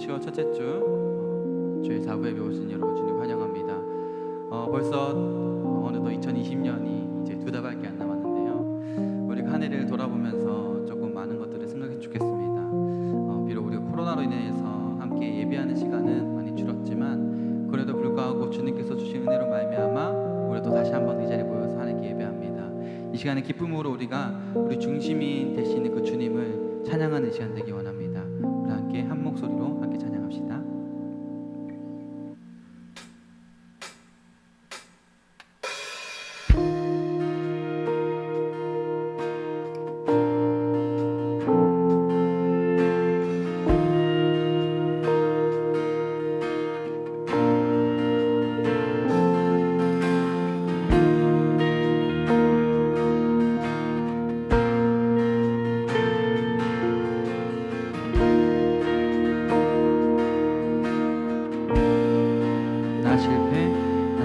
10월 첫째 주 주일 4부 예배 오신 여러분 주님 환영합니다. 벌써 어느덧 2020년이 이제 2달밖에 안 남았는데요. 우리가 한 해를 돌아보면서 조금 많은 것들을 생각해 주겠습니다. 비록 우리가 코로나로 인해서 함께 예배하는 시간은 많이 줄었지만 그래도 불구하고 주님께서 주신 은혜로 말미암아 우리도 다시 한번 이 자리에 모여서 하나님께 예배합니다. 이 시간에 기쁨으로 우리가 우리 중심인 되시는 그 주님을 찬양하는 시간 되기 원합니다. 우리 함께 한 목소리로 함께 찬양합시다.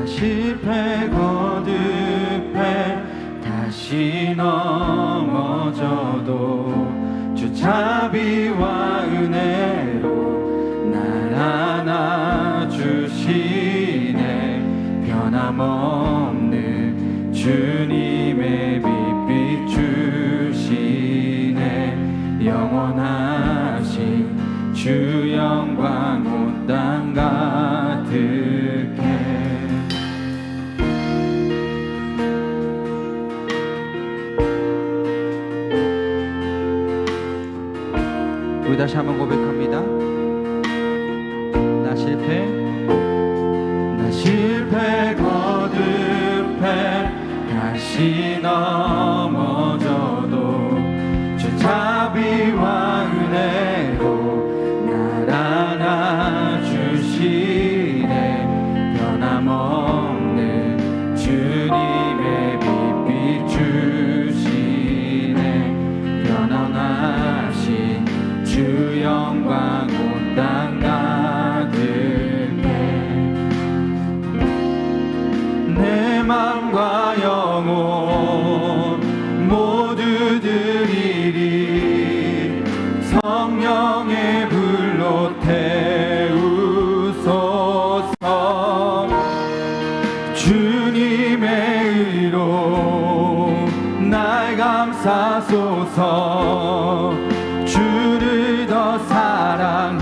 실패 거듭해 다시 넘어져도 주 자비와 은혜로 날 안아주시네. 변함없는 주님의 빛 주시네. 영원하신 주 영광 온 땅 가득해. 우리 다시 한번 고백합니다. 나 실패 거듭해 다시 넘어져도 주 자비와 은혜로 날 안아주시네. 변함없는 주님의 빛 주시네. 변함하신 주 영광 온 땅 가득해. 내 맘과 영혼 모두 드리리. 성령의 불로 태우소서. 주님의 의로 날 감싸소서. 주를 더 사랑하도록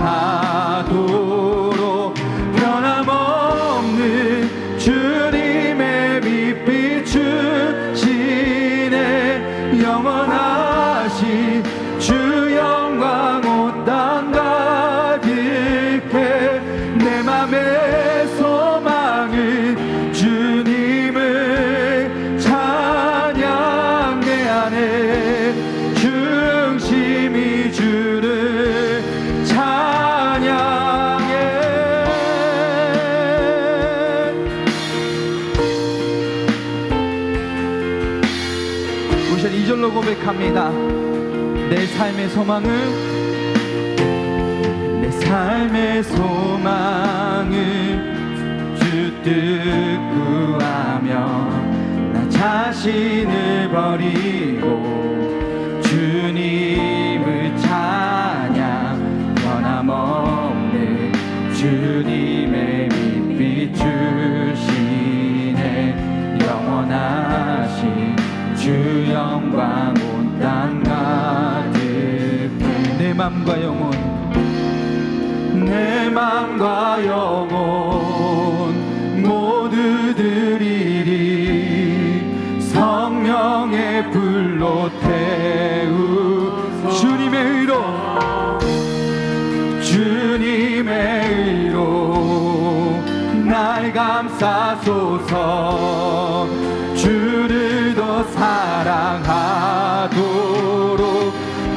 변함없는 주님의 빛 주시네. 영원하신 주 영광 온 땅 가득해. 내 맘의 소망은 주님을 찬양. 내 안에 중심이 주를 찬양해. 우리 2절로 고백합니다. 내 삶의 소망은 주 뜻 구하며 나 자신을 버리고 주님을 찬양. 변함없는 주님의 빛 주시네. 영원하신 주 영광 온 땅 가득해. 내 맘과 영혼 모두 드리리. 성령의 불로 태우. 주님의 의로 날 감싸소서. 주를 더 사랑하도록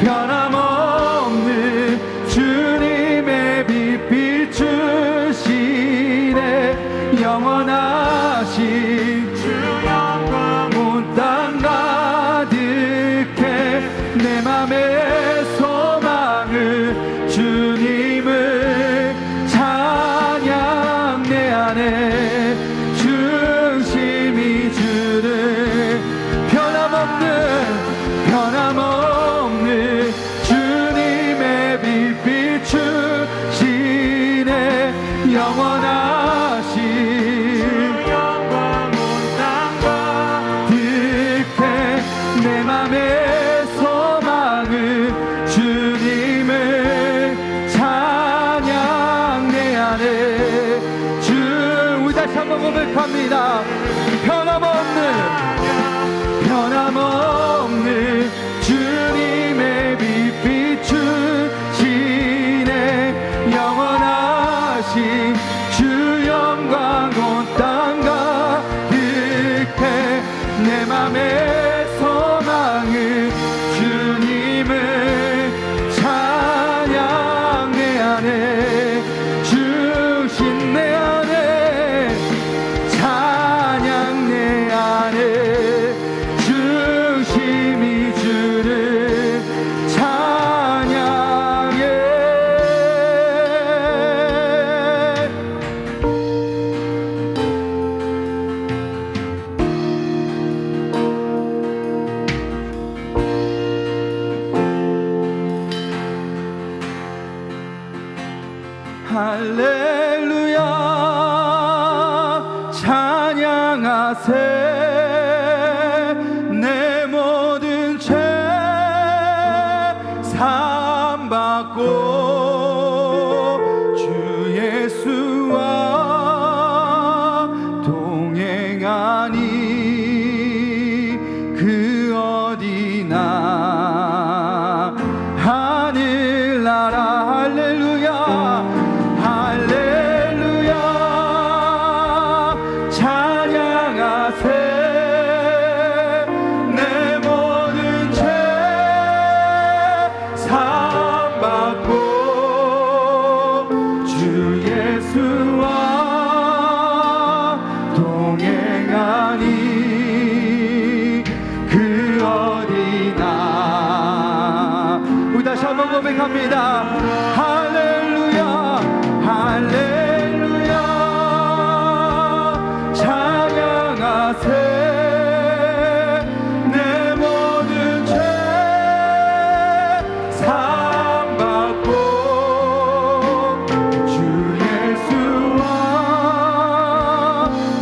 변함없는 주님의 빛 주시네. 영원하신 주 영광 온 땅 가득해. 내 맘의 소망은 주님을 찬양. 내 안에 중심이 주를 변함없는 영원하신 영광 온 땅과 득해 내 맘의 소망은 주님을 찬양 내 안에 주 우리 다시 한번 고백합니다. 변함없는 주님의 빛 비추시네 영원하신 주 영광 온 땅과 득해 내 맘의 소망은 주님을 찬양 내 안에 주신 내 안에 찬양 내 안에 주심이 주를 찬양해 할렐루야 찬양하세 내 모든 죄 사함받고 주 예수와 동행하니 그 어디나 하늘나라 할렐루야 할렐루야 찬양하세 내 모든 죄 사함받고 주 예수와 동행하니 그 어디나 우리 다시 한번 고백합니다. 할렐루야 할렐루야 찬양하세 내 모든 죄 사함받고 주 예수와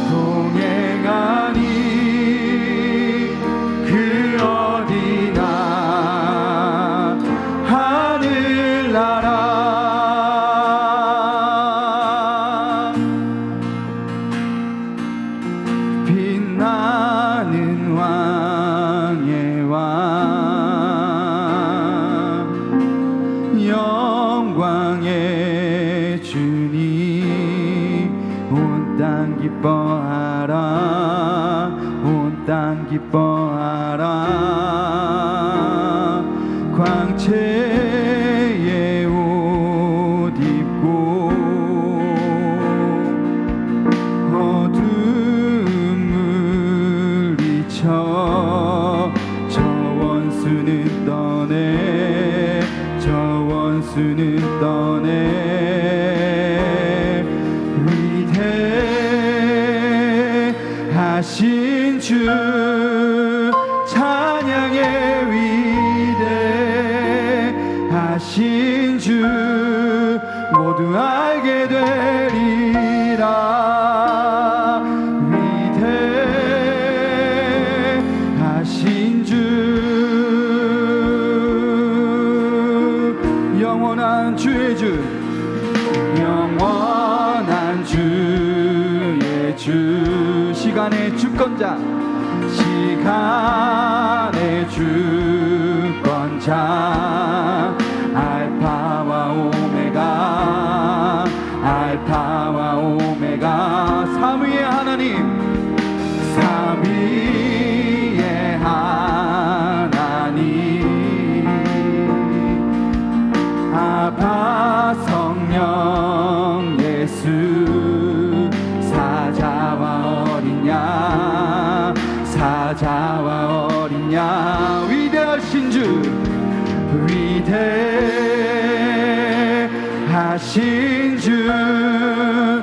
동행하니 그 어디나 하늘나라 빛나는 왕의 왕 영광의 주님 온 땅 기뻐하라 온 땅 기뻐하라 광채의 옷 입고 어둠을 물리쳐 저 원수는 떠내 저 원수는 떠내 위대하신 주 찬양의 위대하신 주 모두 알게 되리라 위대하신 주 영원한 주의 주 영원한 주의 주 시간의 주권자 시간의 주권자 알파와 오메가 알파와 오메가 삼위의 하나님 삼위의 하나님 아바 성령 예수 사자와 어린 양 사자와 어린 양 위대하신 주 위대하신 주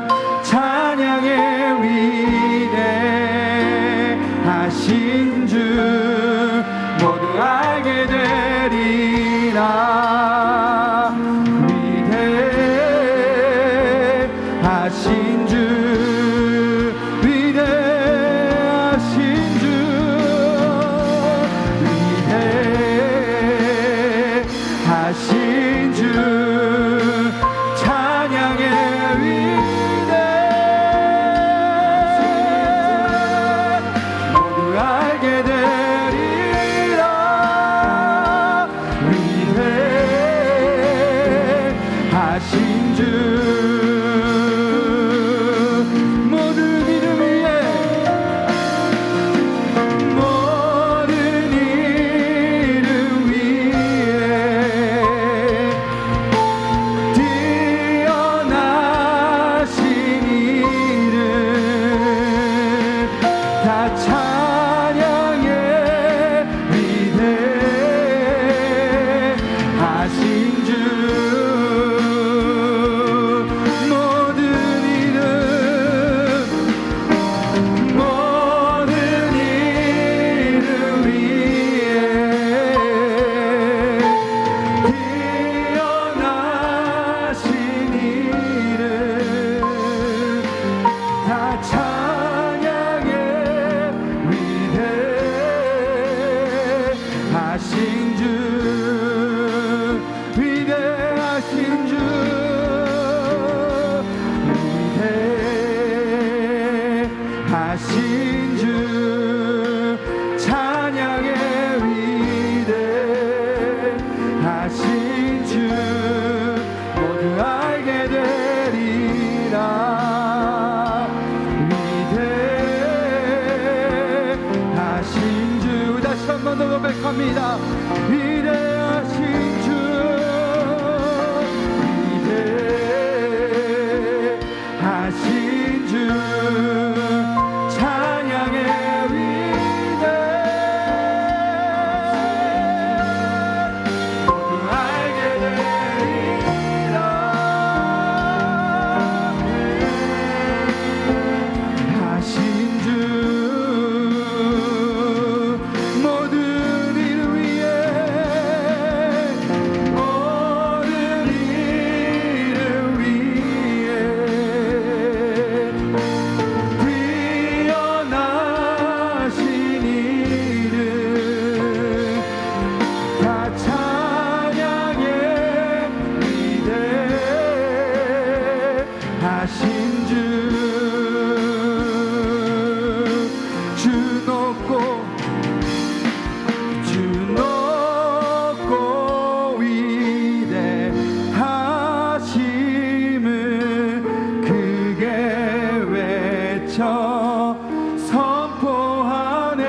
하신 주 찬양의 위대하신 주 모두 알게 되리라. 위대하신 주 다시 한 번 더 고백합니다. 위대하신 주 위대하신 주 찬양의 위대 모두 알게 되리라. 하신 주 모든 일 위에 모든 일을 위해 뛰어나신 이름 다 찬양의 위대하신 주 주 높고 위대하심을 크게 외쳐 선포하네.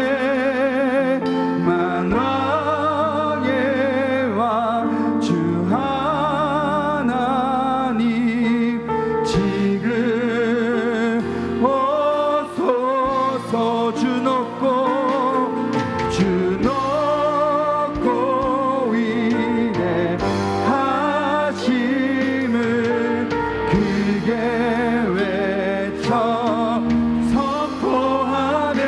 만왕의 왕 주 하나님 지금 오소서. 주 높고 위대하심을 크게 외쳐 선포하네.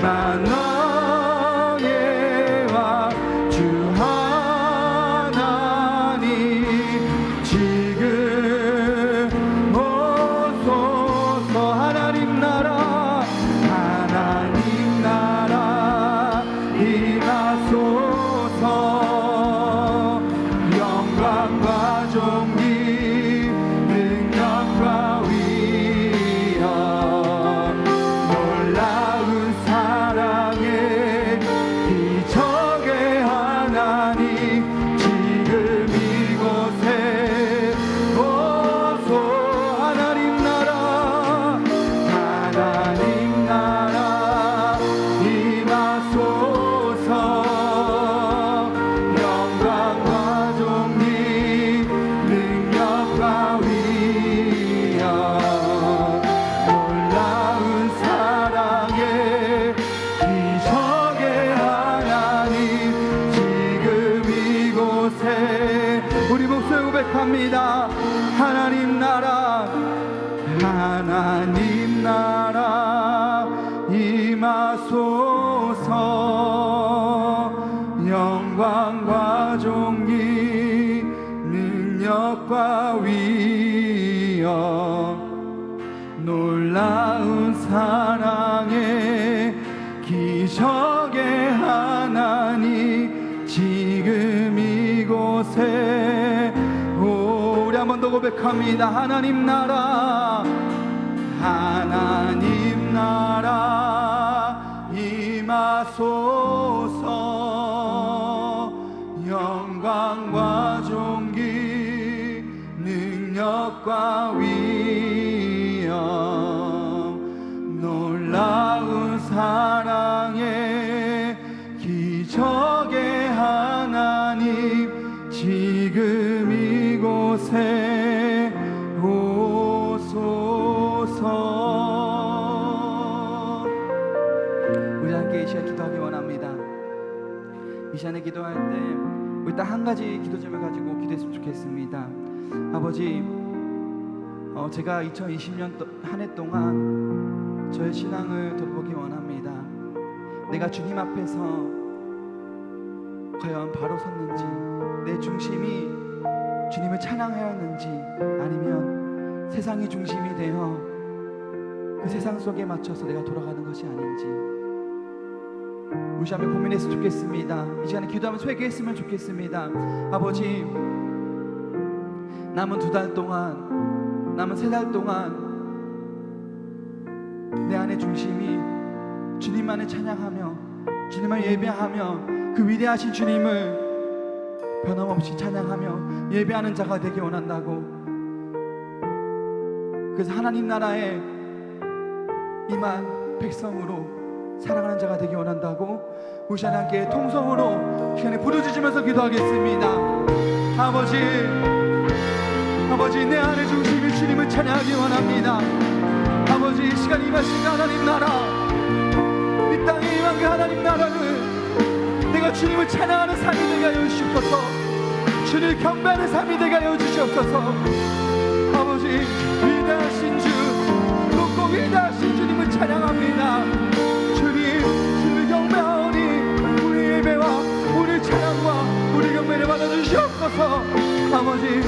만왕의 왕 주 하나님 지금 오소서. 하나님 나라 임하소서. 영광과 존귀 능력과 위엄 놀라운 사랑의 기적의 하나님 지금 이곳에 오소. 하나님 나라 임하소서. 영광과 존귀 능력과 위엄 놀라운 사랑의 기적의 하나님 지금 이곳에 우리 목소리 고백합니다. 하나님 나라 임하소서. 영광과 존귀 능력과 위엄 놀라운 사랑의 기적의 하나님 지금 이곳에 우리 한 번 더 고백합니다. 하나님 나라 임하소서. 영광과 존귀 능력과 위엄 놀라운 사랑의 기적의 하나님 지금 이곳에 오소서. 우리 함께 이 시간 기도하기 원합니다. 이 시간에 기도할 때 일단 한 가지 기도 제목을 가지고 기도했으면 좋겠습니다. 아버지, 제가 2020년 한 해 동안 저의 신앙을 돌보기 원합니다. 내가 주님 앞에서 과연 바로 섰는지, 내 중심이 주님을 찬양하였는지, 아니면 세상이 중심이 되어 그 세상 속에 맞춰서 내가 돌아가는 것이 아닌지 우리 한번 고민했으면 좋겠습니다. 이 시간에 기도하면서 회개했으면 좋겠습니다. 아버지, 남은 2달 동안, 남은 3달 동안 내 안의 중심이 주님만을 찬양하며 주님을 예배하며 그 위대하신 주님을 변함없이 찬양하며 예배하는 자가 되기 원한다고. 그래서 하나님 나라에 임한 백성으로 살아가는 자가 되기 원한다고 우리 하나님께 통성으로 시간에 부르짖으면서 기도하겠습니다. 아버지, 내 안의 중심이 주님을 찬양하기 원합니다. 아버지, 이 시간 임하신 하나님 나라, 이 땅에 임한 그 하나님 나라를 내가 주님을 찬양하는 삶이 되게 하여 주시옵소서. 주를 경배하는 삶이 되게 하여 주시옵소서. 아버지, 위대하신 주, 높고 위대하신 주님을 찬양합니다. 주님을 경배하오니 우리 예배와 우리 찬양과 우리 경배를 받아주시옵소서. 아버지,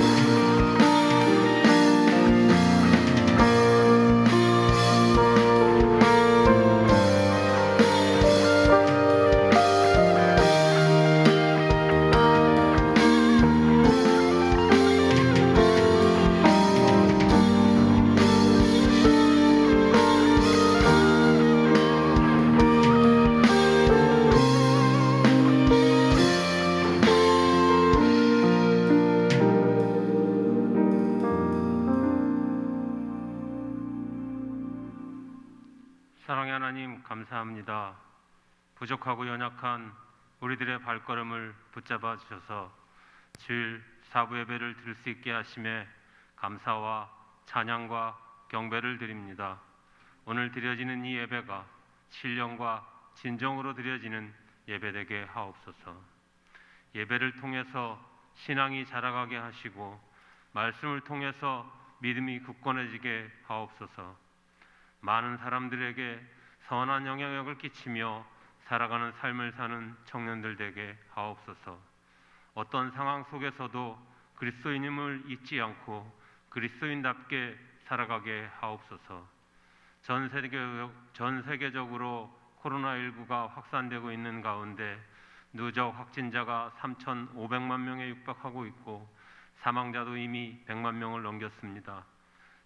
사랑의 하나님, 감사합니다. 부족하고 연약한 우리들의 발걸음을 붙잡아 주셔서 주일 사부 예배를 드릴 수 있게 하심에 감사와 찬양과 경배를 드립니다. 오늘 드려지는 이 예배가 신령과 진정으로 드려지는 예배되게 하옵소서. 예배를 통해서 신앙이 자라가게 하시고 말씀을 통해서 믿음이 굳건해지게 하옵소서. 많은 사람들에게 선한 영향력을 끼치며 살아가는 삶을 사는 청년들 되게 하옵소서. 어떤 상황 속에서도 그리스도인임을 잊지 않고 그리스도인답게 살아가게 하옵소서. 전 세계적으로 코로나19가 확산되고 있는 가운데 누적 확진자가 3,500만 명에 육박하고 있고 사망자도 이미 100만 명을 넘겼습니다.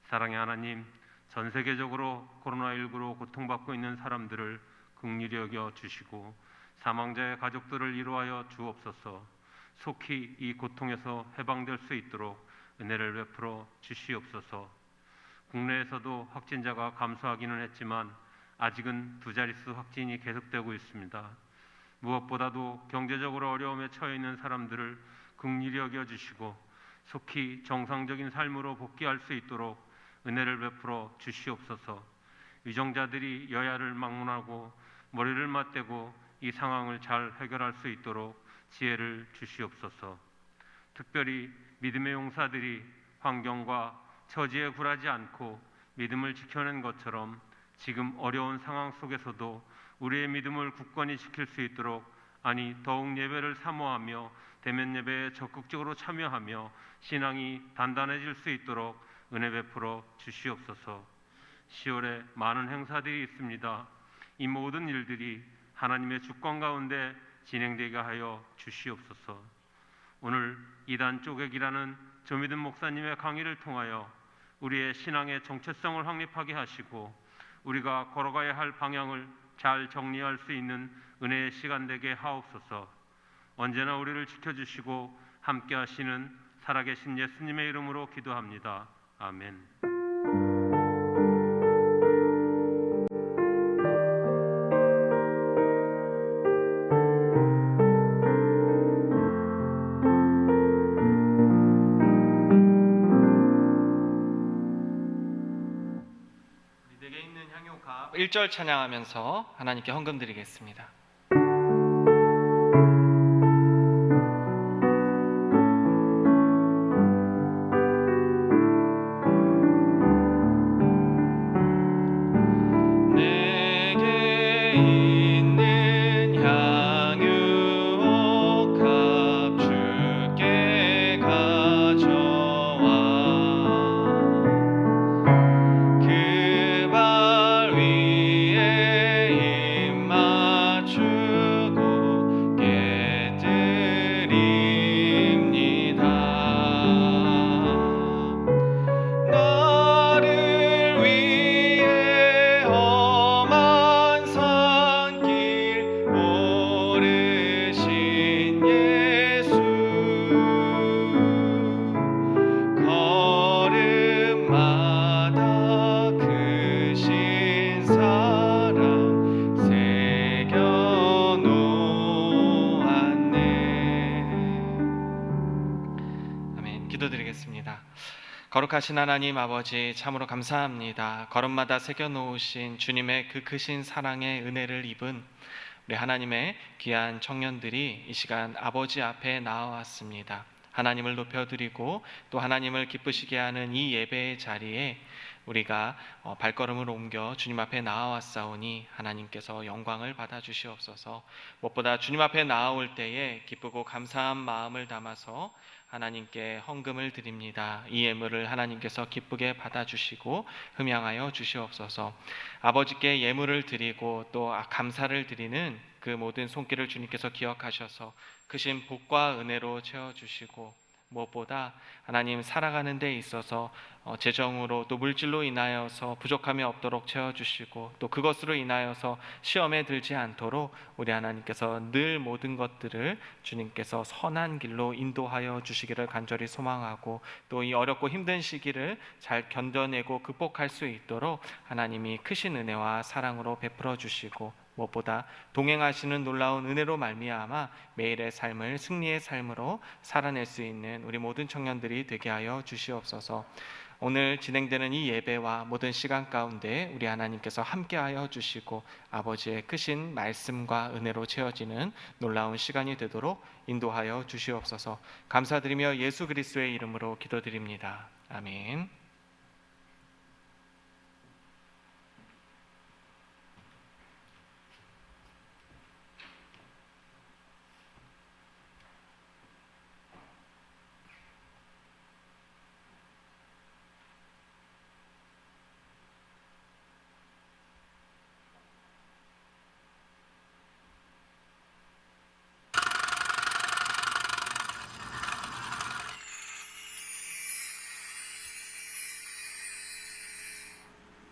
사랑의 하나님, 전 세계적으로 코로나19로 고통받고 있는 사람들을 긍휼히 여겨 주시고 사망자의 가족들을 위로하여 주옵소서. 속히 이 고통에서 해방될 수 있도록 은혜를 베풀어 주시옵소서. 국내에서도 확진자가 감소하기는 했지만 아직은 두 자릿수 확진이 계속되고 있습니다. 무엇보다도 경제적으로 어려움에 처해 있는 사람들을 긍휼히 여겨 주시고 속히 정상적인 삶으로 복귀할 수 있도록 은혜를 베풀어 주시옵소서. 위정자들이 여야를 막론하고 머리를 맞대고 이 상황을 잘 해결할 수 있도록 지혜를 주시옵소서. 특별히 믿음의 용사들이 환경과 처지에 굴하지 않고 믿음을 지켜낸 것처럼 지금 어려운 상황 속에서도 우리의 믿음을 굳건히 지킬 수 있도록, 아니 더욱 예배를 사모하며 대면 예배에 적극적으로 참여하며 신앙이 단단해질 수 있도록 은혜 베풀어 주시옵소서. 10월에 많은 행사들이 있습니다. 이 모든 일들이 하나님의 주권 가운데 진행되게 하여 주시옵소서. 오늘 이단 쪼개기라는 조미든 목사님의 강의를 통하여 우리의 신앙의 정체성을 확립하게 하시고 우리가 걸어가야 할 방향을 잘 정리할 수 있는 은혜의 시간 되게 하옵소서. 언제나 우리를 지켜주시고 함께 하시는 살아계신 예수님의 이름으로 기도합니다. 아멘. 우리에게 있는 향유값 1절 찬양하면서 하나님께 헌금 드리겠습니다. 그 발 위에 입 맞춰 걸음마다 크신 사랑 새겨놓았네. 아멘. 기도드리겠습니다. 거룩하신 하나님 아버지, 참으로 감사합니다. 걸음마다 새겨놓으신 주님의 그 크신 사랑의 은혜를 입은 우리 하나님의 귀한 청년들이 이 시간 아버지 앞에 나와왔습니다. 하나님을 높여드리고 또 하나님을 기쁘시게 하는 이 예배의 자리에 우리가 발걸음을 옮겨 주님 앞에 나와왔사오니 하나님께서 영광을 받아주시옵소서. 무엇보다 주님 앞에 나아올 때에 기쁘고 감사한 마음을 담아서 하나님께 헌금을 드립니다. 이 예물을 하나님께서 기쁘게 받아주시고 흠양하여 주시옵소서. 아버지께 예물을 드리고 또 감사를 드리는 그 모든 손길을 주님께서 기억하셔서 크신 복과 은혜로 채워주시고, 무엇보다 하나님 살아가는 데 있어서 재정으로 또 물질로 인하여서 부족함이 없도록 채워주시고, 또 그것으로 인하여서 시험에 들지 않도록 우리 하나님께서 늘 모든 것들을 주님께서 선한 길로 인도하여 주시기를 간절히 소망하고, 또 이 어렵고 힘든 시기를 잘 견뎌내고 극복할 수 있도록 하나님이 크신 은혜와 사랑으로 베풀어 주시고, 무엇보다 동행하시는 놀라운 은혜로 말미암아 매일의 삶을 승리의 삶으로 살아낼 수 있는 우리 모든 청년들이 되게 하여 주시옵소서. 오늘 진행되는 이 예배와 모든 시간 가운데 우리 하나님께서 함께하여 주시고 아버지의 크신 말씀과 은혜로 채워지는 놀라운 시간이 되도록 인도하여 주시옵소서. 감사드리며 예수 그리스도의 이름으로 기도드립니다. 아멘.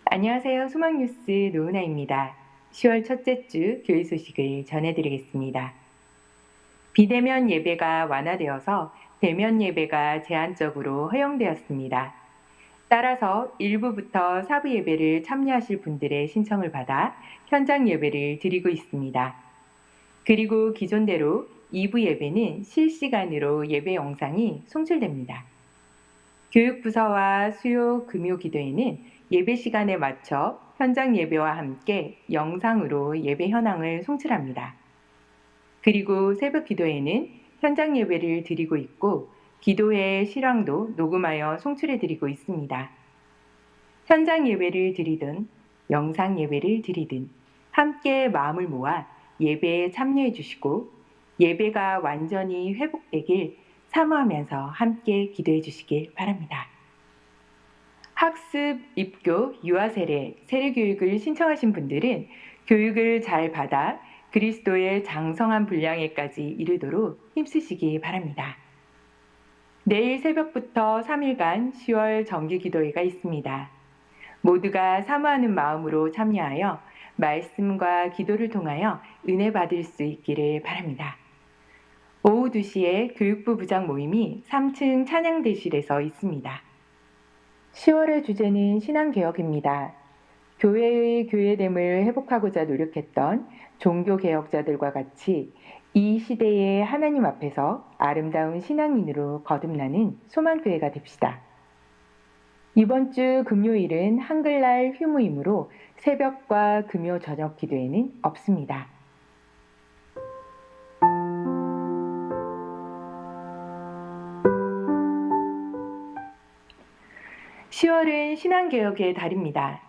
안녕하세요. 소망뉴스 노은아입니다. 10월 첫째 주 교회 소식을 전해드리겠습니다. 비대면 예배가 완화되어서 대면 예배가 제한적으로 허용되었습니다. 따라서 1부부터 4부 예배를 참여하실 분들의 신청을 받아 현장 예배를 드리고 있습니다. 그리고 기존대로 2부 예배는 실시간으로 예배 영상이 송출됩니다. 교육부서와 수요 금요 기도회는 예배 시간에 맞춰 현장 예배와 함께 영상으로 예배 현황을 송출합니다. 그리고 새벽 기도회는 현장 예배를 드리고 있고 기도회 실황도 녹음하여 송출해 드리고 있습니다. 현장 예배를 드리든 영상 예배를 드리든 함께 마음을 모아 예배에 참여해 주시고 예배가 완전히 회복되길 사모하면서 함께 기도해 주시길 바랍니다. 학습, 입교, 유아 세례, 세례 교육을 신청하신 분들은 교육을 잘 받아 그리스도의 장성한 분량에까지 이르도록 힘쓰시기 바랍니다. 내일 새벽부터 3일간 10월 정기 기도회가 있습니다. 모두가 사모하는 마음으로 참여하여 말씀과 기도를 통하여 은혜 받을 수 있기를 바랍니다. 오후 2시에 교육부 부장 모임이 3층 찬양대실에서 있습니다. 10월의 주제는 신앙개혁입니다. 교회의 교회됨을 회복하고자 노력했던 종교개혁자들과 같이 이 시대의 하나님 앞에서 아름다운 신앙인으로 거듭나는 소망교회가 됩시다. 이번 주 금요일은 한글날 휴무이므로 새벽과 금요 저녁 기도회는 없습니다. 10월은 신앙개혁의 달입니다.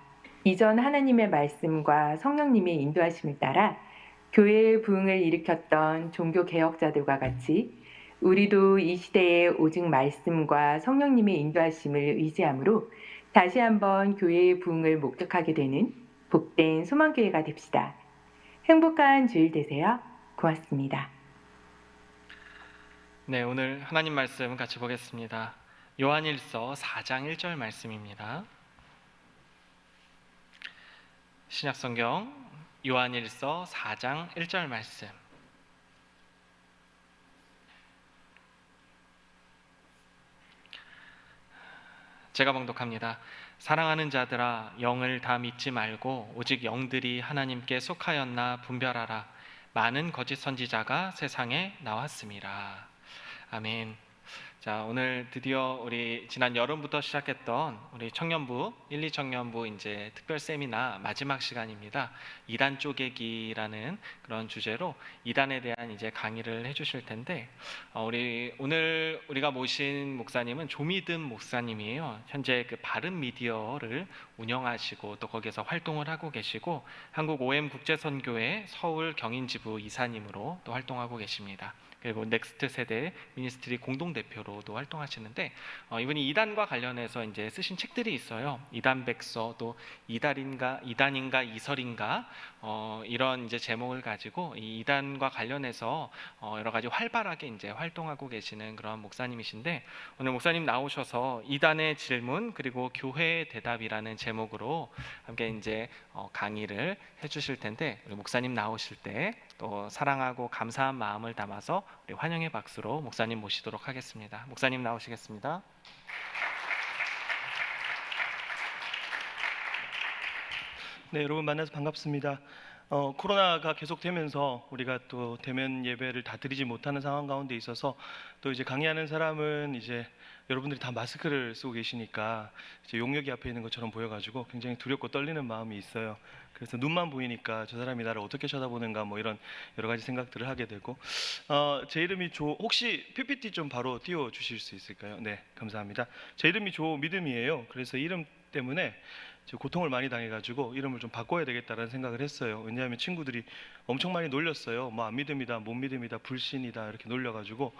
이전 하나님의 말씀과 성령님의 인도하심을 따라 교회의 부흥을 일으켰던 종교개혁자들과 같이 우리도 이 시대에 오직 말씀과 성령님의 인도하심을 의지함으로 다시 한번 교회의 부흥을 목격하게 되는 복된 소망교회가 됩시다. 행복한 주일 되세요. 고맙습니다. 네, 오늘 하나님 말씀 같이 보겠습니다. 요한일서 4장 1절 말씀입니다. 신약성경 요한일서 4장 1절 말씀. 제가 봉독합니다. 사랑하는 자들아, 영을 다 믿지 말고 오직 영들이 하나님께 속하였나 분별하라. 많은 거짓 선지자가 세상에 나왔습니다. 아멘. 자, 오늘 드디어 우리 지난 여름부터 시작했던 우리 청년부 1, 2청년부 이제 특별 세미나 마지막 시간입니다. 이단 쪼개기라는 그런 주제로 이단에 대한 이제 강의를 해주실 텐데, 오늘 우리가 모신 목사님은 조미듬 목사님이에요. 현재 그 바른 미디어를 운영하시고 또 거기에서 활동을 하고 계시고 한국 OM 국제선교회 서울 경인지부 이사님으로 또 활동하고 계십니다. 그리고 넥스트 세대 미니스트리 공동대표로도 활동하시는데, 이분이 이단과 관련해서 이제 쓰신 책들이 있어요. 이단백서, 또 이단인가 이설인가, 이런 이제 제목을 가지고 이 이단과 관련해서 여러 가지 활발하게 이제 활동하고 계시는 그런 목사님이신데, 오늘 목사님 나오셔서 이단의 질문 그리고 교회의 대답이라는 제목으로 함께 이제 강의를 해주실 텐데, 우리 목사님 나오실 때 또 사랑하고 감사한 마음을 담아서 우리 환영의 박수로 목사님 모시도록 하겠습니다. 목사님 나오시겠습니다. 네, 여러분 만나서 반갑습니다. 코로나가 계속되면서 우리가 또 대면 예배를 다 드리지 못하는 상황 가운데 있어서 또 이제 강의하는 사람은 이제 여러분들이 다 마스크를 쓰고 계시니까 이제 용역이 앞에 있는 것처럼 보여가지고 굉장히 두렵고 떨리는 마음이 있어요. 그래서 눈만 보이니까 저 사람이 나를 어떻게 쳐다보는가 뭐 이런 여러 가지 생각들을 하게 되고, 제 이름이 혹시 PPT 좀 바로 띄워 주실 수 있을까요? 네, 감사합니다. 제 이름이 조미듬이에요. 그래서 이름 때문에 고통을 많이 당해가지고 이름을 좀 바꿔야 되겠다라는 생각을 했어요. 왜냐하면 친구들이 엄청 많이 놀렸어요. 뭐 안 믿음이다, 못 믿음이다, 불신이다 이렇게 놀려가지고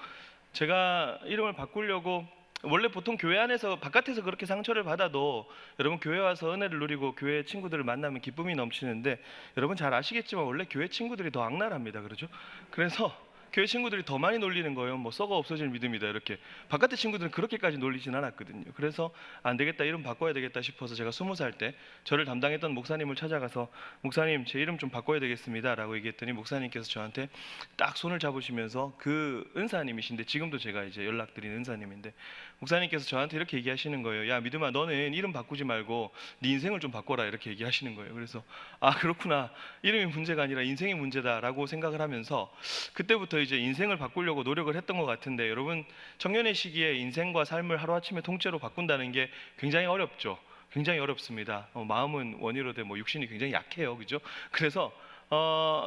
제가 이름을 바꾸려고, 원래 보통 교회 안에서 바깥에서 그렇게 상처를 받아도 여러분 교회 와서 은혜를 누리고 교회 친구들을 만나면 기쁨이 넘치는데, 여러분 잘 아시겠지만 원래 교회 친구들이 더 악랄합니다. 그렇죠? 그래서 교회 친구들이 더 많이 놀리는 거예요. 뭐 썩어 없어질 믿음이다 이렇게. 바깥의 친구들은 그렇게까지 놀리진 않았거든요. 그래서 안 되겠다, 이름 바꿔야 되겠다 싶어서 제가 20살 때 저를 담당했던 목사님을 찾아가서 목사님 제 이름 좀 바꿔야 되겠습니다 라고 얘기했더니 목사님께서 저한테 딱 손을 잡으시면서, 그 은사님이신데 지금도 제가 이제 연락드린 은사님인데, 목사님께서 저한테 이렇게 얘기하시는 거예요. 야 믿음아, 너는 이름 바꾸지 말고 네 인생을 좀 바꿔라 이렇게 얘기하시는 거예요. 그래서 아 그렇구나, 이름이 문제가 아니라 인생이 문제다라고 생각을 하면서 그때부터 이제 인생을 바꾸려고 노력을 했던 것 같은데, 여러분 청년의 시기에 인생과 삶을 하루아침에 통째로 바꾼다는 게 굉장히 어렵죠. 굉장히 어렵습니다. 마음은 원이로되 뭐 육신이 굉장히 약해요. 그죠? 그래서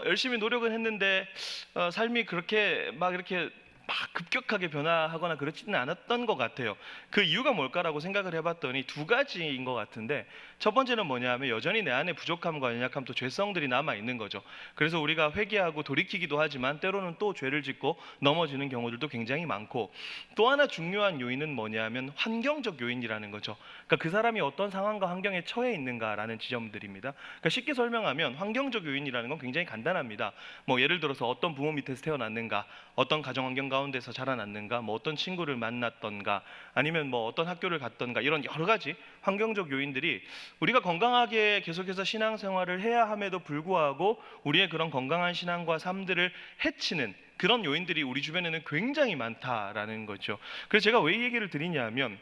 열심히 노력은 했는데 삶이 그렇게 막 이렇게 막 급격하게 변화하거나 그렇지는 않았던 것 같아요. 그 이유가 뭘까라고 생각을 해봤더니 두 가지인 것 같은데, 첫 번째는 뭐냐면 여전히 내 안에 부족함과 연약함, 또 죄성들이 남아 있는 거죠. 그래서 우리가 회개하고 돌이키기도 하지만 때로는 또 죄를 짓고 넘어지는 경우들도 굉장히 많고, 또 하나 중요한 요인은 뭐냐면 환경적 요인이라는 거죠. 그러니까 그 사람이 어떤 상황과 환경에 처해 있는가라는 지점들입니다. 그러니까 쉽게 설명하면 환경적 요인이라는 건 굉장히 간단합니다. 뭐 예를 들어서 어떤 부모 밑에서 태어났는가, 어떤 가정 환경 가운데서 자라났는가, 뭐 어떤 친구를 만났던가, 아니면 뭐 어떤 학교를 갔던가, 이런 여러 가지 환경적 요인들이 우리가 건강하게 계속해서 신앙생활을 해야 함에도 불구하고 우리의 그런 건강한 신앙과 삶들을 해치는 그런 요인들이 우리 주변에는 굉장히 많다라는 거죠. 그래서 제가 왜 이 얘기를 드리냐면,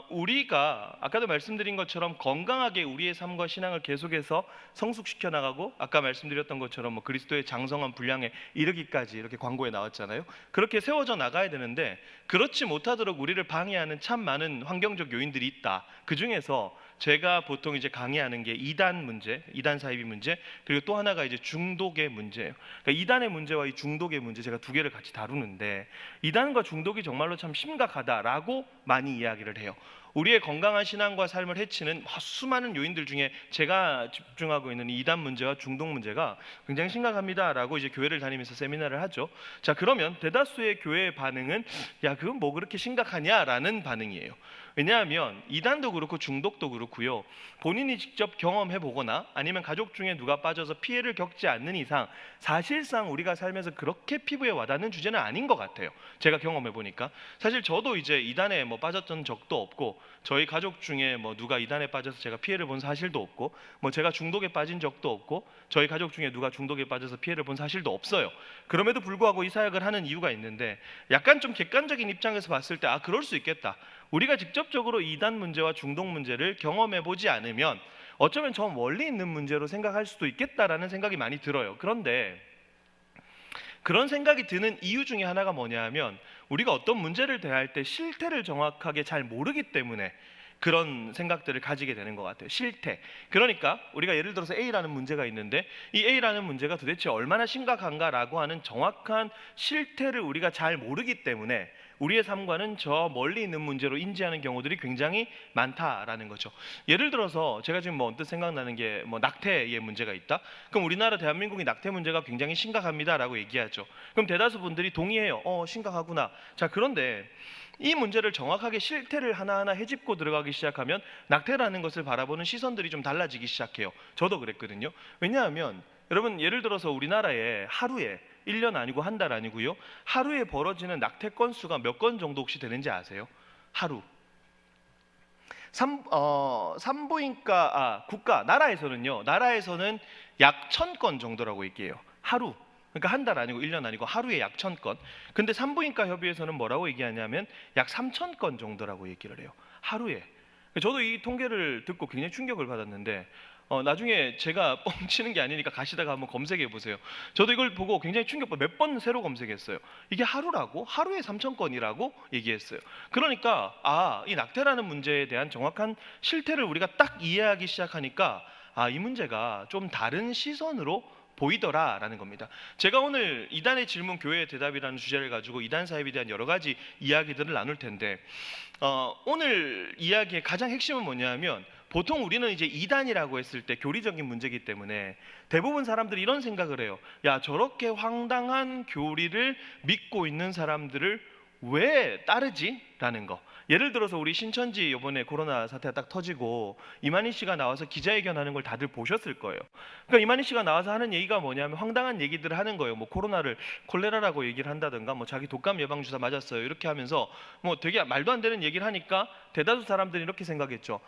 우리가 아까도 말씀드린 것처럼 건강하게 우리의 삶과 신앙을 계속해서 성숙시켜 나가고, 아까 말씀드렸던 것처럼 뭐 그리스도의 장성한 분량에 이르기까지 이렇게 광고에 나왔잖아요. 그렇게 세워져 나가야 되는데, 그렇지 못하도록 우리를 방해하는 참 많은 환경적 요인들이 있다. 그 중에서 제가 보통 이제 강의하는 게 이단 문제, 이단 사이비 문제, 그리고 또 하나가 이제 중독의 문제예요. 그러니까 이단의 문제와 이 중독의 문제, 제가 두 개를 같이 다루는데, 이단과 중독이 정말로 참 심각하다라고 많이 이야기를 해요. 우리의 건강한 신앙과 삶을 해치는 수많은 요인들 중에 제가 집중하고 있는 이 이단 문제와 중독 문제가 굉장히 심각합니다라고 이제 교회를 다니면서 세미나를 하죠. 자, 그러면 대다수의 교회의 반응은 야, 그건 뭐 그렇게 심각하냐라는 반응이에요. 왜냐하면 이단도 그렇고 중독도 그렇고요, 본인이 직접 경험해 보거나 아니면 가족 중에 누가 빠져서 피해를 겪지 않는 이상 사실상 우리가 살면서 그렇게 피부에 와닿는 주제는 아닌 것 같아요. 제가 경험해 보니까 사실 저도 이제 이단에 뭐 빠졌던 적도 없고, 저희 가족 중에 뭐 누가 이단에 빠져서 제가 피해를 본 사실도 없고, 뭐 제가 중독에 빠진 적도 없고, 저희 가족 중에 누가 중독에 빠져서 피해를 본 사실도 없어요. 그럼에도 불구하고 이 사역을 하는 이유가 있는데, 약간 좀 객관적인 입장에서 봤을 때 그럴 수 있겠다. 우리가 직접적으로 이단 문제와 중독 문제를 경험해 보지 않으면 어쩌면 저 멀리 있는 문제로 생각할 수도 있겠다라는 생각이 많이 들어요. 그런데 그런 생각이 드는 이유 중에 하나가 뭐냐 하면, 우리가 어떤 문제를 대할 때 실태를 정확하게 잘 모르기 때문에 그런 생각들을 가지게 되는 것 같아요. 실태. 그러니까 우리가 예를 들어서 A라는 문제가 있는데, 이 A라는 문제가 도대체 얼마나 심각한가라고 하는 정확한 실태를 우리가 잘 모르기 때문에 우리의 삶과는 저 멀리 있는 문제로 인지하는 경우들이 굉장히 많다라는 거죠. 예를 들어서 제가 지금 뭐 언뜻 생각나는 게 뭐 낙태의 문제가 있다. 그럼 우리나라 대한민국이 낙태 문제가 굉장히 심각합니다라고 얘기하죠. 그럼 대다수 분들이 동의해요. 심각하구나. 자, 그런데 이 문제를 정확하게 실태를 하나하나 헤집고 들어가기 시작하면 낙태라는 것을 바라보는 시선들이 좀 달라지기 시작해요. 저도 그랬거든요. 왜냐하면 여러분, 예를 들어서 우리나라에 하루에 1년 아니고 한 달 아니고요, 하루에 벌어지는 낙태 건수가 몇 건 정도 혹시 되는지 아세요? 하루. 산부인과 국가 나라에서는 약 1000건 정도라고 얘기해요. 하루. 그러니까 한 달 아니고 1년 아니고 하루에 약 1000건. 근데 산부인과 협의회에서는 뭐라고 얘기하냐면 약 3000건 정도라고 얘기를 해요. 하루에. 저도 이 통계를 듣고 굉장히 충격을 받았는데, 나중에 제가 뻥치는 게 아니니까 가시다가 한번 검색해 보세요. 저도 이걸 보고 굉장히 충격받고 몇 번 새로 검색했어요. 이게 하루라고? 하루에 3000건이라고 얘기했어요. 그러니까 이 낙태라는 문제에 대한 정확한 실태를 우리가 딱 이해하기 시작하니까 이 문제가 좀 다른 시선으로 보이더라라는 겁니다. 제가 오늘 이단의 질문 교회의 대답이라는 주제를 가지고 이단 사입에 대한 여러 가지 이야기들을 나눌 텐데, 오늘 이야기의 가장 핵심은 뭐냐면, 보통 우리는 이제 이단이라고 했을 때 교리적인 문제이기 때문에 대부분 사람들이 이런 생각을 해요. 야, 저렇게 황당한 교리를 믿고 있는 사람들을 왜 따르지? 라는 거. 예를 들어서 우리 신천지 이번에 코로나 사태가 딱 터지고 이만희 씨가 나와서 기자회견하는 걸 다들 보셨을 거예요. 그러니까 이만희 씨가 나와서 하는 얘기가 뭐냐면 황당한 얘기들을 하는 거예요. 뭐 코로나를 콜레라라고 얘기를 한다든가, 뭐 자기 독감 예방 주사 맞았어요 이렇게 하면서 뭐 되게 말도 안 되는 얘기를 하니까 대다수 사람들이 이렇게 생각했죠.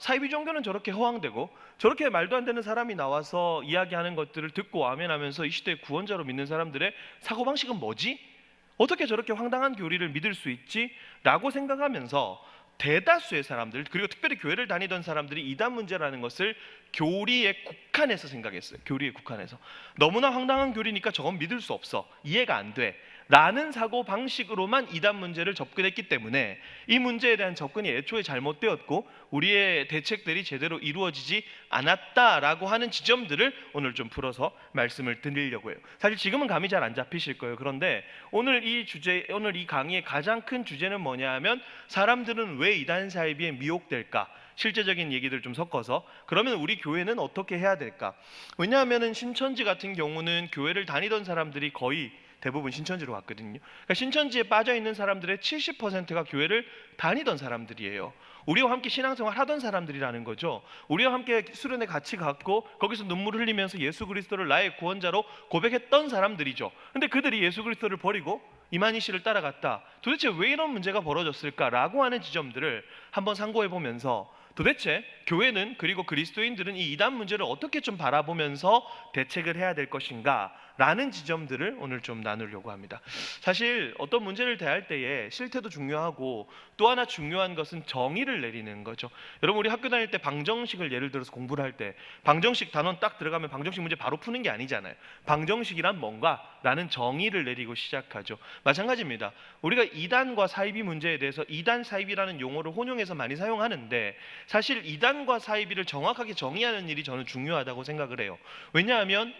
사이비 종교는 저렇게 허황되고 저렇게 말도 안 되는 사람이 나와서 이야기하는 것들을 듣고 아멘하면서 이 시대의 구원자로 믿는 사람들의 사고방식은 뭐지? 어떻게 저렇게 황당한 교리를 믿을 수 있지? 라고 생각하면서 대다수의 사람들, 그리고 특별히 교회를 다니던 사람들이 이단 문제라는 것을 교리에 국한해서 생각했어요. 교리에 국한해서. 너무나 황당한 교리니까 저건 믿을 수 없어. 이해가 안 돼. 라는 사고 방식으로만 이단 문제를 접근했기 때문에 이 문제에 대한 접근이 애초에 잘못되었고 우리의 대책들이 제대로 이루어지지 않았다라고 하는 지점들을 오늘 좀 풀어서 말씀을 드리려고 해요. 사실 지금은 감이 잘 안 잡히실 거예요. 그런데 오늘 이 강의의 가장 큰 주제는 뭐냐 하면, 사람들은 왜 이단 사이비에 미혹될까? 실제적인 얘기들 좀 섞어서, 그러면 우리 교회는 어떻게 해야 될까? 왜냐하면 신천지 같은 경우는 교회를 다니던 사람들이 거의 대부분 신천지로 왔거든요. 그러니까 신천지에 빠져 있는 사람들의 70%가 교회를 다니던 사람들이에요. 우리와 함께 신앙생활 하던 사람들이라는 거죠. 우리와 함께 수련회 같이 갔고 거기서 눈물 흘리면서 예수 그리스도를 나의 구원자로 고백했던 사람들이죠. 근데 그들이 예수 그리스도를 버리고 이만희 씨를 따라갔다. 도대체 왜 이런 문제가 벌어졌을까라고 하는 지점들을 한번 상고해 보면서, 도대체 교회는, 그리고 그리스도인들은 이 이단 문제를 어떻게 좀 바라보면서 대책을 해야 될 것인가 라는 지점들을 오늘 좀 나누려고 합니다. 사실 어떤 문제를 대할 때에 실태도 중요하고 또 하나 중요한 것은 정의를 내리는 거죠. 여러분, 우리 학교 다닐 때 방정식을 예를 들어서 공부를 할 때 방정식 단원 딱 들어가면 방정식 문제 바로 푸는 게 아니잖아요. 방정식이란 뭔가? 라는 정의를 내리고 시작하죠. 마찬가지입니다. 우리가 이단과 사이비 문제에 대해서 이단 사이비라는 용어를 혼용해서 많이 사용하는데, 사실 이단과 사이비를 정확하게 정의하는 일이 저는 중요하다고 생각을 해요. 왜냐하면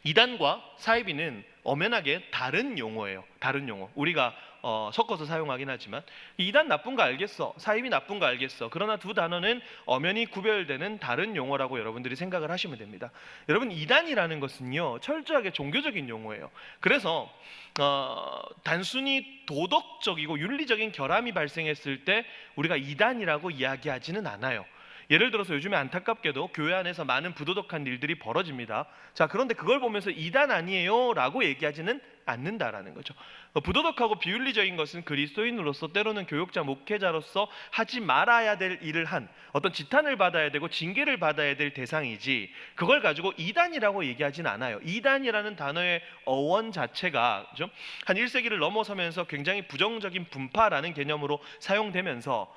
이단과 사이비는 엄연하게 다른 용어예요. 다른 용어. 우리가 섞어서 사용하긴 하지만, 이단 나쁜 거 알겠어, 사이비 나쁜 거 알겠어. 그러나 두 단어는 엄연히 구별되는 다른 용어라고 여러분들이 생각을 하시면 됩니다. 여러분, 이단이라는 것은요 철저하게 종교적인 용어예요. 그래서 단순히 도덕적이고 윤리적인 결함이 발생했을 때 우리가 이단이라고 이야기하지는 않아요. 예를 들어서 요즘에 안타깝게도 교회 안에서 많은 부도덕한 일들이 벌어집니다. 자, 그런데 그걸 보면서 이단 아니에요 라고 얘기하지는 않는다라는 거죠. 부도덕하고 비윤리적인 것은 그리스도인으로서 때로는 교육자, 목회자로서 하지 말아야 될 일을 한 어떤 지탄을 받아야 되고 징계를 받아야 될 대상이지, 그걸 가지고 이단이라고 얘기하진 않아요. 이단이라는 단어의 어원 자체가 한 1세기를 넘어서면서 굉장히 부정적인 분파라는 개념으로 사용되면서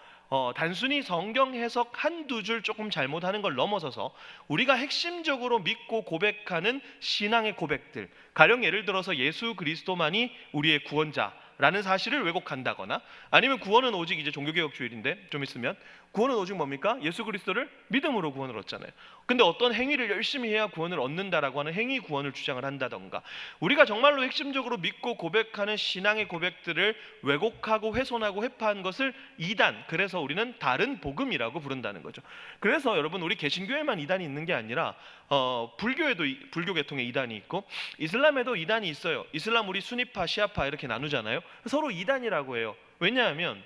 단순히 성경 해석 한두 줄 조금 잘못하는 걸 넘어서서 우리가 핵심적으로 믿고 고백하는 신앙의 고백들, 가령 예를 들어서 예수 그리스도만이 우리의 구원자라는 사실을 왜곡한다거나, 아니면 구원은 오직 이제 종교개혁주의인데 좀 있으면 구원은 오직 뭡니까? 예수 그리스도를 믿음으로 구원을 얻잖아요. 근데 어떤 행위를 열심히 해야 구원을 얻는다라고 하는 행위 구원을 주장을 한다던가, 우리가 정말로 핵심적으로 믿고 고백하는 신앙의 고백들을 왜곡하고 훼손하고 회파한 것을 이단, 그래서 우리는 다른 복음이라고 부른다는 거죠. 그래서 여러분, 우리 개신교에만 이단이 있는 게 아니라 불교에도 불교 계통에 이단이 있고 이슬람에도 이단이 있어요. 이슬람 우리 수니파, 시아파 이렇게 나누잖아요. 서로 이단이라고 해요. 왜냐하면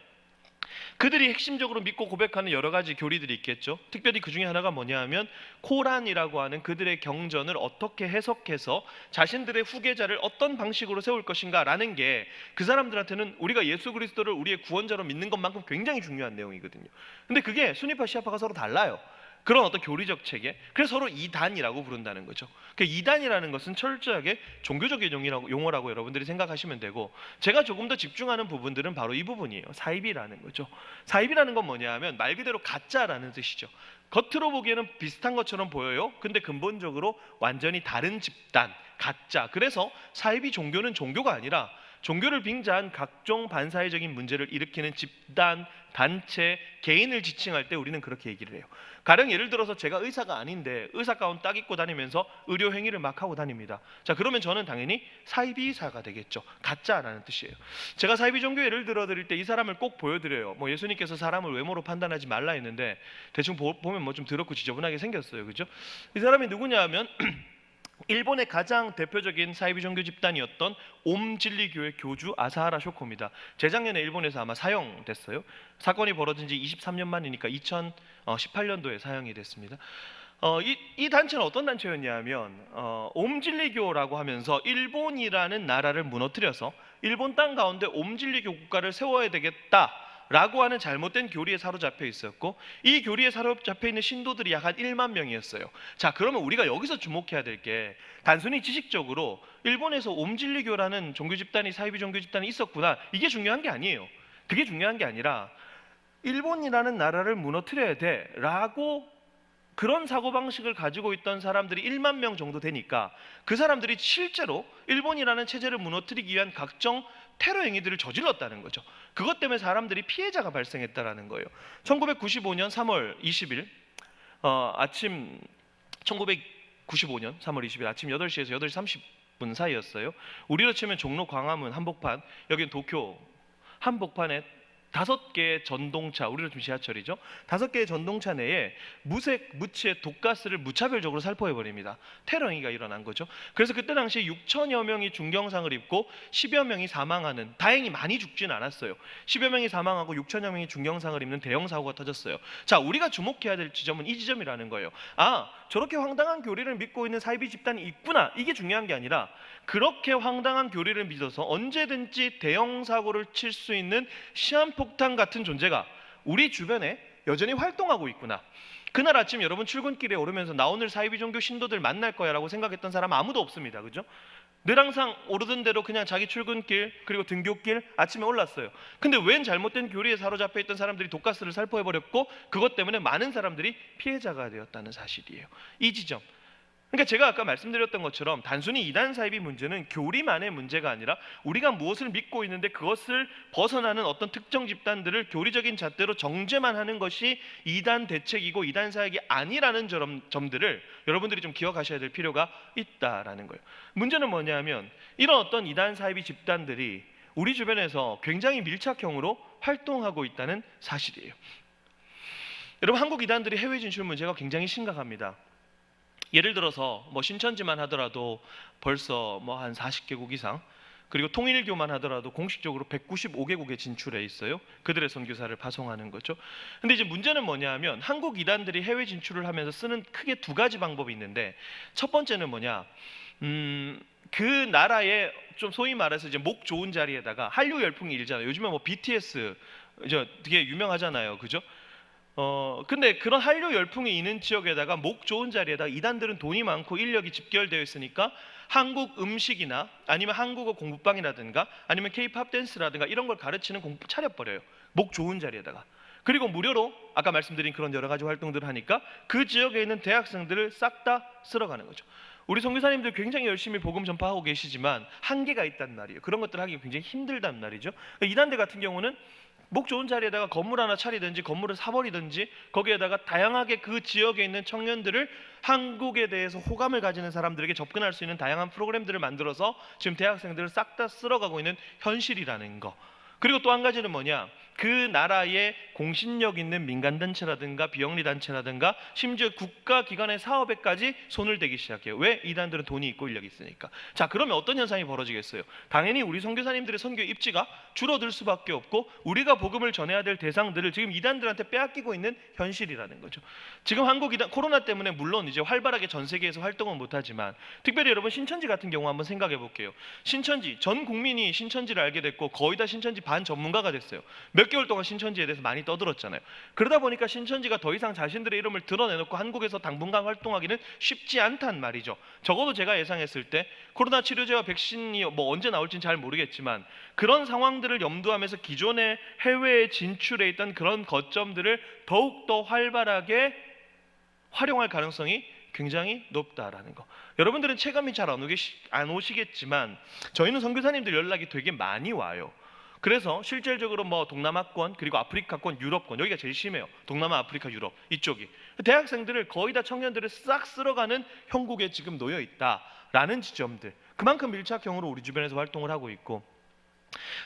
그들이 핵심적으로 믿고 고백하는 여러 가지 교리들이 있겠죠. 특별히 그 중에 하나가 뭐냐 하면 코란이라고 하는 그들의 경전을 어떻게 해석해서 자신들의 후계자를 어떤 방식으로 세울 것인가 라는 게 그 사람들한테는 우리가 예수 그리스도를 우리의 구원자로 믿는 것만큼 굉장히 중요한 내용이거든요. 근데 그게 수니파, 시아파가 서로 달라요. 그런 어떤 교리적 체계, 그래서 서로 이단이라고 부른다는 거죠. 그러니까 이단이라는 것은 철저하게 종교적인 용어라고 여러분들이 생각하시면 되고, 제가 조금 더 집중하는 부분들은 바로 이 부분이에요. 사입이라는 거죠. 사입이라는 건 뭐냐 하면 말 그대로 가짜라는 뜻이죠. 겉으로 보기에는 비슷한 것처럼 보여요. 근데 근본적으로 완전히 다른 집단, 가짜. 그래서 사입이 종교는 종교가 아니라 종교를 빙자한 각종 반사회적인 문제를 일으키는 집단, 단체, 개인을 지칭할 때 우리는 그렇게 얘기를 해요. 가령 예를 들어서 제가 의사가 아닌데 의사 가운 딱 입고 다니면서 의료 행위를 막 하고 다닙니다. 자, 그러면 저는 당연히 사이비의사가 되겠죠. 가짜라는 뜻이에요. 제가 사이비 종교 예를 들어 드릴 때 이 사람을 꼭 보여드려요. 뭐 예수님께서 사람을 외모로 판단하지 말라 했는데 대충 보면 뭐 좀 더럽고 지저분하게 생겼어요. 그죠? 이 사람이 누구냐 하면 일본의 가장 대표적인 사이비 종교 집단이었던 옴진리교의 교주 아사하라 쇼코입니다. 재작년에 일본에서 아마 사형됐어요. 사건이 벌어진 지 23년 만이니까 2018년도에 사형이 됐습니다. 이 단체는 어떤 단체였냐면 옴진리교라고 하면서 일본이라는 나라를 무너뜨려서 일본 땅 가운데 옴진리교 국가를 세워야 되겠다 라고 하는 잘못된 교리에 사로잡혀 있었고, 이 교리에 사로잡혀 있는 신도들이 약 한 1만 명이었어요. 자, 그러면 우리가 여기서 주목해야 될 게 단순히 지식적으로 일본에서 옴진리교라는 종교 집단이, 사이비 종교 집단이 있었구나, 이게 중요한 게 아니에요. 그게 중요한 게 아니라 일본이라는 나라를 무너뜨려야 돼 라고 그런 사고방식을 가지고 있던 사람들이 1만 명 정도 되니까 그 사람들이 실제로 일본이라는 체제를 무너뜨리기 위한 각종 테러 행위들을 저질렀다는 거죠. 그것 때문에 사람들이 피해자가 발생했다라는 거예요. 1995년 3월 20일 아침 1995년 3월 20일 아침 8시에서 8시 30분 사이였어요. 우리로 치면 종로 광화문 한복판, 여기는 도쿄 한복판에 5개의 전동차, 우리로 치면 지하철이죠. 5개의 전동차 내에 무색, 무취의 독가스를 무차별적으로 살포해버립니다. 테러 행위가 일어난 거죠. 그래서 그때 당시에 6천여 명이 중경상을 입고 10여 명이 사망하는, 다행히 많이 죽진 않았어요. 10여 명이 사망하고 6천여 명이 중경상을 입는 대형 사고가 터졌어요. 자, 우리가 주목해야 될 지점은 이 지점이라는 거예요. 아, 저렇게 황당한 교리를 믿고 있는 사이비 집단이 있구나, 이게 중요한 게 아니라 그렇게 황당한 교리를 믿어서 언제든지 대형 사고를 칠 수 있는 시한폭탄 같은 존재가 우리 주변에 여전히 활동하고 있구나. 그날 아침 여러분 출근길에 오르면서 나 오늘 사이비 종교 신도들 만날 거야 라고 생각했던 사람 아무도 없습니다. 그죠? 늘 항상 오르던 대로 그냥 자기 출근길 그리고 등교길 아침에 올랐어요. 근데 웬 잘못된 교리에 사로잡혀 있던 사람들이 독가스를 살포해버렸고 그것 때문에 많은 사람들이 피해자가 되었다는 사실이에요. 이 지점, 그러니까 제가 아까 말씀드렸던 것처럼 단순히 이단 사이비 문제는 교리만의 문제가 아니라 우리가 무엇을 믿고 있는데 그것을 벗어나는 어떤 특정 집단들을 교리적인 잣대로 정죄만 하는 것이 이단 대책이고 이단 사역이 아니라는 점들을 여러분들이 좀 기억하셔야 될 필요가 있다라는 거예요. 문제는 뭐냐면 이런 어떤 이단 사이비 집단들이 우리 주변에서 굉장히 밀착형으로 활동하고 있다는 사실이에요. 여러분, 한국 이단들이 해외 진출 문제가 굉장히 심각합니다. 예를 들어서 뭐 신천지만 하더라도 벌써 뭐 한 40개국 이상, 그리고 통일교만 하더라도 공식적으로 195개국에 진출해 있어요. 그들의 선교사를 파송하는 거죠. 근데 이제 문제는 뭐냐면 한국 이단들이 해외 진출을 하면서 쓰는 크게 두 가지 방법이 있는데, 첫 번째는 뭐냐, 그 나라의 좀 소위 말해서 이제 목 좋은 자리에다가 한류 열풍이 일잖아요. 요즘에 뭐 BTS 되게 유명하잖아요, 그죠? 근데 그런 한류 열풍이 있는 지역에다가 목 좋은 자리에다가 이단들은 돈이 많고 인력이 집결되어 있으니까 한국 음식이나 아니면 한국어 공부방이라든가 아니면 K-팝 댄스라든가 이런 걸 가르치는 공부 차려버려요. 목 좋은 자리에다가. 그리고 무료로 아까 말씀드린 그런 여러 가지 활동들을 하니까 그 지역에 있는 대학생들을 싹 다 쓸어가는 거죠. 우리 선교사님들 굉장히 열심히 복음 전파하고 계시지만 한계가 있단 말이에요. 그런 것들을 하기 굉장히 힘들단 말이죠. 이단들 같은 경우는 목 좋은 자리에다가 건물 하나 차리든지 건물을 사버리든지 거기에다가 다양하게 그 지역에 있는 청년들을 한국에 대해서 호감을 가지는 사람들에게 접근할 수 있는 다양한 프로그램들을 만들어서 지금 대학생들을 싹 다 쓸어가고 있는 현실이라는 거. 그리고 또 한 가지는 뭐냐, 그 나라의 공신력 있는 민간단체라든가 비영리단체라든가 심지어 국가기관의 사업에까지 손을 대기 시작해요. 왜? 이단들은 돈이 있고 인력이 있으니까. 자, 그러면 어떤 현상이 벌어지겠어요? 당연히 우리 선교사님들의 선교 입지가 줄어들 수밖에 없고 우리가 복음을 전해야 될 대상들을 지금 이단들한테 빼앗기고 있는 현실이라는 거죠. 지금 한국 이단 코로나 때문에 물론 이제 활발하게 전 세계에서 활동은 못하지만 특별히 여러분 신천지 같은 경우 한번 생각해 볼게요. 신천지, 전 국민이 신천지를 알게 됐고 거의 다 신천지 반 전문가가 됐어요. 몇 개월 동안 신천지에 대해서 많이 떠들었잖아요. 그러다 보니까 신천지가 더 이상 자신들의 이름을 드러내놓고 한국에서 당분간 활동하기는 쉽지 않단 말이죠. 적어도 제가 예상했을 때 코로나 치료제와 백신이 뭐 언제 나올지는 잘 모르겠지만 그런 상황들을 염두하면서 기존의 해외에 진출해 있던 그런 거점들을 더욱더 활발하게 활용할 가능성이 굉장히 높다라는 거. 여러분들은 체감이 잘 안 오시겠지만 저희는 선교사님들 연락이 되게 많이 와요. 그래서 실질적으로 뭐 동남아권 그리고 아프리카권, 유럽권 여기가 제일 심해요. 동남아, 아프리카, 유럽 이쪽이 대학생들을 거의 다 청년들을 싹 쓸어가는 형국에 지금 놓여 있다라는 지점들. 그만큼 밀착형으로 우리 주변에서 활동을 하고 있고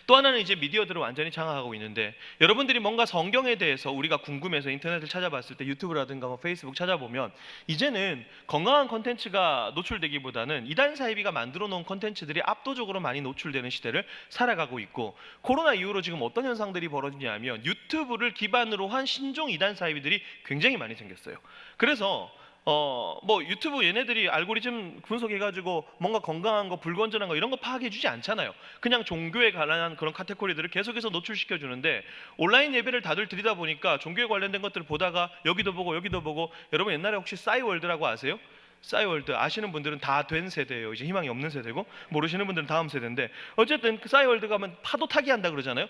또 하나는 이제 미디어들을 완전히 장악하고 있는데 여러분들이 뭔가 성경에 대해서 우리가 궁금해서 인터넷을 찾아봤을 때 유튜브라든가 뭐 페이스북 찾아보면 이제는 건강한 컨텐츠가 노출되기보다는 이단 사이비가 만들어 놓은 컨텐츠들이 압도적으로 많이 노출되는 시대를 살아가고 있고 코로나 이후로 지금 어떤 현상들이 벌어지냐면 유튜브를 기반으로 한 신종 이단 사이비들이 굉장히 많이 생겼어요. 그래서 뭐 유튜브 얘네들이 알고리즘 분석해가지고 뭔가 건강한 거, 불건전한 거 이런 거 파악해주지 않잖아요. 그냥 종교에 관한 그런 카테고리들을 계속해서 노출시켜주는데 온라인 예배를 다들 드리다 보니까 종교에 관련된 것들을 보다가 여기도 보고 여기도 보고 여러분 옛날에 혹시 싸이월드라고 아세요? 싸이월드 아시는 분들은 다 된 세대예요. 이제 희망이 없는 세대고 모르시는 분들은 다음 세대인데 어쨌든 그 싸이월드 가면 파도 타기 한다 그러잖아요.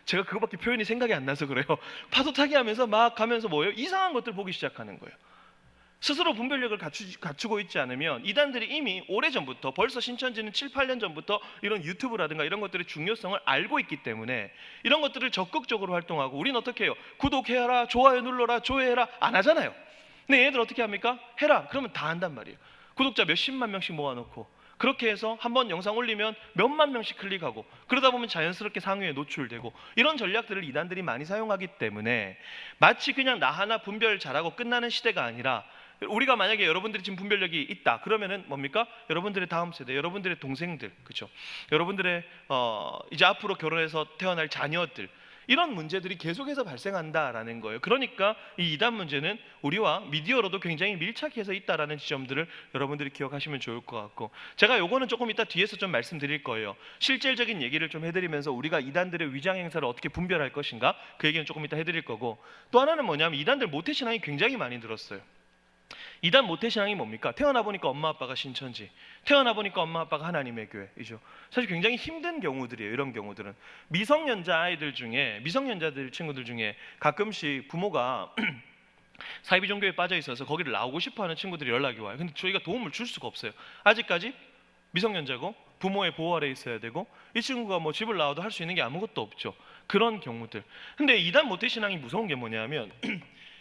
제가 그거밖에 표현이 생각이 안 나서 그래요. 파도 타기 하면서 막 가면서 뭐예요? 이상한 것들 보기 시작하는 거예요. 스스로 분별력을 갖추고 있지 않으면 이단들이 이미 오래전부터 벌써 신천지는 7, 8년 전부터 이런 유튜브라든가 이런 것들의 중요성을 알고 있기 때문에 이런 것들을 적극적으로 활동하고 우리는 어떻게 해요? 구독해라, 좋아요 눌러라, 조회해라 안 하잖아요. 근데 얘네들 어떻게 합니까? 해라 그러면 다 한단 말이에요. 구독자 몇십만 명씩 모아놓고 그렇게 해서 한번 영상 올리면 몇만 명씩 클릭하고 그러다 보면 자연스럽게 상위에 노출되고 이런 전략들을 이단들이 많이 사용하기 때문에 마치 그냥 나 하나 분별 잘하고 끝나는 시대가 아니라 우리가 만약에 여러분들이 지금 분별력이 있다 그러면은 뭡니까? 여러분들의 다음 세대, 여러분들의 동생들, 그렇죠? 여러분들의 이제 앞으로 결혼해서 태어날 자녀들 이런 문제들이 계속해서 발생한다라는 거예요. 그러니까 이 이단 문제는 우리와 미디어로도 굉장히 밀착해서 있다라는 지점들을 여러분들이 기억하시면 좋을 것 같고 제가 요거는 조금 이따 뒤에서 좀 말씀드릴 거예요. 실질적인 얘기를 좀 해드리면서 우리가 이단들의 위장 행사를 어떻게 분별할 것인가 그 얘기는 조금 이따 해드릴 거고 또 하나는 뭐냐면 이단들 모태신앙이 굉장히 많이 늘었어요. 이단 모태신앙이 뭡니까? 태어나 보니까 엄마 아빠가 신천지, 태어나 보니까 엄마 아빠가 하나님의 교회이죠. 사실 굉장히 힘든 경우들이에요. 이런 경우들은 미성년자들 친구들 중에 가끔씩 부모가 사이비 종교에 빠져 있어서 거기를 나오고 싶어하는 친구들이 연락이 와요. 근데 저희가 도움을 줄 수가 없어요. 아직까지 미성년자고 부모의 보호 아래에 있어야 되고 이 친구가 뭐 집을 나와도 할 수 있는 게 아무것도 없죠. 그런 경우들. 근데 이단 모태신앙이 무서운 게 뭐냐면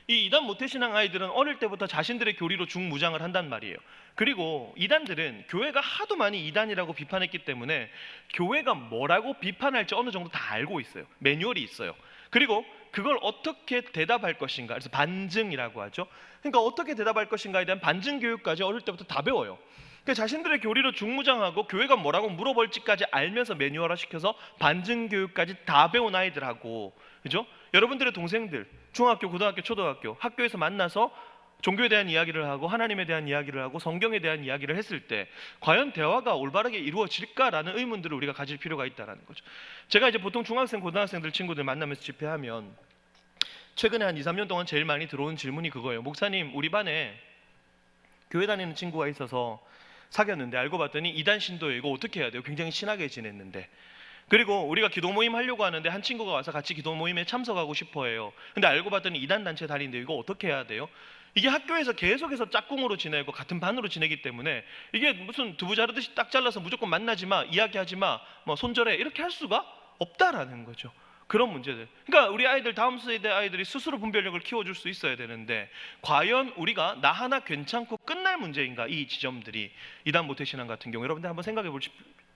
이 이단 모태신앙 아이들은 어릴 때부터 자신들의 교리로 중무장을 한단 말이에요. 그리고 이단들은 교회가 하도 많이 이단이라고 비판했기 때문에 교회가 뭐라고 비판할지 어느 정도 다 알고 있어요. 매뉴얼이 있어요. 그리고 그걸 어떻게 대답할 것인가, 그래서 반증이라고 하죠. 그러니까 어떻게 대답할 것인가에 대한 반증 교육까지 어릴 때부터 다 배워요. 그 자신들의 교리로 중무장하고 교회가 뭐라고 물어볼지까지 알면서 매뉴얼화 시켜서 반증 교육까지 다 배운 아이들하고, 그죠? 여러분들의 동생들 중학교, 고등학교, 초등학교 학교에서 만나서 종교에 대한 이야기를 하고 하나님에 대한 이야기를 하고 성경에 대한 이야기를 했을 때 과연 대화가 올바르게 이루어질까라는 의문들을 우리가 가질 필요가 있다는 거죠. 제가 이제 보통 중학생, 고등학생들 친구들 만나면서 집회하면 최근에 한 2, 3년 동안 제일 많이 들어온 질문이 그거예요. 목사님, 우리 반에 교회 다니는 친구가 있어서 사귀었는데 알고 봤더니 이단 신도예요. 이거 어떻게 해야 돼요? 굉장히 친하게 지냈는데. 그리고 우리가 기도 모임 하려고 하는데 한 친구가 와서 같이 기도 모임에 참석하고 싶어 해요. 근데 알고 봤더니 이단 단체 다니는데 이거 어떻게 해야 돼요? 이게 학교에서 계속해서 짝꿍으로 지내고 같은 반으로 지내기 때문에 이게 무슨 두부 자르듯이 딱 잘라서 무조건 만나지 마, 이야기하지 마, 뭐 손절해 이렇게 할 수가 없다라는 거죠. 그런 문제들. 그러니까 우리 아이들, 다음 세대 아이들이 스스로 분별력을 키워줄 수 있어야 되는데 과연 우리가 나 하나 괜찮고 끝날 문제인가, 이 지점들이. 이단 모태신앙 같은 경우 여러분들 한번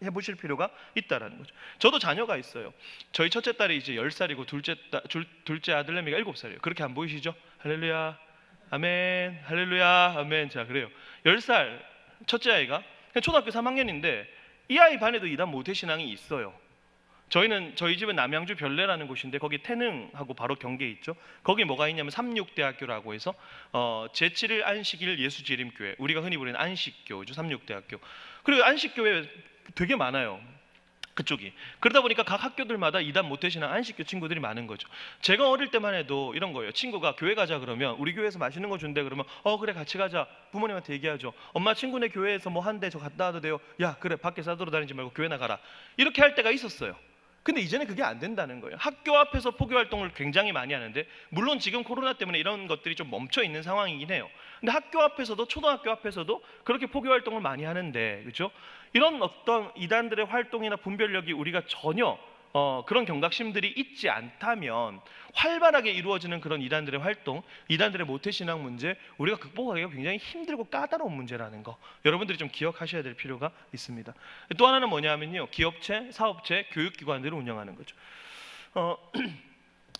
해보실 필요가 있다라는 거죠. 저도 자녀가 있어요. 저희 첫째 딸이 이제 10살이고 둘째 아들내미가 7살이에요. 그렇게 안 보이시죠? 할렐루야 아멘, 할렐루야 아멘. 자, 그래요. 10살 첫째 아이가 초등학교 3학년인데 이 아이 반에도 이단 모태신앙이 있어요. 저희 집은 남양주 별내라는 곳인데 거기 태능하고 바로 경계에 있죠. 거기 뭐가 있냐면 삼육대학교라고 해서 제7일 안식일 예수재림교회, 우리가 흔히 부르는 안식교죠. 삼육대학교. 그리고 안식교회 되게 많아요, 그쪽이. 그러다 보니까 각 학교들마다 이단 모태신앙 안식교 친구들이 많은 거죠. 제가 어릴 때만 해도 이런 거예요. 친구가 교회 가자 그러면 우리 교회에서 맛있는 거 준대 그러면 그래 같이 가자. 부모님한테 얘기하죠. 엄마 친구네 교회에서 뭐 한대 저 갔다 와도 돼요. 야 그래 밖에 싸돌아다니지 말고 교회 나가라. 이렇게 할 때가 있었어요. 근데 이제는 그게 안 된다는 거예요. 학교 앞에서 포교 활동을 굉장히 많이 하는데 물론 지금 코로나 때문에 이런 것들이 좀 멈춰 있는 상황이긴 해요. 근데 학교 앞에서도 초등학교 앞에서도 그렇게 포교 활동을 많이 하는데, 그렇죠? 이런 어떤 이단들의 활동이나 분별력이 우리가 전혀 그런 경각심들이 있지 않다면 활발하게 이루어지는 그런 이단들의 활동, 이단들의 모태신앙 문제, 우리가 극복하기가 굉장히 힘들고 까다로운 문제라는 거 여러분들이 좀 기억하셔야 될 필요가 있습니다. 또 하나는 뭐냐면요, 기업체, 사업체, 교육기관들을 운영하는 거죠.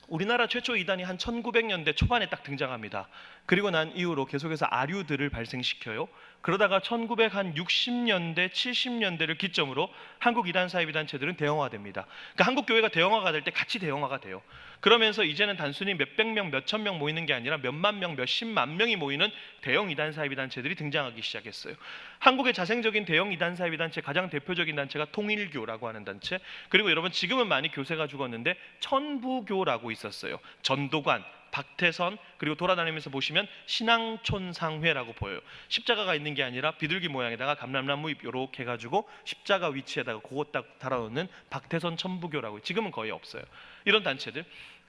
우리나라 최초 이단이 한 1900년대 초반에 딱 등장합니다. 그리고 난 이후로 계속해서 아류들을 발생시켜요. 그러다가 1960년대, 70년대를 기점으로 한국 이단 사이비단체들은 대형화됩니다. 그러니까 한국 교회가 대형화가 될 때 같이 대형화가 돼요. 그러면서 이제는 단순히 몇백 명, 몇천 명 모이는 게 아니라 몇만 명, 몇십만 명이 모이는 대형 이단 사이비단체들이 등장하기 시작했어요. 한국의 자생적인 대형 이단 사이비단체 가장 대표적인 단체가 통일교라고 하는 단체, 그리고 여러분 지금은 많이 교세가 죽었는데 천부교라고 있었어요. 전도관, 박태선, 그리고 돌아다니면서 보시면 신앙촌상회라고 보여요. 십자가가 있는 게 아니라 비둘기 모양에다가 감람나무 잎 요렇게 해가지고 십자가 위치에다가 그거 딱 달아놓는 박태선 천부교라고, 지금은 거의 없어요. 이런 단체들.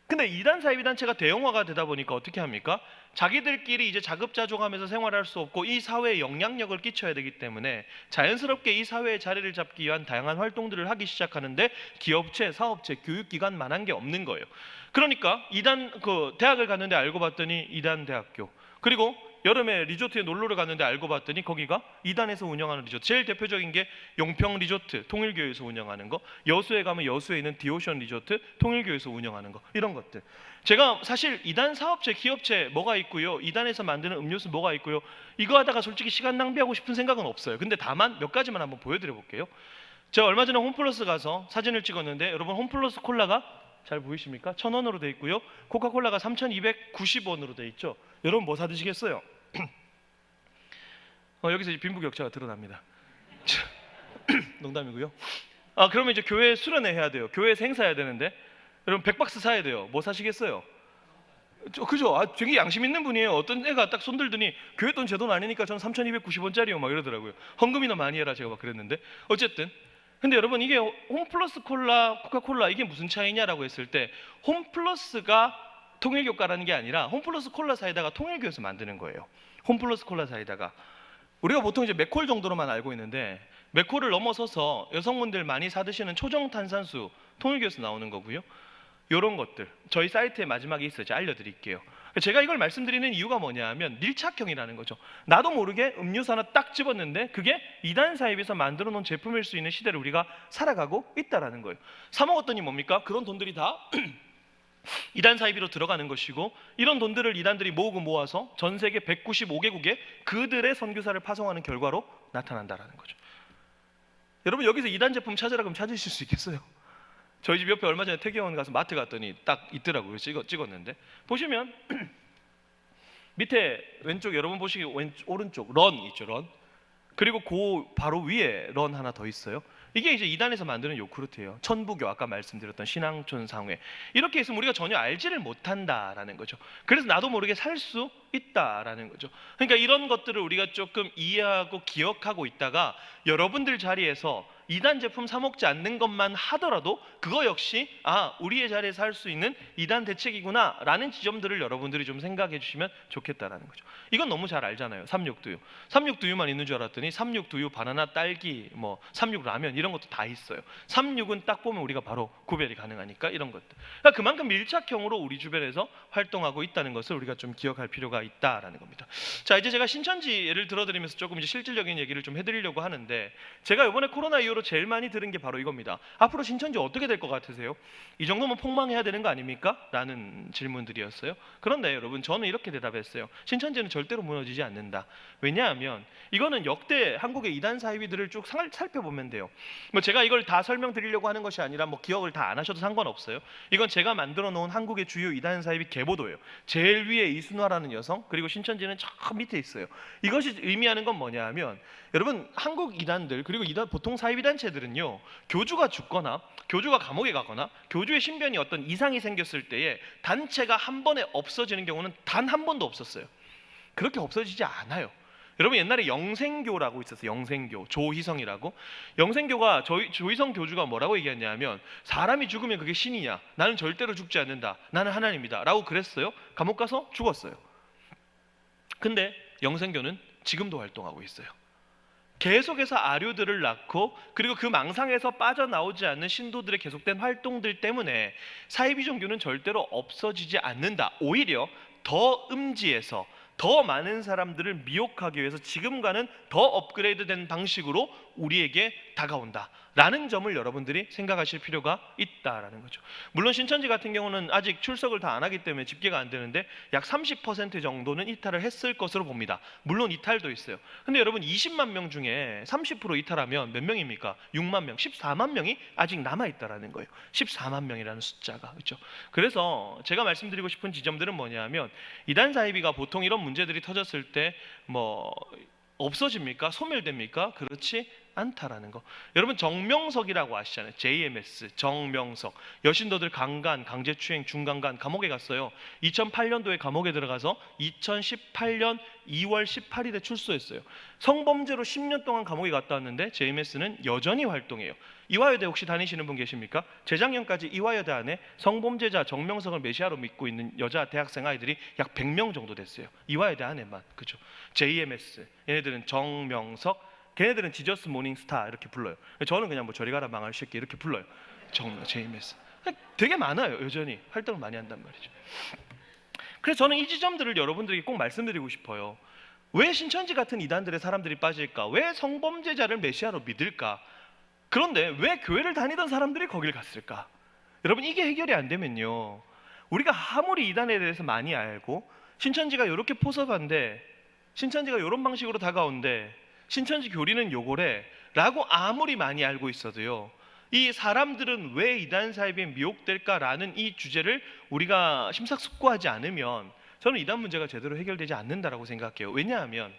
근데 이단 사이비단체가 대형화가 되다 보니까 어떻게 합니까? 자기들끼리 이제 자급자족하면서 생활할 수 없고 이 사회에 영향력을 끼쳐야 되기 때문에 자연스럽게 이 사회의 자리를 잡기 위한 다양한 활동들을 하기 시작하는데 기업체, 사업체, 교육기관만한 게 없는 거예요. 그러니까 대학을 갔는데 알고 봤더니 이단 대학교, 그리고 여름에 리조트에 놀러를 갔는데 알고 봤더니 거기가 이단에서 운영하는 리조트. 제일 대표적인 게 용평 리조트, 통일교에서 운영하는 거. 여수에 가면 여수에 있는 디오션 리조트, 통일교에서 운영하는 거. 이런 것들. 제가 사실 이단 사업체, 기업체 뭐가 있고요, 이단에서 만드는 음료수 뭐가 있고요, 이거 하다가 솔직히 시간 낭비하고 싶은 생각은 없어요. 근데 다만 몇 가지만 한번 보여드려 볼게요. 제가 얼마 전에 홈플러스 가서 사진을 찍었는데 여러분, 홈플러스 콜라가 잘 보이십니까? 1,000원으로 돼 있고요. 코카콜라가 3,290원으로 돼 있죠. 여러분 뭐 사 드시겠어요? 여기서 이제 빈부격차가 드러납니다. 농담이고요. 그러면 이제 교회 수련회 해야 돼요. 교회에서 행사해야 되는데 여러분 100박스 사야 돼요. 뭐 사시겠어요? 그죠? 되게 양심 있는 분이에요. 어떤 애가 딱 손들더니 교회 돈 제 돈 아니니까 전 3,290원짜리요 막 이러더라고요. 헌금이나 많이 해라 제가 막 그랬는데, 어쨌든 근데 여러분 이게 홈플러스 콜라, 코카콜라 이게 무슨 차이냐라고 했을 때 홈플러스가 통일교과라는 게 아니라 홈플러스 콜라 사이다가 통일교에서 만드는 거예요. 홈플러스 콜라 사이다가 우리가 보통 이제 맥콜 정도로만 알고 있는데 맥콜을 넘어서서 여성분들 많이 사 드시는 초정 탄산수 통일교에서 나오는 거고요. 이런 것들 저희 사이트에 마지막에 있어요. 제가 알려드릴게요. 제가 이걸 말씀드리는 이유가 뭐냐 하면 밀착형이라는 거죠. 나도 모르게 음료수 하나 딱 집었는데 그게 이단 사입에서 만들어 놓은 제품일 수 있는 시대를 우리가 살아가고 있다라는 거예요. 사 먹었더니 뭡니까? 그런 돈들이 다 이단 사이비로 들어가는 것이고, 이런 돈들을 이단들이 모으고 모아서 전 세계 195개국에 그들의 선교사를 파송하는 결과로 나타난다라는 거죠. 여러분 여기서 이단 제품 찾으라 그러면 찾으실 수 있겠어요? 저희 집 옆에 얼마 전에 태경원 가서 마트 갔더니 딱 있더라고요. 찍었는데 보시면 밑에 왼쪽 여러분 보시기 오른쪽 런 있죠, 런. 그리고 그 바로 위에 런 하나 더 있어요. 이게 이제 이단에서 만드는 요구르트예요. 천부교, 아까 말씀드렸던 신앙촌 상회. 이렇게 있으면 우리가 전혀 알지를 못한다라는 거죠. 그래서 나도 모르게 살 수 있다라는 거죠. 그러니까 이런 것들을 우리가 조금 이해하고 기억하고 있다가 여러분들 자리에서 이단 제품 사 먹지 않는 것만 하더라도 그거 역시 우리의 자리에서 할 수 있는 이단 대책이구나 라는 지점들을 여러분들이 좀 생각해 주시면 좋겠다라는 거죠. 이건 너무 잘 알잖아요. 삼육두유. 삼육두유만 있는 줄 알았더니 삼육두유, 바나나, 딸기, 뭐 삼육라면 이런 것도 다 있어요. 삼육은 딱 보면 우리가 바로 구별이 가능하니까 이런 것들. 그러니까 그만큼 밀착형으로 우리 주변에서 활동하고 있다는 것을 우리가 좀 기억할 필요가 있다라는 겁니다. 자, 이제 제가 신천지 예를 들어드리면서 조금 이제 실질적인 얘기를 좀 해드리려고 하는데, 제가 이번에 코로나 이후로 제일 많이 들은 게 바로 이겁니다. 앞으로 신천지 어떻게 될 것 같으세요? 이 정도면 폭망해야 되는 거 아닙니까? 라는 질문들이었어요. 그런데 여러분, 저는 이렇게 대답했어요. 신천지는 절대로 무너지지 않는다. 왜냐하면 이거는 역대 한국의 이단 사이비들을 쭉 살펴보면 돼요. 뭐 제가 이걸 다 설명드리려고 하는 것이 아니라 뭐 기억을 다 안 하셔도 상관없어요. 이건 제가 만들어 놓은 한국의 주요 이단 사이비 계보도예요. 제일 위에 이순화라는 여성, 그리고 신천지는 저 밑에 있어요. 이것이 의미하는 건 뭐냐 하면, 여러분 한국 이단들, 그리고 이단 보통 사이비 단체들은요, 교주가 죽거나 교주가 감옥에 가거나 교주의 신변이 어떤 이상이 생겼을 때에 단체가 한 번에 없어지는 경우는 단 한 번도 없었어요. 그렇게 없어지지 않아요. 여러분 옛날에 영생교라고 있었어요. 영생교, 조희성이라고. 영생교가 조희성 교주가 뭐라고 얘기했냐면, 사람이 죽으면 그게 신이냐, 나는 절대로 죽지 않는다, 나는 하나님이다 라고 그랬어요. 감옥 가서 죽었어요. 근데 영생교는 지금도 활동하고 있어요. 계속해서 아류들을 낳고, 그리고 그 망상에서 빠져나오지 않는 신도들의 계속된 활동들 때문에 사이비 종교는 절대로 없어지지 않는다. 오히려 더 음지에서 더 많은 사람들을 미혹하기 위해서 지금과는 더 업그레이드된 방식으로 우리에게 다가온다 라는 점을 여러분들이 생각하실 필요가 있다라는 거죠. 물론 신천지 같은 경우는 아직 출석을 다 안 하기 때문에 집계가 안 되는데 약 30% 정도는 이탈을 했을 것으로 봅니다. 물론 이탈도 있어요. 근데 여러분 20만 명 중에 30% 이탈하면 몇 명입니까? 6만 명, 14만 명이 아직 남아있다라는 거예요. 14만 명이라는 숫자가. 그렇죠? 그래서 제가 말씀드리고 싶은 지점들은 뭐냐면, 이단 사이비가 보통 이런 문제들이 터졌을 때 뭐 없어집니까? 소멸됩니까? 그렇지 않다라는 거. 여러분 정명석이라고 아시잖아요. JMS, 정명석. 여신도들 강간, 강제추행, 중강간, 감옥에 갔어요. 2008년도에 감옥에 들어가서 2018년 2월 18일에 출소했어요. 성범죄로 10년 동안 감옥에 갔다 왔는데 JMS는 여전히 활동해요. 이화여대 혹시 다니시는 분 계십니까? 재작년까지 이화여대 안에 성범죄자 정명석을 메시아로 믿고 있는 여자 대학생 아이들이 약 100명 정도 됐어요. 이화여대 안에만. 그죠? JMS, 얘네들은 정명석, 걔네들은 지저스 모닝스타 이렇게 불러요. 저는 그냥 뭐 저리 가라 망할 새끼 이렇게 불러요. JMS. 되게 많아요. 여전히 활동을 많이 한단 말이죠. 그래서 저는 이 지점들을 여러분들에게 꼭 말씀드리고 싶어요. 왜 신천지 같은 이단들의 사람들이 빠질까? 왜 성범죄자를 메시아로 믿을까? 그런데 왜 교회를 다니던 사람들이 거길 갔을까? 여러분 이게 해결이 안 되면요, 우리가 아무리 이단에 대해서 많이 알고, 신천지가 이렇게 포섭한데, 신천지가 이런 방식으로 다가온데, 신천지 교리는 요거래 라고 아무리 많이 알고 있어도요, 이 사람들은 왜 이단 사이비에 미혹될까라는 이 주제를 우리가 심사숙고하지 않으면 저는 이단 문제가 제대로 해결되지 않는다라고 생각해요. 왜냐하면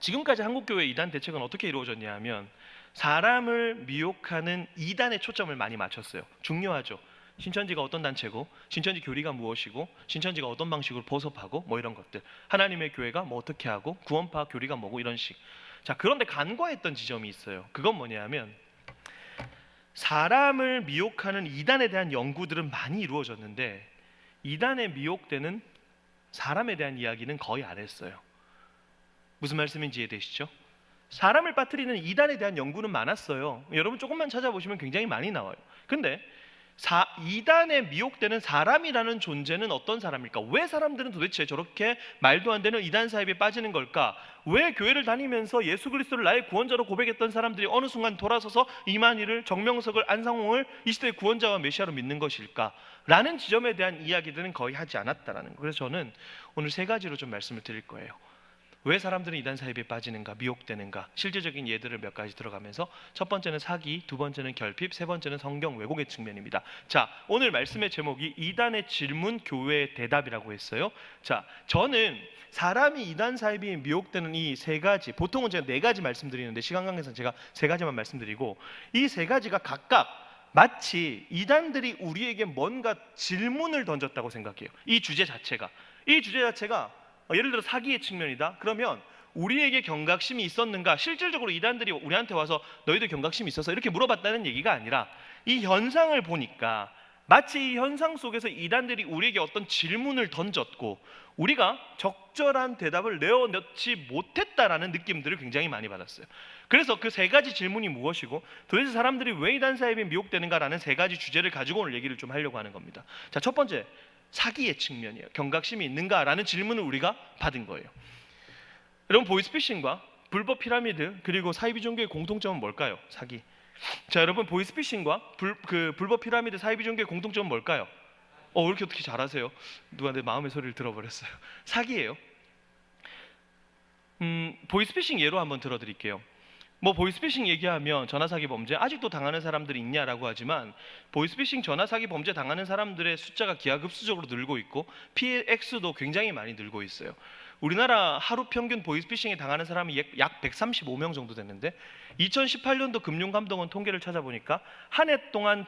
지금까지 한국교회 이단 대책은 어떻게 이루어졌냐 하면, 사람을 미혹하는 이단에 초점을 많이 맞췄어요. 중요하죠. 신천지가 어떤 단체고, 신천지 교리가 무엇이고, 신천지가 어떤 방식으로 보섭하고, 뭐 이런 것들, 하나님의 교회가 뭐 어떻게 하고, 구원파 교리가 뭐고, 이런 식. 자, 그런데 간과했던 지점이 있어요. 그건 뭐냐면, 사람을 미혹하는 이단에 대한 연구들은 많이 이루어졌는데 이단에 미혹되는 사람에 대한 이야기는 거의 안 했어요. 무슨 말씀인지 이해되시죠? 사람을 빠뜨리는 이단에 대한 연구는 많았어요. 여러분 조금만 찾아보시면 굉장히 많이 나와요. 근데 이단에 미혹되는 사람이라는 존재는 어떤 사람일까? 왜 사람들은 도대체 저렇게 말도 안 되는 이단 사이비에 빠지는 걸까? 왜 교회를 다니면서 예수 그리스도를 나의 구원자로 고백했던 사람들이 어느 순간 돌아서서 이만희를, 정명석을, 안상홍을 이 시대의 구원자와 메시아로 믿는 것일까? 라는 지점에 대한 이야기들은 거의 하지 않았다라는 거예요. 그래서 저는 오늘 세 가지로 좀 말씀을 드릴 거예요. 왜 사람들은 이단 사이비에 빠지는가, 미혹되는가, 실제적인 예들을 몇 가지 들어가면서 첫 번째는 사기, 두 번째는 결핍, 세 번째는 성경 왜곡의 측면입니다. 자, 오늘 말씀의 제목이 이단의 질문, 교회의 대답이라고 했어요. 자, 저는 사람이 이단 사이비에 미혹되는 이 세 가지, 보통은 제가 네 가지 말씀드리는데 시간 관계상 제가 세 가지만 말씀드리고, 이 세 가지가 각각 마치 이단들이 우리에게 뭔가 질문을 던졌다고 생각해요. 이 주제 자체가 예를 들어 사기의 측면이다. 그러면 우리에게 경각심이 있었는가? 실질적으로 이단들이 우리한테 와서 너희들 경각심이 있어서 이렇게 물어봤다는 얘기가 아니라, 이 현상을 보니까 마치 이 현상 속에서 이단들이 우리에게 어떤 질문을 던졌고 우리가 적절한 대답을 내어놓지 못했다라는 느낌들을 굉장히 많이 받았어요. 그래서 그 세 가지 질문이 무엇이고 도대체 사람들이 왜 이단 사이비에 미혹되는가라는 세 가지 주제를 가지고 오늘 얘기를 좀 하려고 하는 겁니다. 자, 첫 번째, 사기의 측면이에요. 경각심이 있는가라는 질문을 우리가 받은 거예요. 여러분, 보이스피싱과 불법 피라미드 그리고 사이비 종교의 공통점은 뭘까요? 사기. 자, 여러분, 보이스피싱과 불법 피라미드 사이비 종교의 공통점은 뭘까요? 왜 이렇게 어떻게 잘하세요? 누가 내 마음의 소리를 들어버렸어요. 사기예요. 보이스피싱 예로 한번 들어드릴게요. 보이스피싱 얘기하면 전화사기 범죄 아직도 당하는 사람들이 있냐라고 하지만, 보이스피싱 전화사기 범죄 당하는 사람들의 숫자가 기하급수적으로 늘고 있고 피해 액수도 굉장히 많이 늘고 있어요. 우리나라 하루 평균 보이스피싱에 당하는 사람이 약 135명 정도 됐는데, 2018년도 금융감독원 통계를 찾아보니까 한 해 동안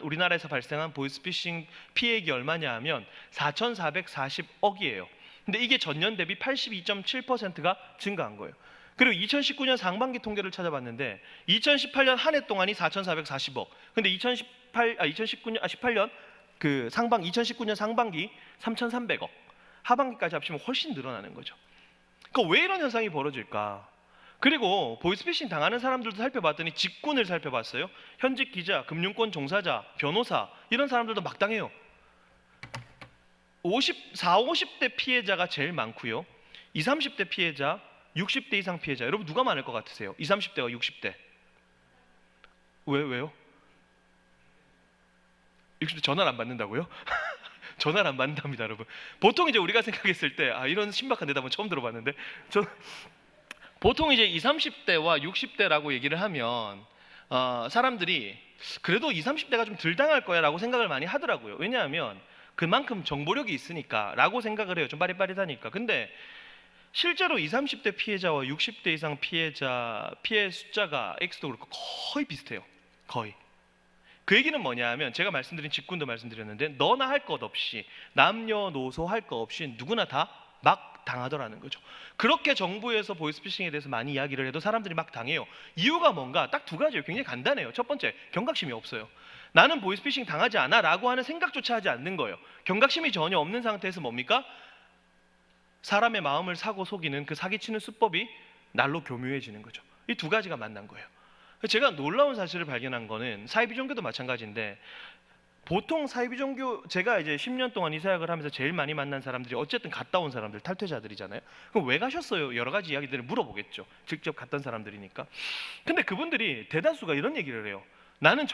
우리나라에서 발생한 보이스피싱 피해액이 얼마냐 하면 4,440억이에요. 근데 이게 전년 대비 82.7%가 증가한 거예요. 그리고 2019년 상반기 통계를 찾아봤는데 2018년 한 해 동안이 4,440억. 근데 2019년 상반기 3,300억. 하반기까지 합치면 훨씬 늘어나는 거죠. 그러니까 왜 이런 현상이 벌어질까? 그리고 보이스피싱 당하는 사람들도 살펴봤더니 직군을 살펴봤어요. 현직 기자, 금융권 종사자, 변호사 이런 사람들도 막 당해요. 50대 피해자가 제일 많고요. 20, 30대 피해자, 60대 이상 피해자. 여러분 누가 많을 것 같으세요? 20, 30대와 60대. 왜요? 60대 전화를 안 받는다고요? 전화를 안 받는답니다, 여러분. 보통 이제 우리가 생각했을 때 이런 신박한 대답은 처음 들어봤는데, 보통 이제 20, 30대와 60대라고 얘기를 하면 사람들이 그래도 20, 30대가 좀 덜 당할 거야라고 생각을 많이 하더라고요. 왜냐하면 그만큼 정보력이 있으니까라고 생각을 해요. 좀 빠릿빠릿하니까. 근데 실제로 20, 30대 피해자와 60대 이상 피해 숫자가 X도 그렇고 거의 비슷해요. 거의. 그 얘기는 뭐냐 하면, 제가 말씀드린 직군도 말씀드렸는데, 너나 할 것 없이, 남녀노소 할 것 없이 누구나 다 막 당하더라는 거죠. 그렇게 정부에서 보이스피싱에 대해서 많이 이야기를 해도 사람들이 막 당해요. 이유가 뭔가 딱 두 가지예요. 굉장히 간단해요. 첫 번째, 경각심이 없어요. 나는 보이스피싱 당하지 않아 라고 하는 생각조차 하지 않는 거예요. 경각심이 전혀 없는 상태에서 뭡니까? 사람의 마음을 사고 속이는 그 사기치는 수법이 날로 교묘해지는 거죠. 이 두 가지가 만난 거예요. 제가 놀라운 사실을 발견한 거는 사이비 종교도 마찬가지인데, 보통 사이비 종교, 제가 이제 10년 동안 이 사역을 하면서 제일 많이 만난 사람들이 어쨌든 갔다 온 사람들, 탈퇴자들이잖아요. 그럼 왜 가셨어요? 여러 가지 이야기들을 물어보겠죠. 직접 갔던 사람들이니까. 근데 그분들이 대다수가 이런 얘기를 해요. 나는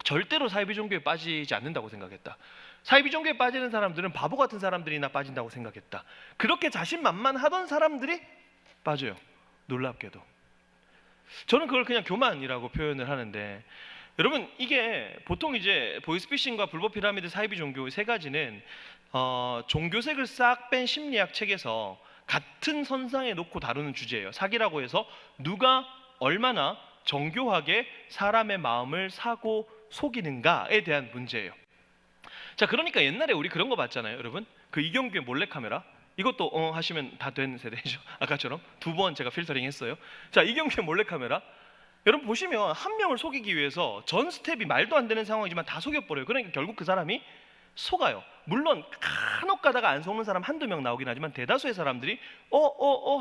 절대로 사이비 종교에 빠지지 않는다고 생각했다. 사이비 종교에 빠지는 사람들은 바보 같은 사람들이나 빠진다고 생각했다. 그렇게 자신만만하던 사람들이 빠져요. 놀랍게도. 저는 그걸 그냥 교만이라고 표현을 하는데, 여러분, 이게 보통 이제 보이스피싱과 불법 피라미드, 사이비 종교 세 가지는 종교색을 싹 뺀 심리학 책에서 같은 선상에 놓고 다루는 주제예요. 사기라고 해서 누가 얼마나 정교하게 사람의 마음을 사고 속이는가에 대한 문제예요. 자, 그러니까 옛날에 우리 그런 거 봤잖아요, 여러분. 그 이경규의 몰래카메라. 이것도 하시면 다 된 세대죠. 아까처럼 2번 제가 필터링 했어요. 자, 이경규의 몰래카메라. 여러분 보시면 한 명을 속이기 위해서 전 스텝이 말도 안 되는 상황이지만 다 속여버려요. 그러니까 결국 그 사람이 속아요. 물론 간혹 가다가 안 속는 사람 한두 명 나오긴 하지만 대다수의 사람들이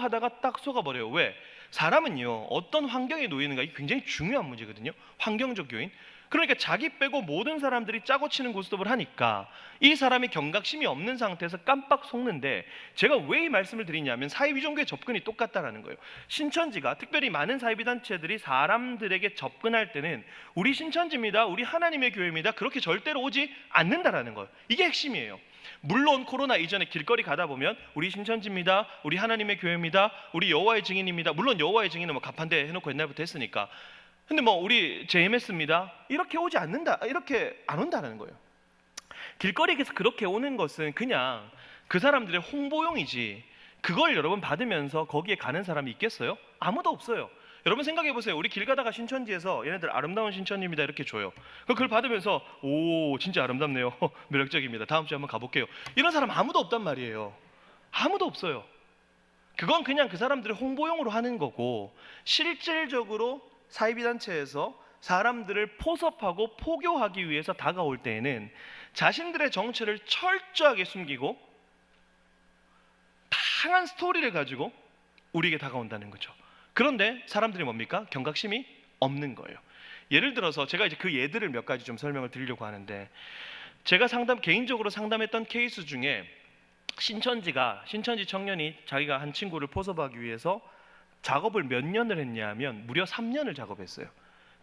하다가 딱 속아버려요. 왜? 사람은요, 어떤 환경에 놓이는가, 이게 굉장히 중요한 문제거든요. 환경적 요인. 그러니까 자기 빼고 모든 사람들이 짜고 치는 고스톱을 하니까 이 사람이 경각심이 없는 상태에서 깜빡 속는데, 제가 왜 이 말씀을 드리냐면 사이비 종교의 접근이 똑같다라는 거예요. 신천지가, 특별히 많은 사이비 단체들이 사람들에게 접근할 때는 우리 신천지입니다, 우리 하나님의 교회입니다, 그렇게 절대로 오지 않는다라는 거예요. 이게 핵심이에요. 물론 코로나 이전에 길거리 가다 보면 우리 신천지입니다, 우리 하나님의 교회입니다, 우리 여호와의 증인입니다, 물론 여호와의 증인은 뭐 가판대 해놓고 옛날부터 했으니까, 근데 뭐 우리 JMS입니다, 이렇게 오지 않는다, 이렇게 안 온다는 거예요. 길거리에서 그렇게 오는 것은 그냥 그 사람들의 홍보용이지, 그걸 여러분 받으면서 거기에 가는 사람이 있겠어요? 아무도 없어요. 여러분 생각해 보세요. 우리 길 가다가 신천지에서 얘네들 아름다운 신천입니다 이렇게 줘요. 그걸 받으면서 오 진짜 아름답네요, 매력적입니다, 다음 주에 한번 가볼게요, 이런 사람 아무도 없단 말이에요. 아무도 없어요. 그건 그냥 그 사람들의 홍보용으로 하는 거고, 실질적으로 사이비 단체에서 사람들을 포섭하고 포교하기 위해서 다가올 때에는 자신들의 정체를 철저하게 숨기고 다양한 스토리를 가지고 우리에게 다가온다는 거죠. 그런데 사람들이 뭡니까? 경각심이 없는 거예요. 예를 들어서 제가 이제 그 예들을 몇 가지 좀 설명을 드리려고 하는데, 제가 개인적으로 상담했던 케이스 중에 신천지 청년이 자기가 한 친구를 포섭하기 위해서 작업을 몇 년을 했냐면 무려 3년을 작업했어요.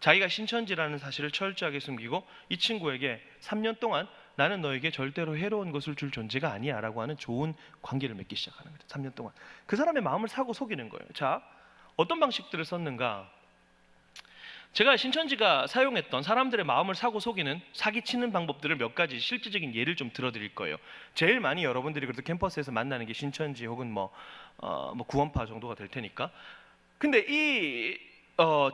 자기가 신천지라는 사실을 철저하게 숨기고 이 친구에게 3년 동안 나는 너에게 절대로 해로운 것을 줄 존재가 아니야 라고 하는 좋은 관계를 맺기 시작하는 거죠. 3년 동안 그 사람의 마음을 사고 속이는 거예요. 자, 어떤 방식들을 썼는가? 제가 신천지가 사용했던 사람들의 마음을 사고 속이는, 사기치는 방법들을 몇 가지 실질적인 예를 좀 들어드릴 거예요. 제일 많이 여러분들이 그래도 캠퍼스에서 만나는 게 신천지 혹은 뭐 구원파 정도가 될 테니까. 근데 이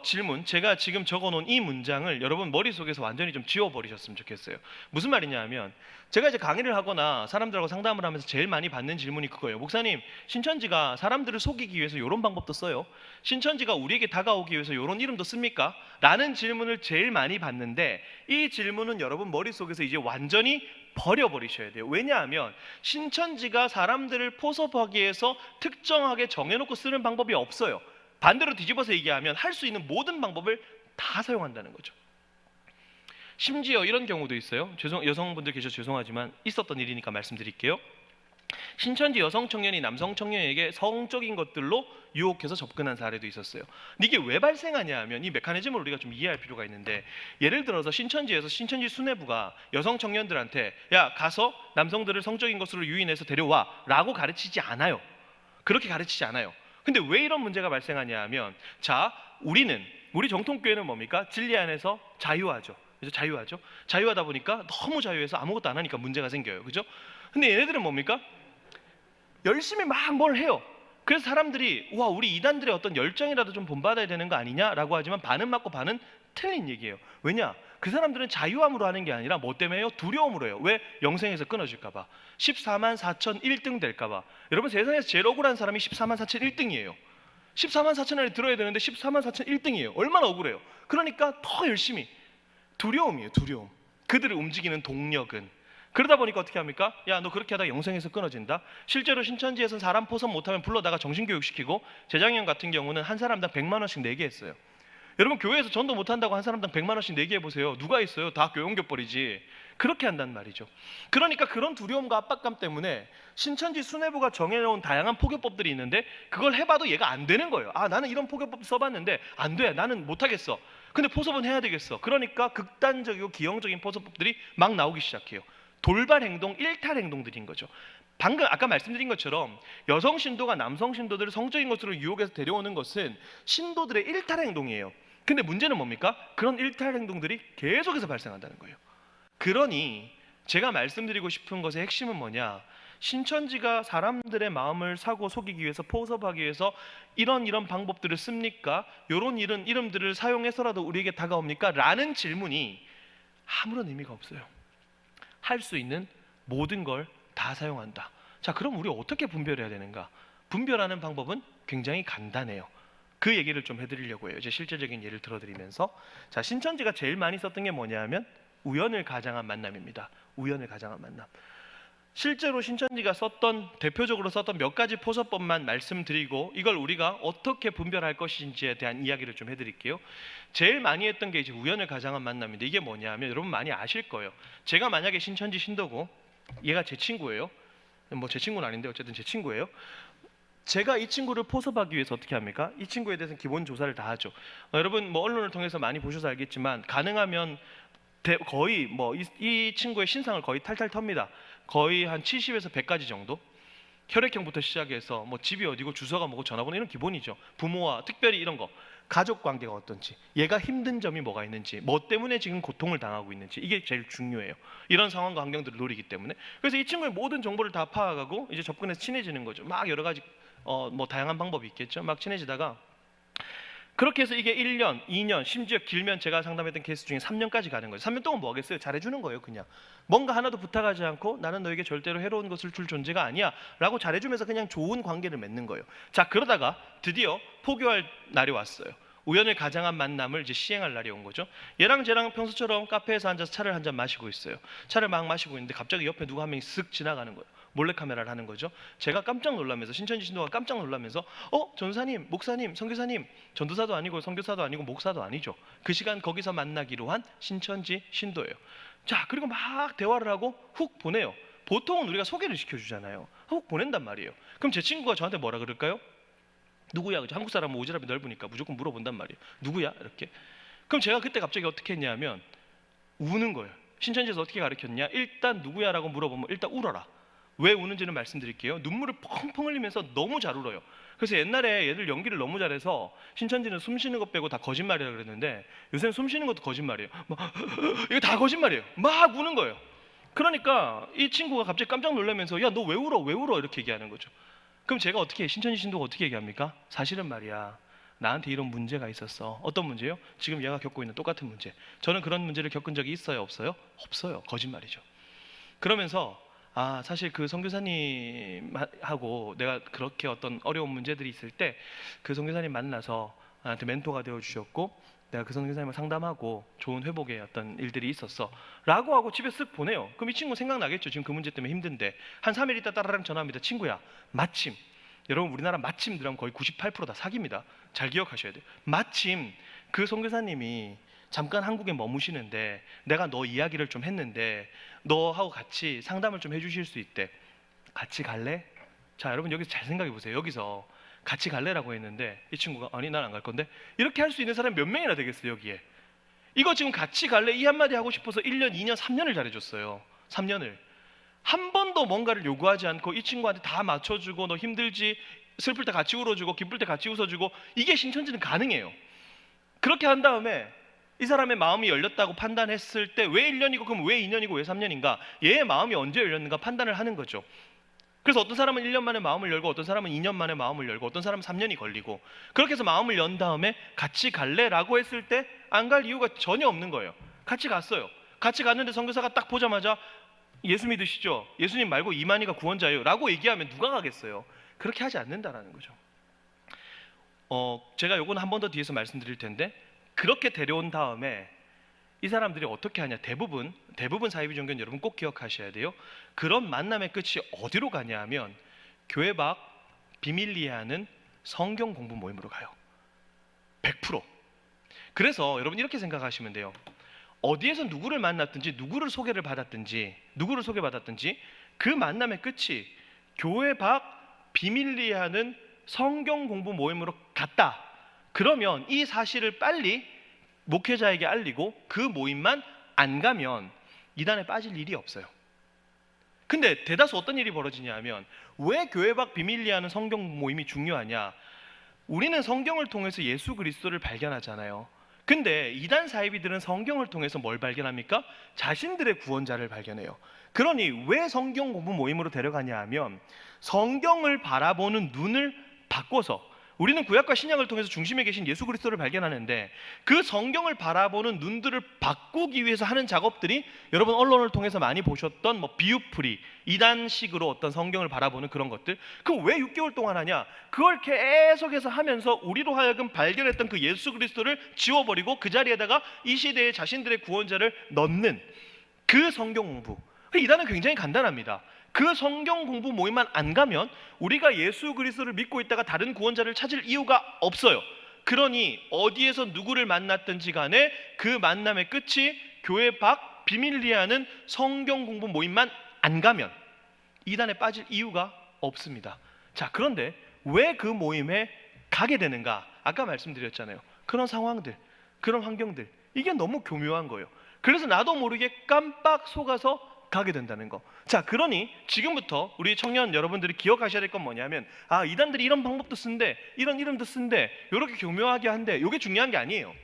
질문, 제가 지금 적어놓은 이 문장을 여러분 머릿속에서 완전히 좀 지워버리셨으면 좋겠어요. 무슨 말이냐 하면, 제가 이제 강의를 하거나 사람들하고 상담을 하면서 제일 많이 받는 질문이 그거예요. 목사님, 신천지가 사람들을 속이기 위해서 이런 방법도 써요? 신천지가 우리에게 다가오기 위해서 이런 이름도 씁니까? 라는 질문을 제일 많이 받는데, 이 질문은 여러분 머릿속에서 이제 완전히 버려버리셔야 돼요. 왜냐하면 신천지가 사람들을 포섭하기 위해서 특정하게 정해놓고 쓰는 방법이 없어요. 반대로 뒤집어서 얘기하면 할 수 있는 모든 방법을 다 사용한다는 거죠. 심지어 이런 경우도 있어요. 여성분들 계셔서 죄송하지만 있었던 일이니까 말씀드릴게요. 신천지 여성 청년이 남성 청년에게 성적인 것들로 유혹해서 접근한 사례도 있었어요. 근데 이게 왜 발생하냐 하면 이 메커니즘을 우리가 좀 이해할 필요가 있는데, 예를 들어서 신천지에서 신천지 수뇌부가 여성 청년들한테 야 가서 남성들을 성적인 것으로 유인해서 데려와 라고 가르치지 않아요. 그렇게 가르치지 않아요. 근데 왜 이런 문제가 발생하냐 하면, 자, 우리 정통교회는 뭡니까? 진리 안에서 자유하죠. 그래서 자유하다 보니까 너무 자유해서 아무것도 안 하니까 문제가 생겨요. 그죠? 근데 얘네들은 뭡니까? 열심히 막 뭘 해요. 그래서 사람들이 와, 우리 이단들의 어떤 열정이라도 좀 본받아야 되는 거 아니냐라고 하지만 반은 맞고 반은 틀린 얘기예요. 왜냐? 그 사람들은 자유함으로 하는 게 아니라 뭐 때문에요? 두려움으로 해요. 왜? 영생에서 끊어질까 봐. 14만 4천 1등 될까 봐. 여러분, 세상에서 제일 억울한 사람이 14만 4천 1등이에요. 14만 4천 원에 들어야 되는데 14만 4천 1등이에요. 얼마나 억울해요. 그러니까 더 열심히. 두려움이에요. 두려움. 그들을 움직이는 동력은. 그러다 보니까 어떻게 합니까? 야, 너 그렇게 하다가 영생에서 끊어진다. 실제로 신천지에서는 사람 포섭 못하면 불러다가 정신교육시키고, 재작년 같은 경우는 한 사람당 100만 원씩 내게 했어요. 여러분, 교회에서 전도 못한다고 한 사람당 100만 원씩 내게 해보세요. 누가 있어요? 다 교용교벌이지. 그렇게 한단 말이죠. 그러니까 그런 두려움과 압박감 때문에 신천지 수뇌부가 정해놓은 다양한 포교법들이 있는데 그걸 해봐도 얘가 안 되는 거예요. 아, 나는 이런 포교법 써봤는데 안 돼. 나는 못하겠어. 근데 포섭은 해야 되겠어. 그러니까 극단적이고 기형적인 포섭법들이 막 나오기 시작해요. 돌발 행동, 일탈 행동들인 거죠. 방금 아까 말씀드린 것처럼 여성 신도가 남성 신도들을 성적인 것으로 유혹해서 데려오는 것은 신도들의 일탈 행동이에요. 근데 문제는 뭡니까? 그런 일탈 행동들이 계속해서 발생한다는 거예요. 그러니 제가 말씀드리고 싶은 것의 핵심은 뭐냐? 신천지가 사람들의 마음을 사고 속이기 위해서, 포섭하기 위해서 이런 방법들을 씁니까? 이런 이름들을 사용해서라도 우리에게 다가옵니까? 라는 질문이 아무런 의미가 없어요. 할 수 있는 모든 걸 다 사용한다. 자, 그럼 우리 어떻게 분별해야 되는가? 분별하는 방법은 굉장히 간단해요. 그 얘기를 좀 해드리려고 해요. 이제 실제적인 예를 들어드리면서, 자, 신천지가 제일 많이 썼던 게 뭐냐 하면 우연을 가장한 만남입니다. 우연을 가장한 만남. 실제로 신천지가 대표적으로 썼던 몇 가지 포서법만 말씀드리고 이걸 우리가 어떻게 분별할 것인지에 대한 이야기를 좀 해드릴게요. 제일 많이 했던 게 이제 우연을 가장한 만남인데, 이게 뭐냐면 여러분 많이 아실 거예요. 제가 만약에 신천지 신도고 얘가 제 친구예요. 뭐 제 친구는 아닌데 어쨌든 제 친구예요. 제가 이 친구를 포섭하기 위해서 어떻게 합니까? 이 친구에 대해서는 기본 조사를 다 하죠. 여러분 뭐 언론을 통해서 많이 보셔서 알겠지만 가능하면 거의 뭐 이 친구의 신상을 거의 탈탈 텁니다. 거의 한 70에서 100가지 정도. 혈액형부터 시작해서 뭐 집이 어디고 주소가 뭐고 전화번호 이런 기본이죠. 부모와 특별히 이런 거, 가족 관계가 어떤지, 얘가 힘든 점이 뭐가 있는지, 뭐 때문에 지금 고통을 당하고 있는지, 이게 제일 중요해요. 이런 상황과 환경들을 노리기 때문에. 그래서 이 친구의 모든 정보를 다 파악하고 이제 접근해서 친해지는 거죠. 막 여러 가지 뭐 다양한 방법이 있겠죠. 막 친해지다가 그렇게 해서 이게 1년, 2년, 심지어 길면 제가 상담했던 케이스 중에 3년까지 가는 거예요. 3년 동안 뭐 하겠어요? 잘해주는 거예요. 그냥 뭔가 하나도 부탁하지 않고 나는 너에게 절대로 해로운 것을 줄 존재가 아니야 라고 잘해주면서 그냥 좋은 관계를 맺는 거예요. 자, 그러다가 드디어 포교할 날이 왔어요. 우연을 가장한 만남을 이제 시행할 날이 온 거죠. 얘랑 쟤랑 평소처럼 카페에서 앉아서 차를 한 잔 마시고 있어요. 차를 막 마시고 있는데 갑자기 옆에 누가 한 명이 쓱 지나가는 거예요. 몰래카메라를 하는 거죠. 제가 깜짝 놀라면서, 신천지 신도가 깜짝 놀라면서 전사님, 목사님, 선교사님, 전도사도 아니고 선교사도 아니고 목사도 아니죠. 그 시간 거기서 만나기로 한 신천지 신도예요. 자, 그리고 막 대화를 하고 훅 보내요. 보통은 우리가 소개를 시켜주잖아요. 훅 보낸단 말이에요. 그럼 제 친구가 저한테 뭐라 그럴까요? 누구야? 한국 사람은 오지랖이 넓으니까 무조건 물어본단 말이에요. 누구야? 이렇게. 그럼 제가 그때 갑자기 어떻게 했냐면 우는 거예요. 신천지에서 어떻게 가르쳤냐? 일단 누구야라고 물어보면 일단 울어라. 왜 우는지는 말씀드릴게요. 눈물을 펑펑 흘리면서 너무 잘 울어요. 그래서 옛날에 얘들 연기를 너무 잘해서 신천지는 숨 쉬는 것 빼고 다 거짓말이라고 그랬는데 요새는 숨 쉬는 것도 거짓말이에요. 이거 다 거짓말이에요. 막 우는 거예요. 그러니까 이 친구가 갑자기 깜짝 놀라면서 야, 너 왜 울어? 왜 울어? 이렇게 얘기하는 거죠. 그럼 제가 어떻게 신천지 신도가 어떻게 얘기합니까? 사실은 말이야, 나한테 이런 문제가 있었어. 어떤 문제요? 지금 얘가 겪고 있는 똑같은 문제. 저는 그런 문제를 겪은 적이 있어요? 없어요? 없어요. 거짓말이죠. 그러면서 사실 그 선교사님하고 내가 그렇게 어떤 어려운 문제들이 있을 때 그 선교사님 만나서 나한테 멘토가 되어 주셨고 내가 그 선교사님을 상담하고 좋은 회복의 어떤 일들이 있었어 라고 하고 집에 쓱 보내요. 그럼 이 친구 생각나겠죠. 지금 그 문제 때문에 힘든데. 한 3일 있다 따라랑 전화합니다. 친구야, 마침, 여러분 우리나라 마침 들으면 거의 98% 다 사기입니다. 잘 기억하셔야 돼요. 마침 그 선교사님이 잠깐 한국에 머무시는데 내가 너 이야기를 좀 했는데 너하고 같이 상담을 좀 해주실 수 있대. 같이 갈래? 자, 여러분 여기서 잘 생각해 보세요. 여기서 같이 갈래라고 했는데 이 친구가 아니 난 안 갈 건데, 이렇게 할 수 있는 사람이 몇 명이나 되겠어요 여기에. 이거 지금 같이 갈래 이 한마디 하고 싶어서 1년, 2년, 3년을 잘해줬어요. 3년을 한 번도 뭔가를 요구하지 않고 이 친구한테 다 맞춰주고 너 힘들지? 슬플 때 같이 울어주고 기쁠 때 같이 웃어주고, 이게 신천지는 가능해요. 그렇게 한 다음에 이 사람의 마음이 열렸다고 판단했을 때 왜 1년이고 그럼 왜 2년이고 왜 3년인가, 얘의 마음이 언제 열렸는가 판단을 하는 거죠. 그래서 어떤 사람은 1년 만에 마음을 열고 어떤 사람은 2년 만에 마음을 열고 어떤 사람은 3년이 걸리고, 그렇게 해서 마음을 연 다음에 같이 갈래라고 했을 때 안 갈 이유가 전혀 없는 거예요. 같이 갔어요. 같이 갔는데 선교사가 딱 보자마자 예수 믿으시죠? 예수님 말고 이만희가 구원자예요 라고 얘기하면 누가 가겠어요? 그렇게 하지 않는다라는 거죠. 제가 요거는 한 번 더 뒤에서 말씀드릴 텐데, 그렇게 데려온 다음에 이 사람들이 어떻게 하냐, 대부분 사이비 종교는 여러분 꼭 기억하셔야 돼요. 그런 만남의 끝이 어디로 가냐 하면 교회 밖 비밀 이해하는 성경 공부 모임으로 가요. 100%. 그래서 여러분 이렇게 생각하시면 돼요. 어디에서 누구를 만났든지 누구를 소개받았든지 그 만남의 끝이 교회 밖 비밀 이해하는 성경 공부 모임으로 갔다. 그러면 이 사실을 빨리 목회자에게 알리고 그 모임만 안 가면 이단에 빠질 일이 없어요. 근데 대다수 어떤 일이 벌어지냐 하면, 왜 교회 밖 비밀 이해하는 성경 모임이 중요하냐? 우리는 성경을 통해서 예수 그리스도를 발견하잖아요. 근데 이단 사이비들은 성경을 통해서 뭘 발견합니까? 자신들의 구원자를 발견해요. 그러니 왜 성경 공부 모임으로 데려가냐 하면 성경을 바라보는 눈을 바꿔서, 우리는 구약과 신약을 통해서 중심에 계신 예수 그리스도를 발견하는데 그 성경을 바라보는 눈들을 바꾸기 위해서 하는 작업들이 여러분 언론을 통해서 많이 보셨던 뭐 비유풀이, 이단식으로 어떤 성경을 바라보는 그런 것들. 그럼 왜 6개월 동안 하냐? 그걸 계속해서 하면서 우리로 하여금 발견했던 그 예수 그리스도를 지워버리고 그 자리에다가 이 시대에 자신들의 구원자를 넣는 그 성경 공부. 이단은 굉장히 간단합니다. 그 성경 공부 모임만 안 가면 우리가 예수 그리스도를 믿고 있다가 다른 구원자를 찾을 이유가 없어요. 그러니 어디에서 누구를 만났든지 간에 그 만남의 끝이 교회 밖 비밀리에 하는 성경 공부 모임만 안 가면 이단에 빠질 이유가 없습니다. 자, 그런데 왜 그 모임에 가게 되는가? 아까 말씀드렸잖아요. 그런 상황들, 그런 환경들, 이게 너무 교묘한 거예요. 그래서 나도 모르게 깜빡 속아서 가게 된다는 거. 자, 그러니 지금부터 우리 청년 여러분들이 기억하셔야 될 건 뭐냐면, 아, 이단들이 이런 방법도 쓴대, 이런 이름도 쓴대, 이렇게 교묘하게 한대. 이게 중요한 게 아니에요.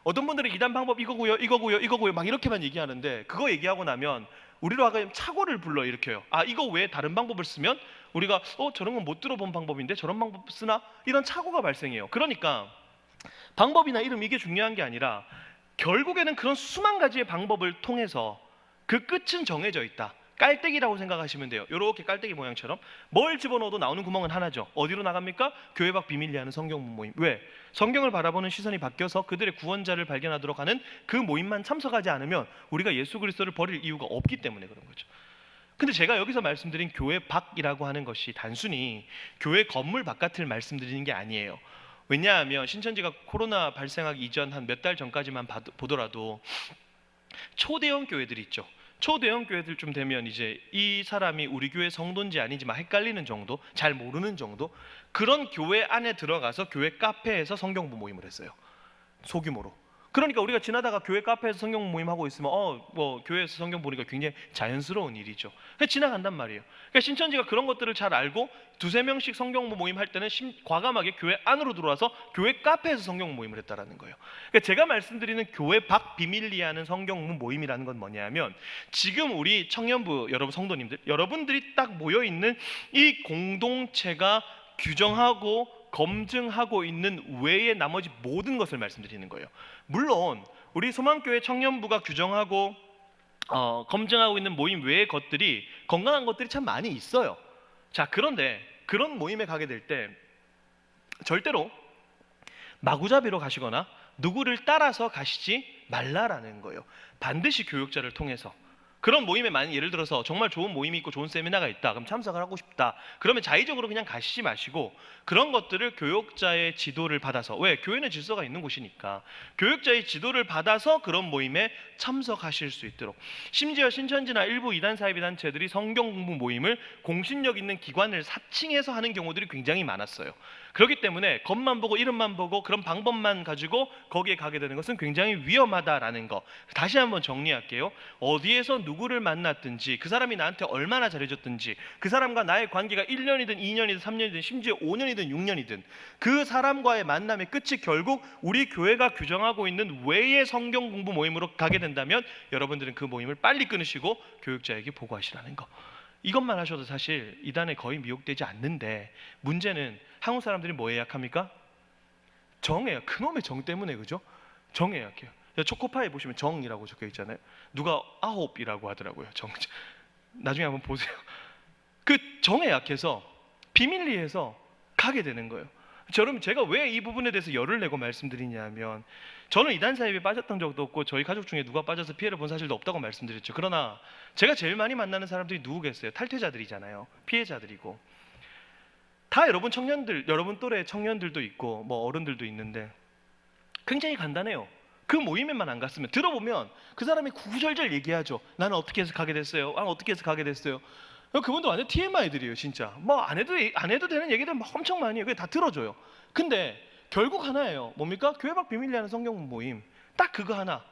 어떤 분들은 이단 방법 이거고요, 이거고요, 이거고요 막 이렇게만 얘기하는데, 그거 얘기하고 나면 우리로 하여금 착오를 불러일으켜요. 아, 이거 외에 다른 방법을 쓰면 우리가 저런 건 못 들어본 방법인데 저런 방법 쓰나? 이런 착오가 발생해요. 그러니까 방법이나 이름 이게 중요한 게 아니라 결국에는 그런 수만 가지의 방법을 통해서 그 끝은 정해져 있다. 깔때기라고 생각하시면 돼요. 이렇게 깔때기 모양처럼 뭘 집어넣어도 나오는 구멍은 하나죠. 어디로 나갑니까? 교회 밖 비밀리하는 성경 모임. 왜? 성경을 바라보는 시선이 바뀌어서 그들의 구원자를 발견하도록 하는 그 모임만 참석하지 않으면 우리가 예수 그리스도를 버릴 이유가 없기 때문에 그런 거죠. 근데 제가 여기서 말씀드린 교회 밖이라고 하는 것이 단순히 교회 건물 바깥을 말씀드리는 게 아니에요. 왜냐하면 신천지가 코로나 발생하기 이전 한 몇 달 전까지만 보더라도 초대형 교회들이 있죠. 초대형 교회들쯤 되면 이제 이 사람이 우리 교회 성도인지 아닌지 막 헷갈리는 정도, 잘 모르는 정도, 그런 교회 안에 들어가서 교회 카페에서 성경부 모임을 했어요. 소규모로. 그러니까 우리가 지나다가 교회 카페에서 성경 모임하고 있으면 뭐 교회에서 성경 보니까 굉장히 자연스러운 일이죠. 그냥 지나간단 말이에요. 그러니까 신천지가 그런 것들을 잘 알고 두세 명씩 성경 모임 할 때는 과감하게 교회 안으로 들어와서 교회 카페에서 성경 모임을 했다라는 거예요. 그러니까 제가 말씀드리는 교회 밖 비밀리에 하는 성경 모임이라는 건 뭐냐면, 지금 우리 청년부 여러분 성도님들, 여러분들이 딱 모여 있는 이 공동체가 규정하고 검증하고 있는 외의 나머지 모든 것을 말씀드리는 거예요. 물론 우리 소망교회 청년부가 규정하고 검증하고 있는 모임 외의 것들이, 건강한 것들이 참 많이 있어요. 자, 그런데 그런 모임에 가게 될 때 절대로 마구잡이로 가시거나 누구를 따라서 가시지 말라라는 거예요. 반드시 교육자를 통해서. 그런 모임에 만약 예를 들어서 정말 좋은 모임이 있고 좋은 세미나가 있다, 그럼 참석을 하고 싶다, 그러면 자의적으로 그냥 가시지 마시고 그런 것들을 교육자의 지도를 받아서, 왜? 교회는 질서가 있는 곳이니까 교육자의 지도를 받아서 그런 모임에 참석하실 수 있도록. 심지어 신천지나 일부 이단 사이비 단체들이 성경 공부 모임을 공신력 있는 기관을 사칭해서 하는 경우들이 굉장히 많았어요. 그렇기 때문에 겉만 보고 이름만 보고 그런 방법만 가지고 거기에 가게 되는 것은 굉장히 위험하다라는 거 다시 한번 정리할게요. 어디에서 누구를 만났든지, 그 사람이 나한테 얼마나 잘해줬든지, 그 사람과 나의 관계가 1년이든 2년이든 3년이든 심지어 5년이든 6년이든 그 사람과의 만남의 끝이 결국 우리 교회가 규정하고 있는 외의 성경 공부 모임으로 가게 된다면 여러분들은 그 모임을 빨리 끊으시고 교육자에게 보고하시라는 거. 이것만 하셔도 사실 이단에 거의 미혹되지 않는데, 문제는 한국 사람들이 뭐에 약합니까? 정이에요. 그놈의 정 때문에, 그죠? 정에 약해요. 초코파이 보시면 정이라고 적혀 있잖아요. 누가 9이라고 하더라고요. 정. 나중에 한번 보세요. 그 정에 약해서 비밀리에서 가게 되는 거예요. 여러분, 제가 왜 이 부분에 대해서 열을 내고 말씀드리냐면, 저는 이단 사이비에 빠졌던 적도 없고 저희 가족 중에 누가 빠져서 피해를 본 사실도 없다고 말씀드렸죠. 그러나 제가 제일 많이 만나는 사람들이 누구겠어요? 탈퇴자들이잖아요. 피해자들이고. 다 여러분 청년들, 여러분 또래 청년들도 있고 뭐 어른들도 있는데 굉장히 간단해요. 그 모임에만 안 갔으면, 들어보면 그 사람이 구구절절 얘기하죠. 나는 어떻게 해서 가게 됐어요. 나는 어떻게 해서 가게 됐어요. 그분도 완전 TMI들이에요, 진짜. 뭐 안 해도 되는 얘기들 막 엄청 많이 해요. 그게 다 들어줘요. 근데 결국 하나예요. 뭡니까? 교회 밖 비밀리에 하는 성경 모임. 딱 그거 하나.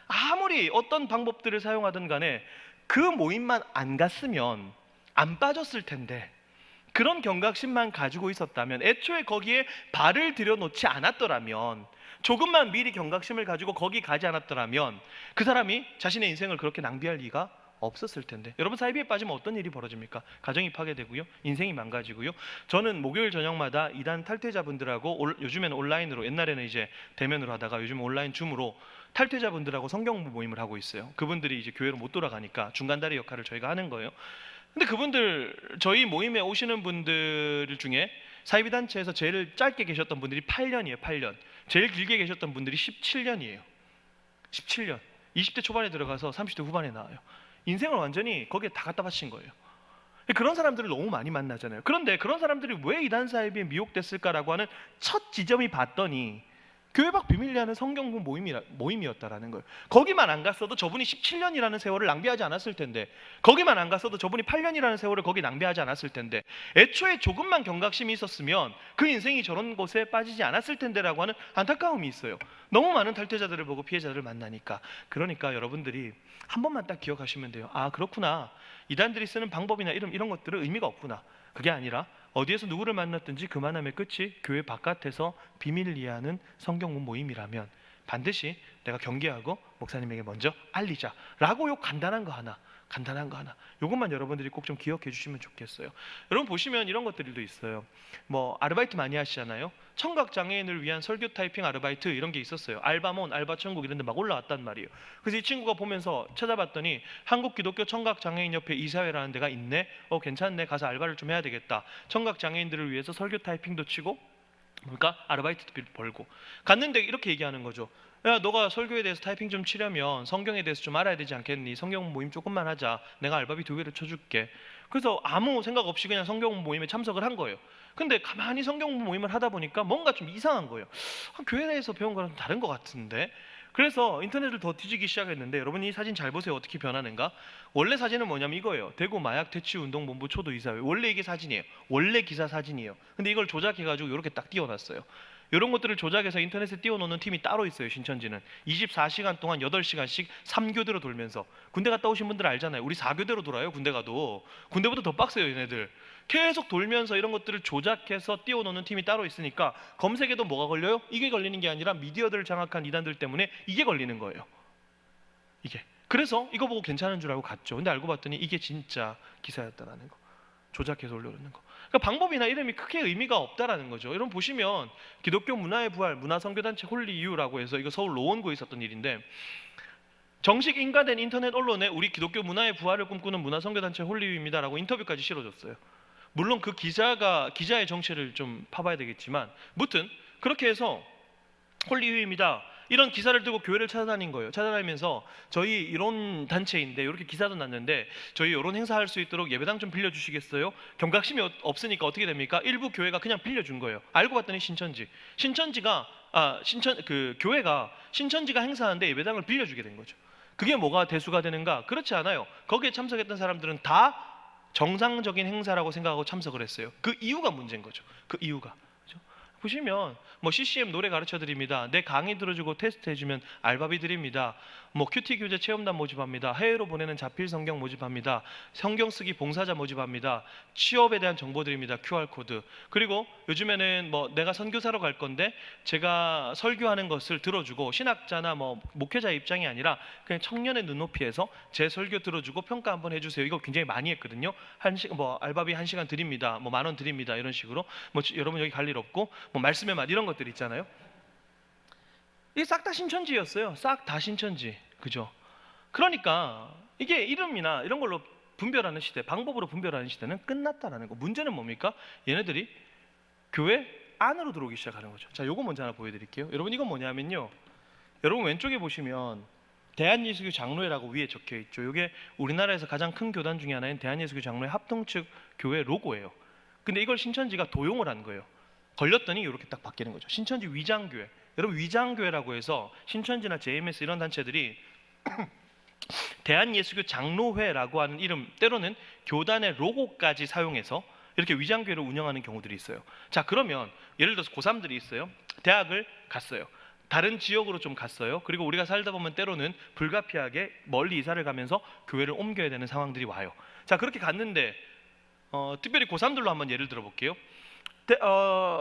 아무리 어떤 방법들을 사용하든 간에 그 모임만 안 갔으면 안 빠졌을 텐데, 그런 경각심만 가지고 있었다면, 애초에 거기에 발을 들여놓지 않았더라면, 조금만 미리 경각심을 가지고 거기 가지 않았더라면 그 사람이 자신의 인생을 그렇게 낭비할 리가 없었을 텐데. 여러분, 사이비에 빠지면 어떤 일이 벌어집니까? 가정이 파괴되고요, 인생이 망가지고요. 저는 목요일 저녁마다 이단 탈퇴자분들하고 요즘에는 온라인으로, 옛날에는 이제 대면으로 하다가 요즘 온라인 줌으로 탈퇴자분들하고 성경 모임을 하고 있어요. 그분들이 이제 교회로 못 돌아가니까 중간다리 역할을 저희가 하는 거예요. 근데 그분들, 저희 모임에 오시는 분들 중에 사이비 단체에서 제일 짧게 계셨던 분들이 8년이에요. 8년. 제일 길게 계셨던 분들이 17년이에요. 17년. 20대 초반에 들어가서 30대 후반에 나와요. 인생을 완전히 거기에 다 갖다 바친 거예요. 그런 사람들을 너무 많이 만나잖아요. 그런데 그런 사람들이 왜 이단 사이비에 미혹됐을까라고 하는 첫 지점이 봤더니 교회 밖 비밀리 하는 성경공 모임이었다라는 거예요. 거기만 안 갔어도 저분이 17년이라는 세월을 낭비하지 않았을 텐데, 거기만 안 갔어도 저분이 8년이라는 세월을 거기 낭비하지 않았을 텐데, 애초에 조금만 경각심이 있었으면 그 인생이 저런 곳에 빠지지 않았을 텐데라고 하는 안타까움이 있어요. 너무 많은 탈퇴자들을 보고 피해자들을 만나니까. 그러니까 여러분들이 한 번만 딱 기억하시면 돼요. 아, 그렇구나. 이단들이 쓰는 방법이나 이런 것들은 의미가 없구나. 그게 아니라 어디에서 누구를 만났든지 그만함의 끝이 교회 바깥에서 비밀을 이해하는 성경문 모임이라면 반드시 내가 경계하고 목사님에게 먼저 알리자라고 요 간단한 거 하나 요것만 여러분들이 꼭 좀 기억해 주시면 좋겠어요. 여러분 보시면 이런 것들도 있어요. 뭐 아르바이트 많이 하시잖아요. 청각 장애인을 위한 설교 타이핑 아르바이트 이런 게 있었어요. 알바몬, 알바천국 이런 데 막 올라왔단 말이에요. 그래서 이 친구가 보면서 찾아봤더니 한국 기독교 청각 장애인 협회 이사회라는 데가 있네. 괜찮네. 가서 알바를 좀 해야 되겠다. 청각 장애인들을 위해서 설교 타이핑도 치고 그러니까 아르바이트도 벌고 갔는데 이렇게 얘기하는 거죠. 야, 너가 설교에 대해서 타이핑 좀 치려면 성경에 대해서 좀 알아야 되지 않겠니? 성경 모임 조금만 하자. 내가 알바비 2개를 쳐줄게. 그래서 아무 생각 없이 그냥 성경 모임에 참석을 한 거예요. 근데 가만히 성경 모임을 하다 보니까 뭔가 좀 이상한 거예요. 교회에서 배운 거랑 좀 다른 것 같은데. 그래서 인터넷을 더 뒤지기 시작했는데 여러분 이 사진 잘 보세요. 어떻게 변하는가? 원래 사진은 뭐냐면 이거예요. 대구 마약 퇴치 운동본부 초도 이사회. 원래 이게 사진이에요. 원래 기사 사진이에요. 근데 이걸 조작해가지고 이렇게 딱 띄워놨어요. 이런 것들을 조작해서 인터넷에 띄워놓는 팀이 따로 있어요. 신천지는 24시간 동안 8시간씩 3교대로 돌면서, 군대 갔다 오신 분들 알잖아요. 우리 4교대로 돌아요. 군대 가도. 군대보다 더 빡세요 얘네들. 계속 돌면서 이런 것들을 조작해서 띄워놓는 팀이 따로 있으니까 검색에도 뭐가 걸려요? 이게 걸리는 게 아니라 미디어들을 장악한 이단들 때문에 이게 걸리는 거예요. 이게. 그래서 이거 보고 괜찮은 줄 알고 갔죠. 근데 알고 봤더니 이게 진짜 기사였다라는 거. 조작해서 올려놓는 거. 그러니까 방법이나 이름이 크게 의미가 없다라는 거죠. 여러분 보시면 기독교 문화의 부활 문화선교단체 홀리유라고 해서 이거 서울 노원구에 있었던 일인데, 정식 인가된 인터넷 언론에 우리 기독교 문화의 부활을 꿈꾸는 문화선교단체 홀리유입니다라고 인터뷰까지 실어줬어요. 물론 그 기자의 정체를 좀 파봐야 되겠지만, 무튼 그렇게 해서 홀리유입니다 이런 기사를 들고 교회를 찾아다닌 거예요. 찾아다니면서 저희 이런 단체인데 이렇게 기사도 났는데 저희 이런 행사할 수 있도록 예배당 좀 빌려주시겠어요? 경각심이 없으니까 어떻게 됩니까? 일부 교회가 그냥 빌려준 거예요. 알고 봤더니 교회가 신천지가 행사하는데 예배당을 빌려주게 된 거죠. 그게 뭐가 대수가 되는가? 그렇지 않아요. 거기에 참석했던 사람들은 다 정상적인 행사라고 생각하고 참석을 했어요. 그 이유가 문제인 거죠. 그 이유가. 보시면 뭐 CCM 노래 가르쳐 드립니다. 내 강의 들어주고 테스트 해주면 알바비 드립니다. 뭐 큐티 교재 체험단 모집합니다. 해외로 보내는 자필 성경 모집합니다. 성경 쓰기 봉사자 모집합니다. 취업에 대한 정보 드립니다. QR코드. 그리고 요즘에는 뭐 내가 선교사로 갈 건데 제가 설교하는 것을 들어주고, 신학자나 뭐 목회자의 입장이 아니라 그냥 청년의 눈높이에서 제 설교 들어주고 평가 한번 해주세요. 이거 굉장히 많이 했거든요. 알바비 1시간 드립니다. 뭐 10,000원 드립니다. 이런 식으로. 뭐 여러분 여기 갈 일 없고 뭐 말씀의 맛 이런 것들 있잖아요. 이게 싹 다 신천지였어요. 싹 다 신천지. 그죠? 그러니까 이게 이름이나 이런 걸로 분별하는 시대, 방법으로 분별하는 시대는 끝났다라는 거. 문제는 뭡니까? 얘네들이 교회 안으로 들어오기 시작하는 거죠. 자, 요거 먼저 하나 보여드릴게요. 여러분 이건 뭐냐면요. 여러분 왼쪽에 보시면 대한예수교 장로회라고 위에 적혀 있죠. 이게 우리나라에서 가장 큰 교단 중에 하나인 대한예수교 장로회 합동측 교회 로고예요. 근데 이걸 신천지가 도용을 한 거예요. 걸렸더니 이렇게 딱 바뀌는 거죠. 신천지 위장교회. 여러분 위장교회라고 해서 신천지나 JMS 이런 단체들이 대한예수교 장로회라고 하는 이름, 때로는 교단의 로고까지 사용해서 이렇게 위장교회를 운영하는 경우들이 있어요. 자, 그러면 예를 들어서 고3들이 있어요. 대학을 갔어요. 다른 지역으로 좀 갔어요. 그리고 우리가 살다 보면 때로는 불가피하게 멀리 이사를 가면서 교회를 옮겨야 되는 상황들이 와요. 자, 그렇게 갔는데 특별히 고3들로 한번 예를 들어 볼게요.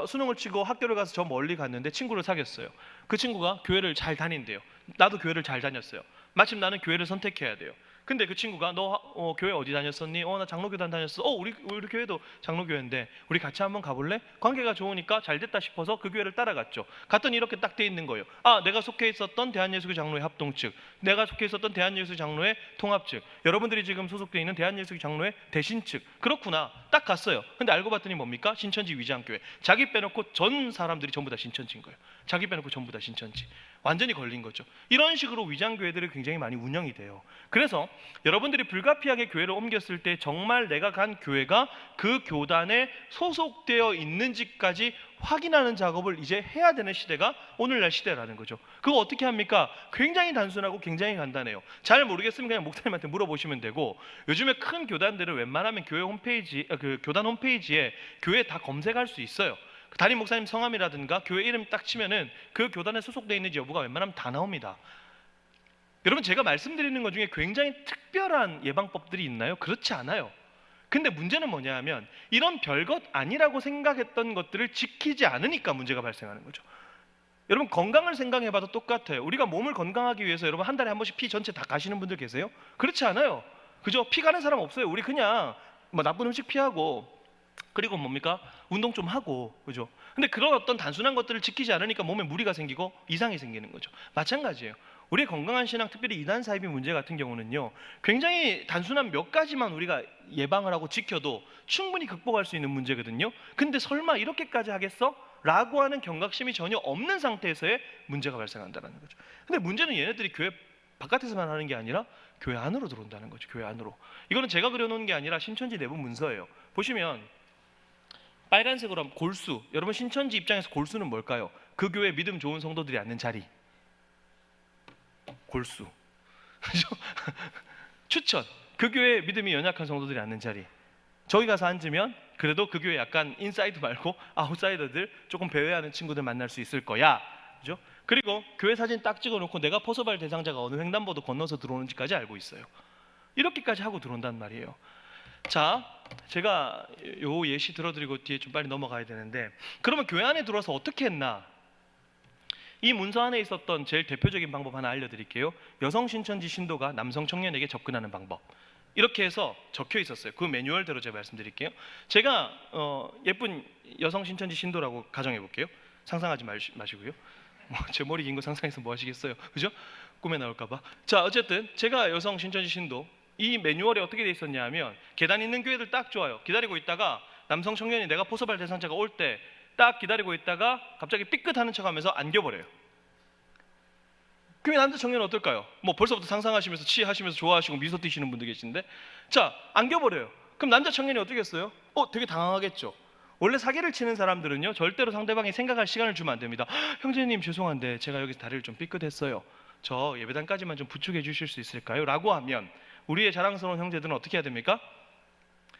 수능을 치고 학교를 가서 저 멀리 갔는데 친구를 사귀었어요. 그 친구가 교회를 잘 다닌대요. 나도 교회를 잘 다녔어요. 마침 나는 교회를 선택해야 돼요. 근데 그 친구가 너 교회 어디 다녔었니? 나 장로교단 다녔어. 우리 교회도 장로교회인데 우리 같이 한번 가볼래? 관계가 좋으니까 잘 됐다 싶어서 그 교회를 따라갔죠. 갔더니 이렇게 딱 돼 있는 거예요. 내가 속해 있었던 대한예수교 장로회 합동측, 내가 속해 있었던 대한예수교 장로회 통합측, 여러분들이 지금 소속돼 있는 대한예수교 장로회 대신측. 그렇구나. 딱 갔어요. 근데 알고 봤더니 뭡니까? 신천지 위장교회. 자기 빼놓고 전 사람들이 전부 다 신천지인 거예요. 자기 빼놓고 전부 다 신천지. 완전히 걸린 거죠. 이런 식으로 위장교회들이 굉장히 많이 운영이 돼요. 그래서 여러분들이 불가피하게 교회를 옮겼을 때 정말 내가 간 교회가 그 교단에 소속되어 있는지까지 확인하는 작업을 이제 해야 되는 시대가 오늘날 시대라는 거죠. 그거 어떻게 합니까? 굉장히 단순하고 굉장히 간단해요. 잘 모르겠으면 그냥 목사님한테 물어보시면 되고, 요즘에 큰 교단들은 웬만하면 교회 홈페이지, 그 교단 홈페이지에 교회 다 검색할 수 있어요. 담임 목사님 성함이라든가 교회 이름 딱 치면은 그 교단에 소속되어 있는지 여부가 웬만하면 다 나옵니다. 여러분, 제가 말씀드리는 것 중에 굉장히 특별한 예방법들이 있나요? 그렇지 않아요. 근데 문제는 뭐냐 하면 이런 별것 아니라고 생각했던 것들을 지키지 않으니까 문제가 발생하는 거죠. 여러분, 건강을 생각해봐도 똑같아요. 우리가 몸을 건강하기 위해서 여러분 한 달에 한 번씩 피 전체 다 가시는 분들 계세요? 그렇지 않아요. 그죠? 피 가는 사람 없어요. 우리 그냥 뭐 나쁜 음식 피하고, 그리고 뭡니까? 운동 좀 하고, 그죠? 근데 그런 어떤 단순한 것들을 지키지 않으니까 몸에 무리가 생기고 이상이 생기는 거죠. 마찬가지예요. 우리의 건강한 신앙, 특별히 이단 사이비 문제 같은 경우는요, 굉장히 단순한 몇 가지만 우리가 예방을 하고 지켜도 충분히 극복할 수 있는 문제거든요. 근데 설마 이렇게까지 하겠어? 라고 하는 경각심이 전혀 없는 상태에서의 문제가 발생한다는 거죠. 근데 문제는 얘네들이 교회 바깥에서만 하는 게 아니라 교회 안으로 들어온다는 거죠. 교회 안으로. 이거는 제가 그려놓은 게 아니라 신천지 내부 문서예요. 보시면 빨간색으로 하면 골수. 여러분, 신천지 입장에서 골수는 뭘까요? 그 교회 믿음 좋은 성도들이 앉는 자리. 골수. 그죠? 추천. 그 교회 믿음이 연약한 성도들이 앉는 자리. 저기 가서 앉으면 그래도 그 교회 약간 인사이드 말고 아웃사이더들, 조금 배회하는 친구들 만날 수 있을 거야. 그죠? 그리고 교회 사진 딱 찍어놓고 내가 포서발 대상자가 어느 횡단보도 건너서 들어오는지까지 알고 있어요. 이렇게까지 하고 들어온단 말이에요. 자, 제가 요 예시 들어드리고 뒤에 좀 빨리 넘어가야 되는데, 그러면 교회 안에 들어와서 어떻게 했나? 이 문서 안에 있었던 제일 대표적인 방법 하나 알려드릴게요. 여성 신천지 신도가 남성 청년에게 접근하는 방법. 이렇게 해서 적혀 있었어요. 그 매뉴얼대로 제가 말씀드릴게요. 제가 예쁜 여성 신천지 신도라고 가정해 볼게요. 상상하지 마시고요. 제 머리 긴 거 상상해서 뭐 하시겠어요? 그죠? 꿈에 나올까봐. 자, 어쨌든 제가 여성 신천지 신도, 이 매뉴얼에 어떻게 돼 있었냐 하면, 계단 있는 교회들 딱 좋아요. 기다리고 있다가 남성 청년이 내가 포서발 대상자가 올 때 딱 기다리고 있다가 갑자기 삐끗하는 척하면서 안겨버려요. 그럼 남자 청년은 어떨까요? 뭐 벌써부터 상상하시면서 치하시면서 좋아하시고 미소 띄시는 분들 계신데, 자, 안겨버려요. 그럼 남자 청년이 어떻게 했어요? 되게 당황하겠죠. 원래 사기를 치는 사람들은요, 절대로 상대방이 생각할 시간을 주면 안 됩니다. 형제님, 죄송한데 제가 여기서 다리를 좀 삐끗했어요. 저 예배당까지만 좀 부축해 주실 수 있을까요? 라고 하면 우리의 자랑스러운 형제들은 어떻게 해야 됩니까?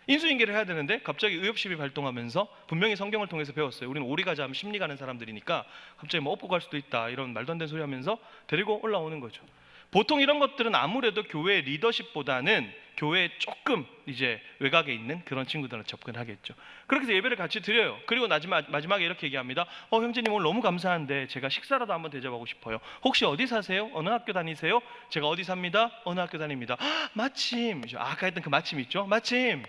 인수인계를 해야 되는데 갑자기 의협심이 발동하면서, 분명히 성경을 통해서 배웠어요. 우리는 오리 가자 하면 심리 가는 사람들이니까 갑자기 뭐 업고 갈 수도 있다, 이런 말도 안 되는 소리 하면서 데리고 올라오는 거죠. 보통 이런 것들은 아무래도 교회 리더십보다는 교회에 조금 이제 외곽에 있는 그런 친구들은 접근하겠죠. 그렇게 해서 예배를 같이 드려요. 그리고 마지막에 이렇게 얘기합니다. 형제님, 오늘 너무 감사한데 제가 식사라도 한번 대접하고 싶어요. 혹시 어디 사세요? 어느 학교 다니세요? 제가 어디 삽니다. 어느 학교 다닙니다. 마침, 아까 했던 그 마침 있죠? 마침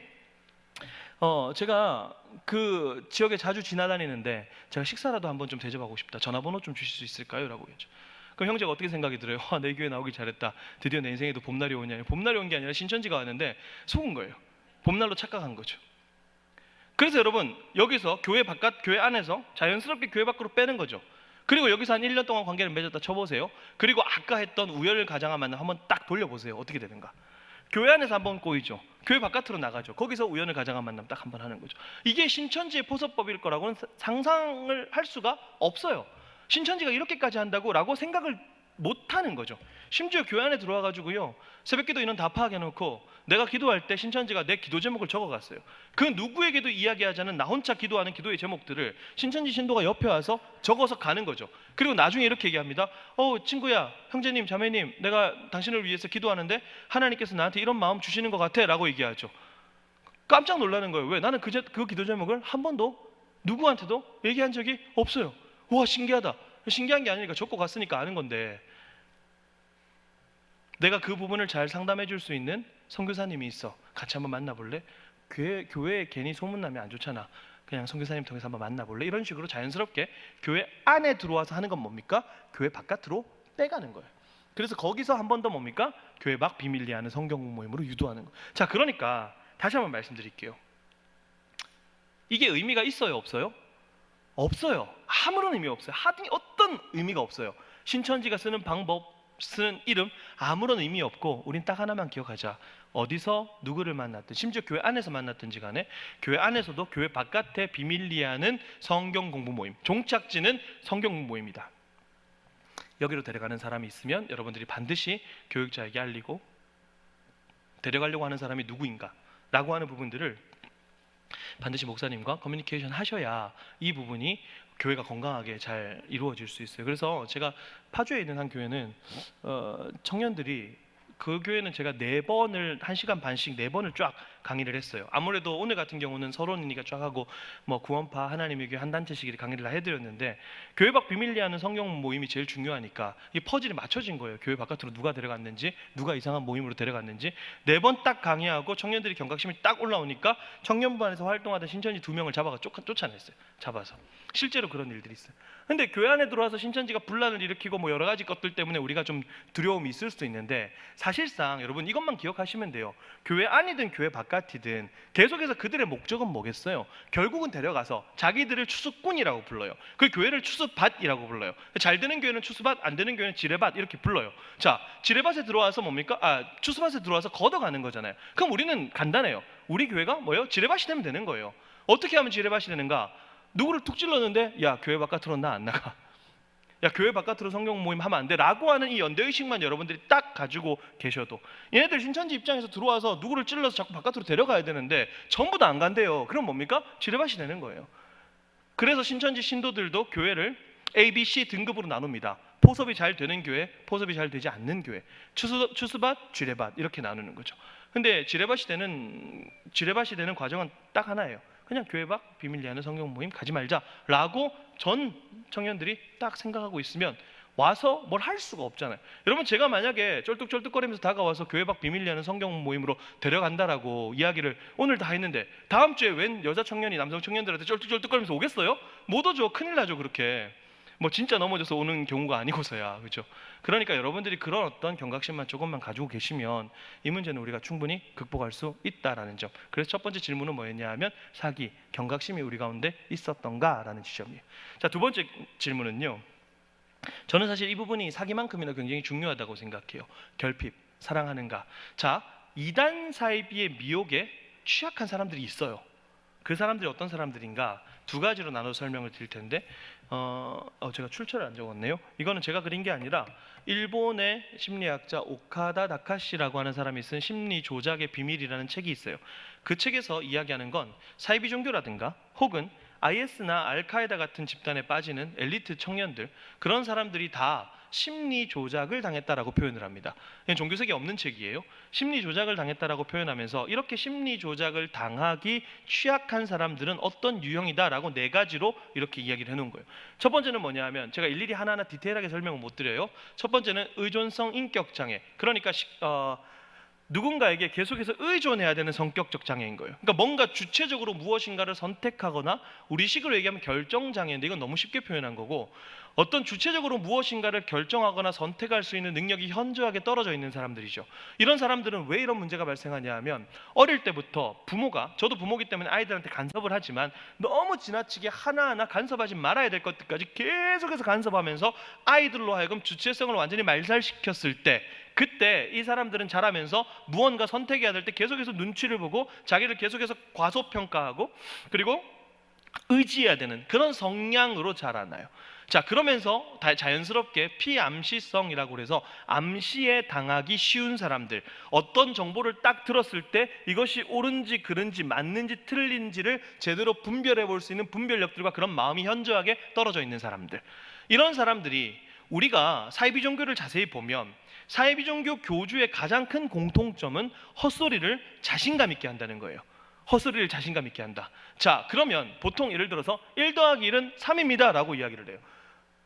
제가 그 지역에 자주 지나다니는데 제가 식사라도 한번 좀 대접하고 싶다. 전화번호 좀 주실 수 있을까요? 라고 했죠. 그럼 형제가 어떻게 생각이 들어요? 내 교회 나오길 잘했다. 드디어 내 인생에도 봄날이 오냐. 봄날이 온 게 아니라 신천지가 왔는데 속은 거예요. 봄날로 착각한 거죠. 그래서 여러분, 여기서 교회 바깥, 교회 안에서 자연스럽게 교회 밖으로 빼는 거죠. 그리고 여기서 한 1년 동안 관계를 맺었다 쳐보세요. 그리고 아까 했던 우열을 가장한 만남 한번 딱 돌려보세요. 어떻게 되는가. 교회 안에서 한번 꼬이죠. 교회 바깥으로 나가죠. 거기서 우연을 가장한 만남 딱 한번 하는 거죠. 이게 신천지의 포서법일 거라고는 상상을 할 수가 없어요. 신천지가 이렇게까지 한다고 라고 생각을 못하는 거죠. 심지어 교회 안에 들어와 가지고요, 새벽기도 인원 다 파악해놓고 내가 기도할 때 신천지가 내 기도 제목을 적어갔어요. 그 누구에게도 이야기하지 않은 나 혼자 기도하는 기도의 제목들을 신천지 신도가 옆에 와서 적어서 가는 거죠. 그리고 나중에 이렇게 얘기합니다. 친구야, 형제님, 자매님, 내가 당신을 위해서 기도하는데 하나님께서 나한테 이런 마음 주시는 것 같아 라고 얘기하죠. 깜짝 놀라는 거예요. 왜? 나는 그 기도 제목을 한 번도 누구한테도 얘기한 적이 없어요. 와, 신기하다. 신기한 게 아니니까 적고 갔으니까 아는 건데, 내가 그 부분을 잘 상담해 줄 수 있는 선교사님이 있어. 같이 한번 만나볼래? 교회에 괜히 소문나면 안 좋잖아. 그냥 선교사님 통해서 한번 만나볼래? 이런 식으로 자연스럽게 교회 안에 들어와서 하는 건 뭡니까? 교회 바깥으로 빼가는 거예요. 그래서 거기서 한 번 더 뭡니까? 교회 밖 비밀리에 하는 성경 모임으로 유도하는 거예요. 자, 그러니까 다시 한번 말씀드릴게요. 이게 의미가 있어요, 없어요? 없어요. 아무런 의미 없어요. 어떤 의미가 없어요. 신천지가 쓰는 방법, 쓰는 이름 아무런 의미 없고 우린 딱 하나만 기억하자. 어디서 누구를 만났든, 심지어 교회 안에서 만났든지 간에 교회 안에서도 교회 바깥에 비밀리에 하는 성경 공부 모임, 종착지는 성경 공부 모임이다. 여기로 데려가는 사람이 있으면 여러분들이 반드시 교육자에게 알리고, 데려가려고 하는 사람이 누구인가 라고 하는 부분들을 반드시 목사님과 커뮤니케이션 하셔야 이 부분이 교회가 건강하게 잘 이루어질 수 있어요. 그래서 제가 파주에 있는 한 교회는 청년들이, 그 교회는 제가 4번을 1시간 반씩 4번을 쫙 강의를 했어요. 아무래도 오늘 같은 경우는 서론이니까 쫙 하고 뭐 구원파 하나님의 교회 한 단체씩 강의를 다 해드렸는데, 교회 밖 비밀리에 하는 성경 모임이 제일 중요하니까 이 퍼즐이 맞춰진 거예요. 교회 바깥으로 누가 데려갔는지, 누가 이상한 모임으로 데려갔는지 4번 딱 강의하고 청년들이 경각심이 딱 올라오니까 청년부 안에서 활동하던 신천지 2명을 잡아가 쫓아냈어요. 잡아서. 실제로 그런 일들이 있어요. 근데 교회 안에 들어와서 신천지가 분란을 일으키고 뭐 여러 가지 것들 때문에 우리가 좀 두려움이 있을 수도 있는데, 사실상 여러분 이것만 기억하시면 돼요. 교회 안이든 교회 바깥이든 계속해서 그들의 목적은 뭐겠어요? 결국은 데려가서 자기들을 추수꾼이라고 불러요. 그 교회를 추수밭이라고 불러요. 잘 되는 교회는 추수밭, 안 되는 교회는 지뢰밭 이렇게 불러요. 자, 지뢰밭에 들어와서 뭡니까? 추수밭에 들어와서 걷어가는 거잖아요. 그럼 우리는 간단해요. 우리 교회가 뭐예요? 지뢰밭이 되면 되는 거예요. 어떻게 하면 지뢰밭이 되는가? 누구를 툭 찔렀는데, 야, 교회 바깥으로 나 안 나가, 야, 교회 바깥으로 성경 모임 하면 안 돼 라고 하는 이 연대의식만 여러분들이 딱 가지고 계셔도, 얘네들 신천지 입장에서 들어와서 누구를 찔러서 자꾸 바깥으로 데려가야 되는데 전부 다 안 간대요. 그럼 뭡니까? 지뢰밭이 되는 거예요. 그래서 신천지 신도들도 교회를 A, B, C 등급으로 나눕니다. 포섭이 잘 되는 교회, 포섭이 잘 되지 않는 교회, 추수밭, 지뢰밭 이렇게 나누는 거죠. 근데 지뢰밭이 되는 과정은 딱 하나예요. 그냥 교회 밖 비밀리에 하는 성경 모임 가지 말자라고 전 청년들이 딱 생각하고 있으면 와서 뭘 할 수가 없잖아요. 여러분, 제가 만약에 쩔뚝쩔뚝거리면서 다가와서 교회 밖 비밀리에 하는 성경 모임으로 데려간다라고 이야기를 오늘 다 했는데, 다음 주에 웬 여자 청년이 남성 청년들한테 쩔뚝쩔뚝거리면서 오겠어요? 못 오죠. 큰일 나죠. 그렇게 뭐 진짜 넘어져서 오는 경우가 아니고서야, 그렇죠? 그러니까 여러분들이 그런 어떤 경각심만 조금만 가지고 계시면 이 문제는 우리가 충분히 극복할 수 있다라는 점. 그래서 첫 번째 질문은 뭐였냐 하면, 사기, 경각심이 우리 가운데 있었던가라는 지점이에요. 자, 두 번째 질문은요, 저는 사실 이 부분이 사기만큼이나 굉장히 중요하다고 생각해요. 결핍, 사랑하는가. 자, 이단 사이비의 미혹에 취약한 사람들이 있어요. 그 사람들이 어떤 사람들인가? 두 가지로 나눠 설명을 드릴 텐데, 제가 출처를 안 적었네요. 이거는 제가 그린 게 아니라 일본의 심리학자 오카다 다카시라고 하는 사람이 쓴 심리 조작의 비밀이라는 책이 있어요. 그 책에서 이야기하는 건 사이비 종교라든가 혹은 IS나 알카에다 같은 집단에 빠지는 엘리트 청년들, 그런 사람들이 다 심리 조작을 당했다라고 표현을 합니다. 종교색이 없는 책이에요. 심리 조작을 당했다라고 표현하면서 이렇게 심리 조작을 당하기 취약한 사람들은 어떤 유형이다라고 4가지로 이렇게 이야기를 해놓은 거예요. 첫 번째는 뭐냐면, 제가 일일이 하나하나 디테일하게 설명을 못 드려요. 첫 번째는 의존성 인격 장애. 그러니까 누군가에게 계속해서 의존해야 되는 성격적 장애인 거예요. 그러니까 뭔가 주체적으로 무엇인가를 선택하거나, 우리식으로 얘기하면 결정장애인데 이건 너무 쉽게 표현한 거고, 어떤 주체적으로 무엇인가를 결정하거나 선택할 수 있는 능력이 현저하게 떨어져 있는 사람들이죠. 이런 사람들은 왜 이런 문제가 발생하냐 하면, 어릴 때부터 부모가, 저도 부모기 때문에 아이들한테 간섭을 하지만 너무 지나치게 하나하나 간섭하지 말아야 될 것들까지 계속해서 간섭하면서 아이들로 하여금 주체성을 완전히 말살시켰을 때, 그때 이 사람들은 자라면서 무언가 선택해야 될 때 계속해서 눈치를 보고 자기를 계속해서 과소평가하고, 그리고 의지해야 되는 그런 성향으로 자라나요. 자, 그러면서 자연스럽게 피암시성이라고 해서 암시에 당하기 쉬운 사람들, 어떤 정보를 딱 들었을 때 이것이 옳은지 그른지 맞는지 틀린지를 제대로 분별해 볼 수 있는 분별력들과 그런 마음이 현저하게 떨어져 있는 사람들, 이런 사람들이, 우리가 사이비 종교를 자세히 보면 사이비 종교 교주의 가장 큰 공통점은 헛소리를 자신감 있게 한다는 거예요. 헛소리를 자신감 있게 한다. 자, 그러면 보통 예를 들어서 1 더하기 1은 3입니다 라고 이야기를 해요.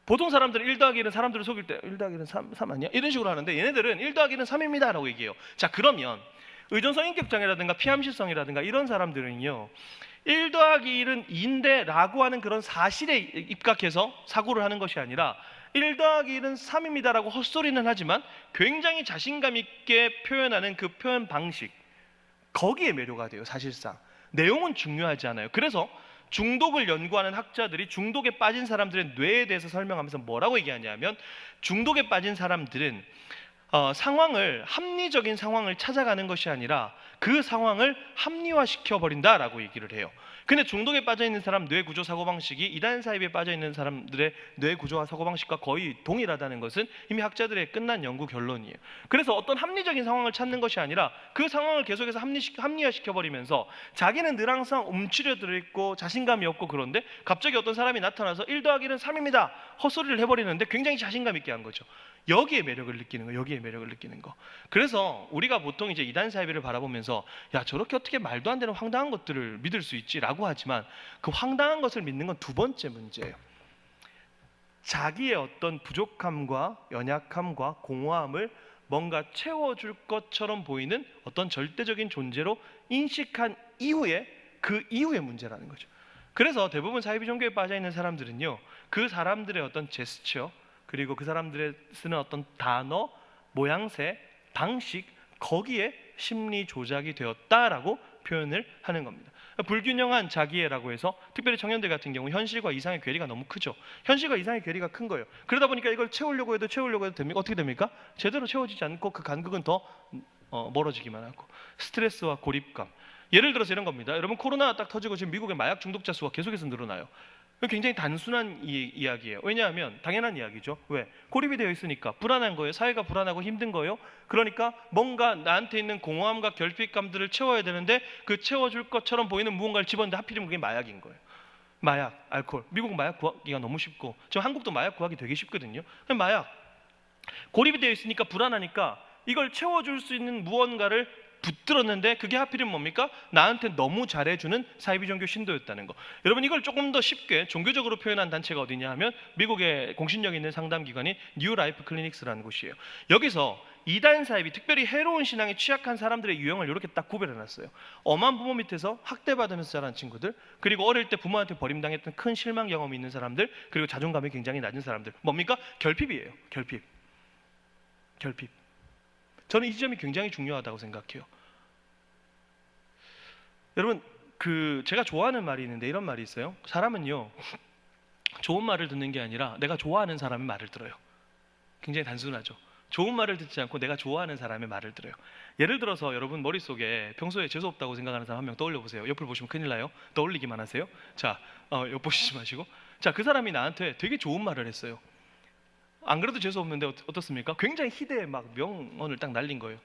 보통 사람들은 1 더하기 1은 사람들을 속일 때 1 더하기 1은 3 아니야? 이런 식으로 하는데, 얘네들은 1 더하기 1은 3입니다 라고 얘기해요. 자, 그러면 의존성 인격장애라든가 피암시성이라든가 이런 사람들은요, 1 더하기 1은 2인데 라고 하는 그런 사실에 입각해서 사고를 하는 것이 아니라 1 더하기 1은 3입니다 라고 헛소리는 하지만 굉장히 자신감 있게 표현하는 그 표현 방식, 거기에 매료가 돼요. 사실상 내용은 중요하지 않아요. 그래서 중독을 연구하는 학자들이 중독에 빠진 사람들의 뇌에 대해서 설명하면서 뭐라고 얘기하냐면, 중독에 빠진 사람들은 상황을, 합리적인 상황을 찾아가는 것이 아니라 그 상황을 합리화시켜 버린다라고 얘기를 해요. 근데 중독에 빠져 있는 사람 뇌 구조 사고 방식이 이단 사입에 빠져 있는 사람들의 뇌 구조와 사고 방식과 거의 동일하다는 것은 이미 학자들의 끝난 연구 결론이에요. 그래서 어떤 합리적인 상황을 찾는 것이 아니라 그 상황을 계속해서 합리화시켜 버리면서 자기는 늘 항상 움츠려들어 있고 자신감이 없고, 그런데 갑자기 어떤 사람이 나타나서 1 더하기는 3입니다 헛소리를 해버리는데 굉장히 자신감 있게 한 거죠. 여기에 매력을 느끼는 거, 여기에 매력을 느끼는 거. 그래서 우리가 보통 이제 이단 사이비를 바라보면서 야, 저렇게 어떻게 말도 안 되는 황당한 것들을 믿을 수 있지라고 하지만, 그 황당한 것을 믿는 건 두 번째 문제예요. 자기의 어떤 부족함과 연약함과 공허함을 뭔가 채워줄 것처럼 보이는 어떤 절대적인 존재로 인식한 이후에, 그 이후의 문제라는 거죠. 그래서 대부분 사이비 종교에 빠져 있는 사람들은요, 그 사람들의 어떤 제스처, 그리고 그 사람들의 쓰는 어떤 단어, 모양새, 방식, 거기에 심리 조작이 되었다라고 표현을 하는 겁니다. 불균형한 자기애라고 해서, 특별히 청년들 같은 경우 현실과 이상의 괴리가 너무 크죠. 현실과 이상의 괴리가 큰 거예요. 그러다 보니까 이걸 채우려고 해도 됩니까? 어떻게 됩니까? 제대로 채워지지 않고 그 간극은 더 멀어지기만 하고, 스트레스와 고립감. 예를 들어서 이런 겁니다. 여러분, 코로나 딱 터지고 지금 미국의 마약 중독자 수가 계속해서 늘어나요. 굉장히 단순한 이야기예요. 왜냐하면 당연한 이야기죠. 왜? 고립이 되어 있으니까 불안한 거예요. 사회가 불안하고 힘든 거예요. 그러니까 뭔가 나한테 있는 공허함과 결핍감들을 채워야 되는데, 그 채워줄 것처럼 보이는 무언가를 집었는데 하필이면 그게 마약인 거예요. 마약, 알코올. 미국은 마약 구하기가 너무 쉽고, 지금 한국도 마약 구하기 되게 쉽거든요. 마약, 고립이 되어 있으니까 불안하니까 이걸 채워줄 수 있는 무언가를 붙들었는데, 그게 하필이면 뭡니까? 나한테 너무 잘해주는 사이비 종교 신도였다는 거. 여러분, 이걸 조금 더 쉽게 종교적으로 표현한 단체가 어디냐 하면 미국의 공신력 있는 상담기관인 뉴 라이프 클리닉스라는 곳이에요. 여기서 이단 사이비, 특별히 해로운 신앙에 취약한 사람들의 유형을 이렇게 딱 구별해놨어요. 엄한 부모 밑에서 학대받으면서 자란 친구들, 그리고 어릴 때 부모한테 버림당했던 큰 실망 경험이 있는 사람들, 그리고 자존감이 굉장히 낮은 사람들. 뭡니까? 결핍이에요. 결핍. 저는 이 지점이 굉장히 중요하다고 생각해요. 여러분, 제가 좋아하는 말이 있는데 이런 말이 있어요. 사람은요, 좋은 말을 듣는 게 아니라 내가 좋아하는 사람의 말을 들어요. 굉장히 단순하죠. 좋은 말을 듣지 않고 내가 좋아하는 사람의 말을 들어요. 예를 들어서 여러분 머릿속에 평소에 재수없다고 생각하는 사람 한 명 떠올려 보세요. 옆을 보시면 큰일 나요. 떠올리기만 하세요. 자, 옆 보시지 마시고. 자, 그 사람이 나한테 되게 좋은 말을 했어요. 안 그래도 재수 없는데 어떻습니까? 굉장히 희대의 막 명언을 딱 날린 거예요.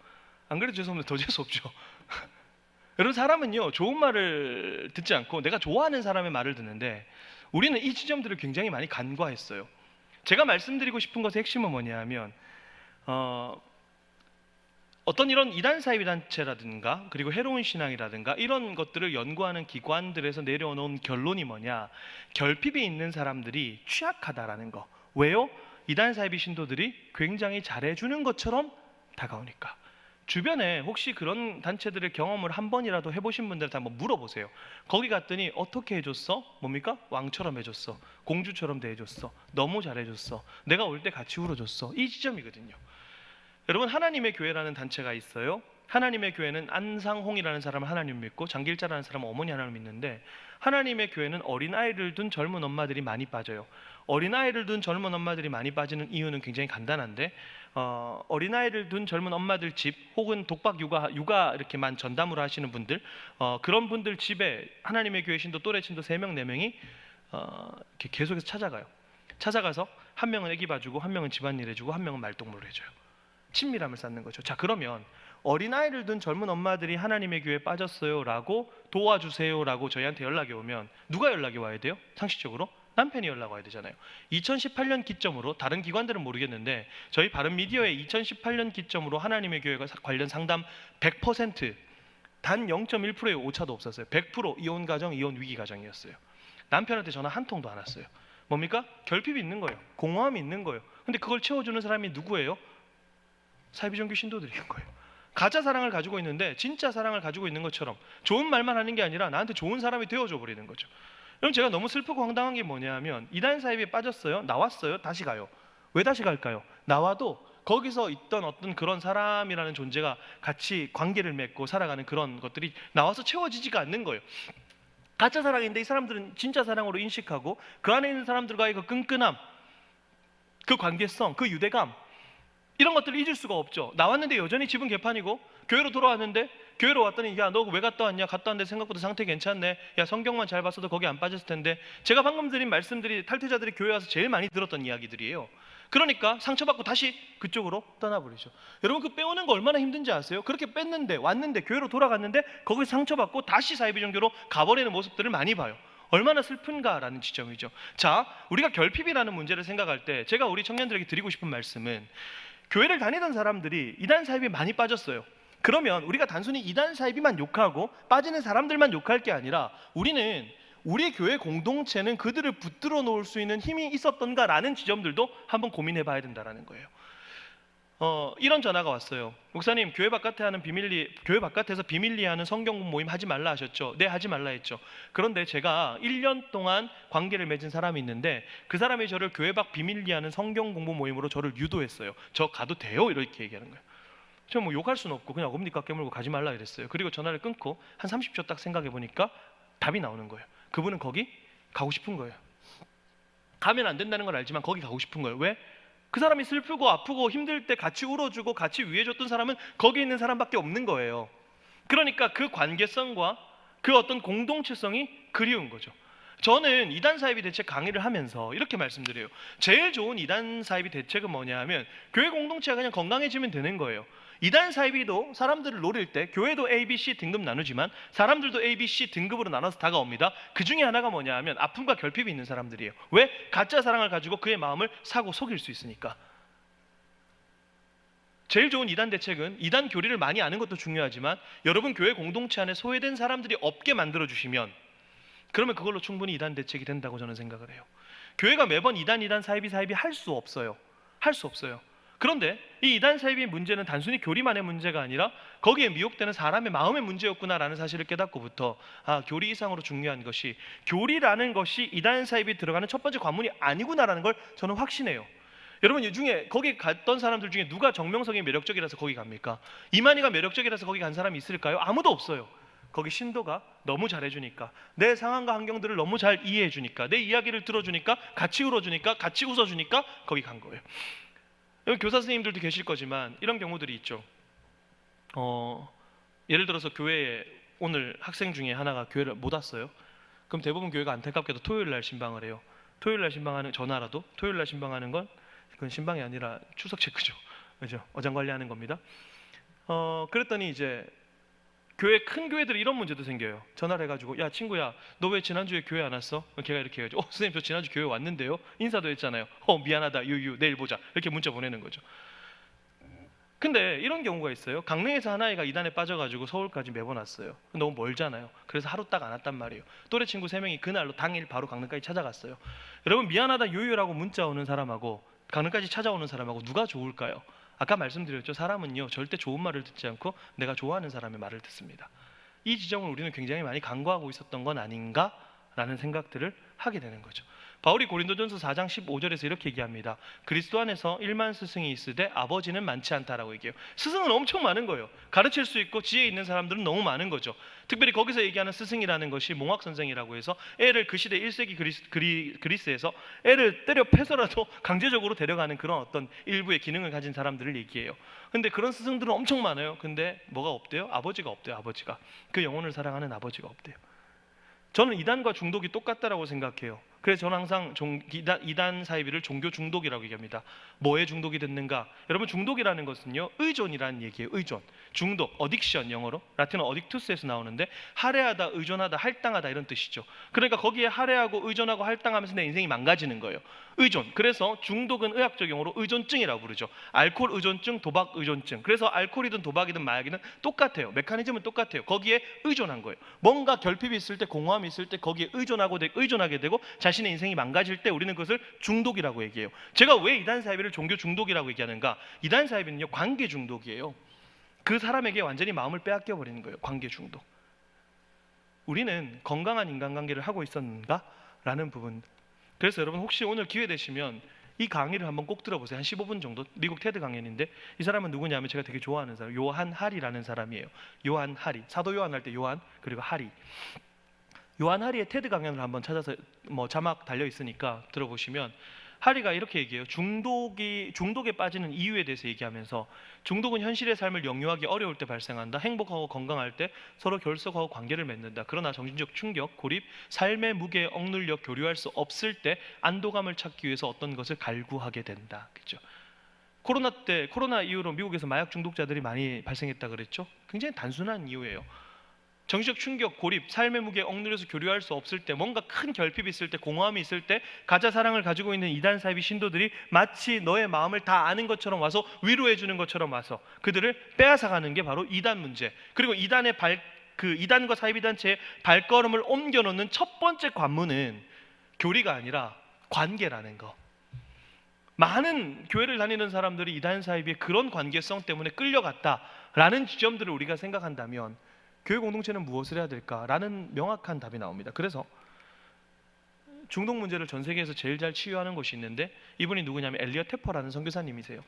안 그래도 재수 없는데 더 재수 없죠. 여러분, 사람은요, 좋은 말을 듣지 않고 내가 좋아하는 사람의 말을 듣는데, 우리는 이 지점들을 굉장히 많이 간과했어요. 제가 말씀드리고 싶은 것의 핵심은 뭐냐 하면, 어떤 이런 이단 사이비 단체라든가, 그리고 해로운 신앙이라든가 이런 것들을 연구하는 기관들에서 내려놓은 결론이 뭐냐, 결핍이 있는 사람들이 취약하다라는 거. 왜요? 이단 사이비 신도들이 굉장히 잘해주는 것처럼 다가오니까. 주변에 혹시 그런 단체들의 경험을 한 번이라도 해보신 분들한테 한번 물어보세요. 거기 갔더니 어떻게 해줬어? 뭡니까? 왕처럼 해줬어. 공주처럼 대해줬어. 너무 잘해줬어. 내가 올 때 같이 울어줬어. 이 지점이거든요. 여러분, 하나님의 교회라는 단체가 있어요. 하나님의 교회는 안상홍이라는 사람은 하나님 믿고, 장길자라는 사람은 어머니 하나님 믿는데, 하나님의 교회는 어린아이를 둔 젊은 엄마들이 많이 빠져요. 어린아이를 둔 젊은 엄마들이 많이 빠지는 이유는 굉장히 간단한데, 어린아이를 둔 젊은 엄마들 집, 혹은 독박 육아 이렇게만 전담으로 하시는 분들, 그런 분들 집에 하나님의 교회 신도, 또래 신도 3명, 4명이 이렇게 계속해서 찾아가요. 찾아가서 한 명은 애기 봐주고, 한 명은 집안일 해주고, 한 명은 말동무를 해줘요. 친밀함을 쌓는 거죠. 자, 그러면 어린아이를 둔 젊은 엄마들이 하나님의 교회에 빠졌어요 라고, 도와주세요 라고 저희한테 연락이 오면 누가 연락이 와야 돼요? 상식적으로 남편이 연락 와야 되잖아요. 2018년 기점으로, 다른 기관들은 모르겠는데 저희 바른미디어의 2018년 기점으로 하나님의 교회가 관련 상담 100%, 단 0.1%의 오차도 없었어요. 100% 이혼 가정, 이혼 위기 가정이었어요. 남편한테 전화 한 통도 안 왔어요. 뭡니까? 결핍이 있는 거예요. 공허함이 있는 거예요. 근데 그걸 채워주는 사람이 누구예요? 사이비 종교 신도들인 거예요. 가짜 사랑을 가지고 있는데 진짜 사랑을 가지고 있는 것처럼 좋은 말만 하는 게 아니라 나한테 좋은 사람이 되어줘 버리는 거죠. 여러분, 제가 너무 슬프고 황당한 게 뭐냐 하면, 이단 사이비에 빠졌어요. 나왔어요. 다시 가요. 왜 다시 갈까요? 나와도 거기서 있던 어떤 그런 사람이라는 존재가 같이 관계를 맺고 살아가는 그런 것들이 나와서 채워지지가 않는 거예요. 가짜 사랑인데 이 사람들은 진짜 사랑으로 인식하고 그 안에 있는 사람들과의 그 끈끈함, 그 관계성, 그 유대감, 이런 것들을 잊을 수가 없죠. 나왔는데 여전히 집은 개판이고, 교회로 돌아왔는데, 교회로 왔더니 야 너 왜 갔다 왔냐, 갔다 왔는데 생각보다 상태 괜찮네, 야 성경만 잘 봤어도 거기 안 빠졌을 텐데. 제가 방금 드린 말씀들이 탈퇴자들이 교회 와서 제일 많이 들었던 이야기들이에요. 그러니까 상처받고 다시 그쪽으로 떠나버리죠. 여러분, 그 빼오는 거 얼마나 힘든지 아세요? 그렇게 뺐는데, 왔는데, 교회로 돌아갔는데 거기서 상처받고 다시 사이비 종교로 가버리는 모습들을 많이 봐요. 얼마나 슬픈가라는 지점이죠. 자, 우리가 결핍이라는 문제를 생각할 때 제가 우리 청년들에게 드리고 싶은 말씀은, 교회를 다니던 사람들이 이단 사입에 많이 빠졌어요. 그러면 우리가 단순히 이단 사입이만 욕하고 빠지는 사람들만 욕할 게 아니라, 우리는 우리 교회 공동체는 그들을 붙들어 놓을 수 있는 힘이 있었던가라는 지점들도 한번 고민해 봐야 된다는 거예요. 이런 전화가 왔어요. 목사님, 교회 바깥에서 비밀리 하는 성경 모임 하지 말라 하셨죠? 네, 하지 말라 했죠. 그런데 제가 1년 동안 관계를 맺은 사람이 있는데, 그 사람이 저를 교회 밖 비밀리 하는 성경 공부 모임으로 저를 유도했어요. 저 가도 돼요? 이렇게 얘기하는 거예요. 저 뭐 욕할 수는 없고 그냥 어금니까 깨물고 가지 말라 그랬어요. 그리고 전화를 끊고 한 30초 딱 생각해 보니까 답이 나오는 거예요. 그분은 거기 가고 싶은 거예요. 가면 안 된다는 걸 알지만 거기 가고 싶은 거예요. 왜? 그 사람이 슬프고 아프고 힘들 때 같이 울어주고 같이 위해줬던 사람은 거기에 있는 사람밖에 없는 거예요. 그러니까 그 관계성과 그 어떤 공동체성이 그리운 거죠. 저는 이단 사이비 대책 강의를 하면서 이렇게 말씀드려요. 제일 좋은 이단 사이비 대책은 뭐냐 하면, 교회 공동체가 그냥 건강해지면 되는 거예요. 이단 사이비도 사람들을 노릴 때 교회도 A, B, C 등급 나누지만 사람들도 A, B, C 등급으로 나눠서 다가옵니다. 그 중에 하나가 뭐냐 하면 아픔과 결핍이 있는 사람들이에요. 왜? 가짜 사랑을 가지고 그의 마음을 사고 속일 수 있으니까. 제일 좋은 이단 대책은, 이단 교리를 많이 아는 것도 중요하지만 여러분 교회 공동체 안에 소외된 사람들이 없게 만들어주시면, 그러면 그걸로 충분히 이단 대책이 된다고 저는 생각을 해요. 교회가 매번 이단 사이비 할 수 없어요. 할 수 없어요. 그런데 이 이단 사이비 문제는 단순히 교리만의 문제가 아니라 거기에 미혹되는 사람의 마음의 문제였구나라는 사실을 깨닫고부터, 교리 이상으로 중요한 것이, 교리라는 것이 이단 사이비 들어가는 첫 번째 관문이 아니구나라는 걸 저는 확신해요. 여러분, 이 중에 거기 갔던 사람들 중에 누가 정명석이 매력적이라서 거기 갑니까? 이만희가 매력적이라서 거기 간 사람이 있을까요? 아무도 없어요. 거기 신도가 너무 잘해주니까, 내 상황과 환경들을 너무 잘 이해해주니까, 내 이야기를 들어주니까, 같이 울어주니까, 같이 웃어주니까 거기 간 거예요. 여기 교사 선생님들도 계실 거지만 이런 경우들이 있죠. 예를 들어서 교회에 오늘 학생 중에 하나가 교회를 못 왔어요. 그럼 대부분 교회가 안타깝게도 토요일 날 신방을 해요. 토요일 날 신방하는, 전화라도 토요일 날 신방하는 건 그건 신방이 아니라 추석 체크죠. 그죠? 어장 관리하는 겁니다. 그랬더니 이제 큰 교회들이 이런 문제도 생겨요. 전화를 해가지고, 야 친구야, 너 왜 지난주에 교회 안 왔어? 걔가 이렇게 해가지고, 선생님 저 지난주 교회 왔는데요, 인사도 했잖아요. 미안하다, 유유, 내일 보자, 이렇게 문자 보내는 거죠. 근데 이런 경우가 있어요. 강릉에서 한 아이가 이단에 빠져가지고 서울까지 매번 왔어요. 너무 멀잖아요. 그래서 하루 딱 안 왔단 말이에요. 또래 친구 3명이 그날로 당일 바로 강릉까지 찾아갔어요. 여러분, 미안하다 유유라고 문자 오는 사람하고 강릉까지 찾아오는 사람하고 누가 좋을까요? 아까 말씀드렸죠. 사람은요 절대 좋은 말을 듣지 않고 내가 좋아하는 사람의 말을 듣습니다. 이 지점을 우리는 굉장히 많이 간과하고 있었던 건 아닌가라는 생각들을 하게 되는 거죠. 바울이 고린도전서 4장 15절에서 이렇게 얘기합니다. 그리스도 안에서 1만 스승이 있으되 아버지는 많지 않다라고 얘기해요. 스승은 엄청 많은 거예요. 가르칠 수 있고 지혜 있는 사람들은 너무 많은 거죠. 특별히 거기서 얘기하는 스승이라는 것이 몽학 선생이라고 해서 애를 그 시대 1세기 그리스에서 애를 때려 패서라도 강제적으로 데려가는 그런 어떤 일부의 기능을 가진 사람들을 얘기해요. 근데 그런 스승들은 엄청 많아요. 근데 뭐가 없대요? 아버지가 없대요. 아버지가. 그 영혼을 사랑하는 아버지가 없대요. 저는 이단과 중독이 똑같다라고 생각해요. 그래서 저는 항상 이단 사이비를 종교 중독이라고 얘기합니다. 뭐에 중독이 됐는가? 여러분, 중독이라는 것은요 의존이라는 얘기예요. 의존, 중독, 어딕션, 영어로 라틴어 어딕투스에서 나오는데 할애하다, 의존하다, 할당하다 이런 뜻이죠. 그러니까 거기에 할애하고 의존하고 할당하면서 내 인생이 망가지는 거예요. 의존. 그래서 중독은 의학적 용어로 의존증이라고 부르죠. 알코올 의존증, 도박 의존증. 그래서 알코올이든 도박이든 마약이든 똑같아요. 메커니즘은 똑같아요. 거기에 의존한 거예요. 뭔가 결핍이 있을 때, 공허함이 있을 때 거기에 의존하게 되고 자신의 인생이 망가질 때 우리는 그것을 중독이라고 얘기해요. 제가 왜 이단 사이비를 종교 중독이라고 얘기하는가? 이단 사이비는요 관계 중독이에요. 그 사람에게 완전히 마음을 빼앗겨 버리는 거예요. 관계 중독. 우리는 건강한 인간관계를 하고 있었는가? 라는 부분. 그래서 여러분, 혹시 오늘 기회 되시면 이 강의를 한번 꼭 들어보세요. 한 15분 정도. 미국 테드 강연인데, 이 사람은 누구냐면 제가 되게 좋아하는 사람, 요한 하리라는 사람이에요. 요한 하리. 사도 요한 할 때 요한, 그리고 하리. 요한 하리의 테드 강연을 한번 찾아서 자막 달려 있으니까 들어보시면 하리가 이렇게 얘기해요. 중독에 빠지는 이유에 대해서 얘기하면서 중독은 현실의 삶을 영유하기 어려울 때 발생한다. 행복하고 건강할 때 서로 결속하고 관계를 맺는다. 그러나 정신적 충격, 고립, 삶의 무게에 억눌려 교류할 수 없을 때 안도감을 찾기 위해서 어떤 것을 갈구하게 된다. 그렇죠? 코로나 이후로 미국에서 마약 중독자들이 많이 발생했다 그랬죠? 굉장히 단순한 이유예요. 정신적 충격, 고립, 삶의 무게에 억눌려서 교류할 수 없을 때, 뭔가 큰 결핍이 있을 때, 공허함이 있을 때 가짜 사랑을 가지고 있는 이단 사이비 신도들이 마치 너의 마음을 다 아는 것처럼 와서 위로해 주는 것처럼 와서 그들을 빼앗아가는 게 바로 이단 문제. 그리고 이단과 사이비 단체의 발걸음을 옮겨놓는 첫 번째 관문은 교리가 아니라 관계라는 거. 많은 교회를 다니는 사람들이 이단 사이비의 그런 관계성 때문에 끌려갔다라는 지점들을 우리가 생각한다면 교회 공동체는 무엇을 해야 될까라는 명확한 답이 나옵니다. 그래서 중독 문제를 전 세계에서 제일 잘 치유하는 곳이 있는데 이분이 누구냐면 엘리엇 테퍼라는 선교사님이세요.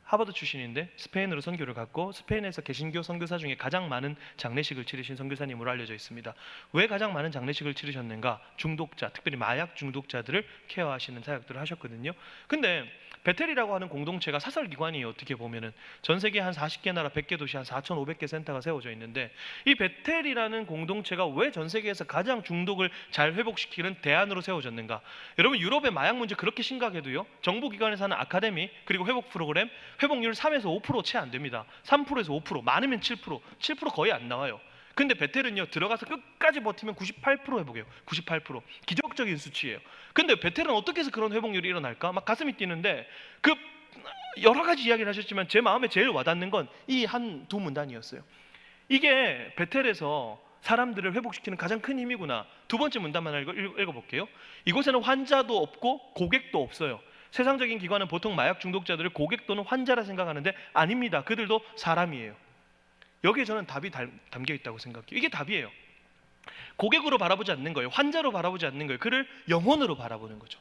하버드 출신인데 스페인으로 선교를 갔고 스페인에서 개신교 선교사 중에 가장 많은 장례식을 치르신 선교사님으로 알려져 있습니다. 왜 가장 많은 장례식을 치르셨는가? 중독자, 특별히 마약 중독자들을 케어하시는 사역들을 하셨거든요. 근데 베텔이라고 하는 공동체가 사설기관이에요. 어떻게 보면은 전 세계 한 40개 나라 100개 도시 한 4,500개 센터가 세워져 있는데 이 베텔이라는 공동체가 왜 전 세계에서 가장 중독을 잘 회복시키는 대안으로 세워졌는가? 여러분 유럽의 마약 문제 그렇게 심각해도요. 정부기관에서 하는 아카데미 그리고 회복 프로그램 회복률 3에서 5% 채 안 됩니다. 3%에서 5%, 많으면 7% 거의 안 나와요. 근데 베텔은요 들어가서 끝까지 버티면 98% 회복해요. 98% 기적적인 수치예요. 근데 베텔은 어떻게 해서 그런 회복률이 일어날까? 막 가슴이 뛰는데 그 여러 가지 이야기를 하셨지만 제 마음에 제일 와닿는 건 이 두 문단이었어요. 이게 베텔에서 사람들을 회복시키는 가장 큰 힘이구나. 두 번째 문단만 읽어볼게요. 이곳에는 환자도 없고 고객도 없어요. 세상적인 기관은 보통 마약 중독자들을 고객 또는 환자라 생각하는데 아닙니다. 그들도 사람이에요. 여기에 저는 답이 담겨 있다고 생각해요. 이게 답이에요. 고객으로 바라보지 않는 거예요. 환자로 바라보지 않는 거예요. 그를 영혼으로 바라보는 거죠.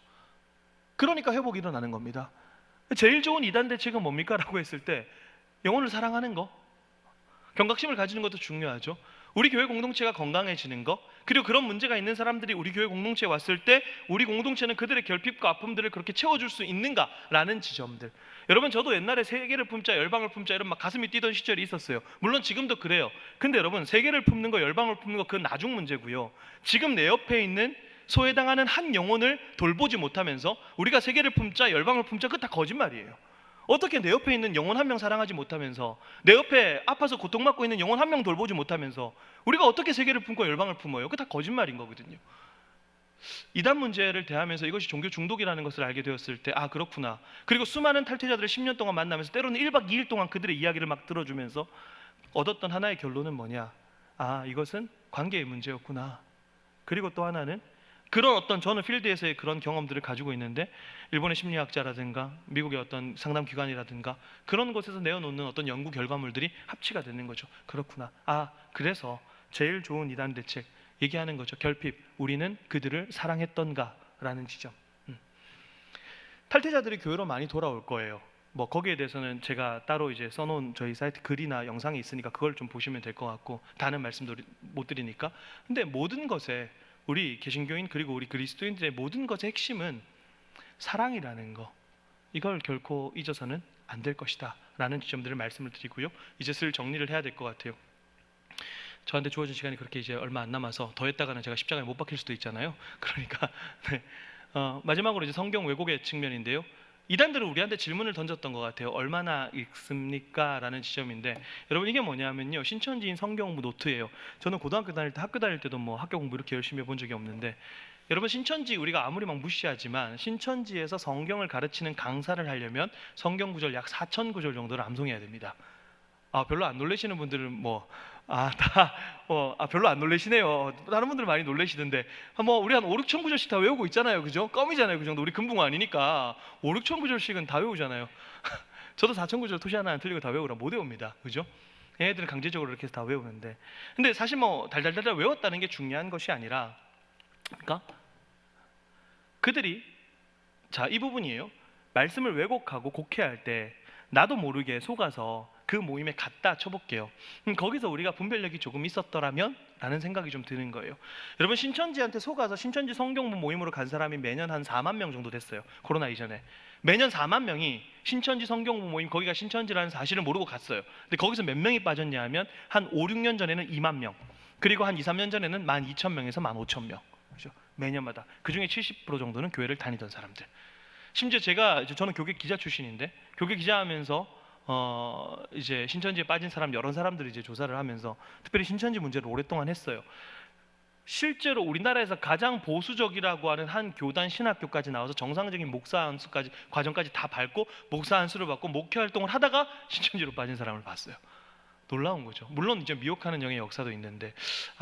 그러니까 회복이 일어나는 겁니다. 제일 좋은 이단 대책은 뭡니까? 라고 했을 때 영혼을 사랑하는 거, 경각심을 가지는 것도 중요하죠. 우리 교회 공동체가 건강해지는 것, 그리고 그런 문제가 있는 사람들이 우리 교회 공동체에 왔을 때 우리 공동체는 그들의 결핍과 아픔들을 그렇게 채워줄 수 있는가라는 지점들. 여러분 저도 옛날에 세계를 품자 열방을 품자 이런 막 가슴이 뛰던 시절이 있었어요. 물론 지금도 그래요. 근데 여러분 세계를 품는 거 열방을 품는 거 그건 나중 문제고요. 지금 내 옆에 있는 소외당하는 한 영혼을 돌보지 못하면서 우리가 세계를 품자 열방을 품자 그거 다 거짓말이에요. 어떻게 내 옆에 있는 영혼 한 명 사랑하지 못하면서 내 옆에 아파서 고통받고 있는 영혼 한 명 돌보지 못하면서 우리가 어떻게 세계를 품고 열방을 품어요? 그거 다 거짓말인 거거든요. 이단 문제를 대하면서 이것이 종교 중독이라는 것을 알게 되었을 때 아 그렇구나. 그리고 수많은 탈퇴자들을 10년 동안 만나면서 때로는 1박 2일 동안 그들의 이야기를 막 들어주면서 얻었던 하나의 결론은 뭐냐? 아 이것은 관계의 문제였구나. 그리고 또 하나는 그런 어떤 저는 필드에서의 그런 경험들을 가지고 있는데 일본의 심리학자라든가 미국의 어떤 상담기관이라든가 그런 곳에서 내어놓는 어떤 연구 결과물들이 합치가 되는 거죠. 그렇구나. 아 그래서 제일 좋은 이단 대책 얘기하는 거죠. 결핍. 우리는 그들을 사랑했던가라는 지점. 탈퇴자들이 교회로 많이 돌아올 거예요. 뭐 거기에 대해서는 제가 따로 이제 써놓은 저희 사이트 글이나 영상이 있으니까 그걸 좀 보시면 될 것 같고 다른 말씀도 못 드리니까. 근데 모든 것에 우리 개신교인 그리고 우리 그리스도인들의 모든 것의 핵심은 사랑이라는 거. 이걸 결코 잊어서는 안 될 것이다 라는 지점들을 말씀을 드리고요. 이제 슬 정리를 해야 될 것 같아요. 저한테 주어진 시간이 그렇게 이제 얼마 안 남아서 더 했다가는 제가 십자가에 못 박힐 수도 있잖아요. 그러니까 네. 마지막으로 이제 성경 왜곡의 측면인데요. 이단들은 우리한테 질문을 던졌던 것 같아요. 얼마나 읽습니까? 라는 지점인데 여러분 이게 뭐냐면요. 신천지인 성경 공부 노트예요. 저는 고등학교 다닐 때 학교 다닐 때도 뭐 학교 공부 이렇게 열심히 해본 적이 없는데 여러분 신천지 우리가 아무리 막 무시하지만 신천지에서 성경을 가르치는 강사를 하려면 성경 구절 약 4,000구절 정도를 암송해야 됩니다. 아 별로 안 놀라시는 분들은 별로 안 놀라시네요. 다른 분들 많이 놀라시던데 우리 한 5-6천 구절씩 다 외우고 있잖아요. 그죠? 껌이잖아요. 그 정도. 우리 금붕어 아니니까 5-6천 구절씩은 다 외우잖아요. 저도 4천 구절 토시 하나 안 틀리고 다 외우라 못 외웁니다. 그죠? 얘네들은 강제적으로 이렇게 해서 다 외우는데 근데 사실 달달달 외웠다는 게 중요한 것이 아니라 그러니까 그들이 자 이 부분이에요. 말씀을 왜곡하고 곡해할 때 나도 모르게 속아서 그 모임에 갔다 쳐볼게요. 거기서 우리가 분별력이 조금 있었더라면 라는 생각이 좀 드는 거예요. 여러분, 신천지한테 속아서 신천지 성경부 모임으로 간 사람이 매년 한 4만 명 정도 됐어요. 코로나 이전에. 매년 4만 명이 신천지 성경부 모임, 거기가 신천지라는 사실을 모르고 갔어요. 근데 거기서 몇 명이 빠졌냐 하면 한 5, 6년 전에는 2만 명, 그리고 한 2, 3년 전에는 12,000명에서 15,000명. 그렇죠? 매년마다. 그중에 70% 정도는 교회를 다니던 사람들. 심지어 저는 교계 기자 출신인데, 교계 기자하면서 이제 신천지에 빠진 사람 여러 사람들이 이제 조사를 하면서 특별히 신천지 문제를 오랫동안 했어요. 실제로 우리나라에서 가장 보수적이라고 하는 한 교단 신학교까지 나와서 정상적인 목사 안수까지 과정까지 다 밟고 목사 안수를 받고 목회 활동을 하다가 신천지로 빠진 사람을 봤어요. 놀라운 거죠. 물론 이제 미혹하는 영의 역사도 있는데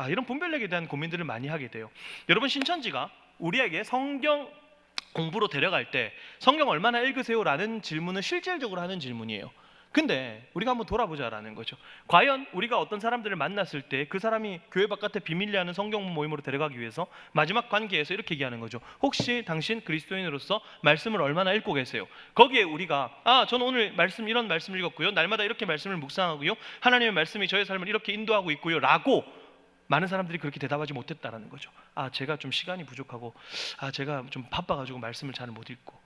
이런 분별력에 대한 고민들을 많이 하게 돼요. 여러분, 신천지가 우리에게 성경 공부로 데려갈 때 성경 얼마나 읽으세요라는 질문은 실질적으로 하는 질문이에요. 근데 우리가 한번 돌아보자라는 거죠. 과연 우리가 어떤 사람들을 만났을 때 그 사람이 교회 바깥에 비밀리 하는 성경 모임으로 데려가기 위해서 마지막 관계에서 이렇게 얘기하는 거죠. 혹시 당신 그리스도인으로서 말씀을 얼마나 읽고 계세요? 거기에 우리가 저는 오늘 이런 말씀을 읽었고요, 날마다 이렇게 말씀을 묵상하고요, 하나님의 말씀이 저의 삶을 이렇게 인도하고 있고요 라고 많은 사람들이 그렇게 대답하지 못했다라는 거죠. 제가 좀 시간이 부족하고 제가 좀 바빠가지고 말씀을 잘 못 읽고,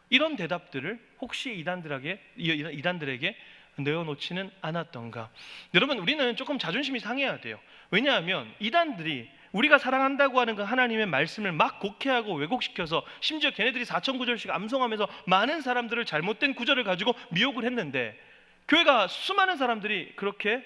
이런 대답들을 혹시 이단들에게 내어놓지는 않았던가. 여러분, 우리는 조금 자존심이 상해야 돼요. 왜냐하면 이단들이 우리가 사랑한다고 하는 그 하나님의 말씀을 막 곡해하고 왜곡시켜서 심지어 걔네들이 4,000구절씩 암송하면서 많은 사람들을 잘못된 구절을 가지고 미혹을 했는데, 교회가 수많은 사람들이 그렇게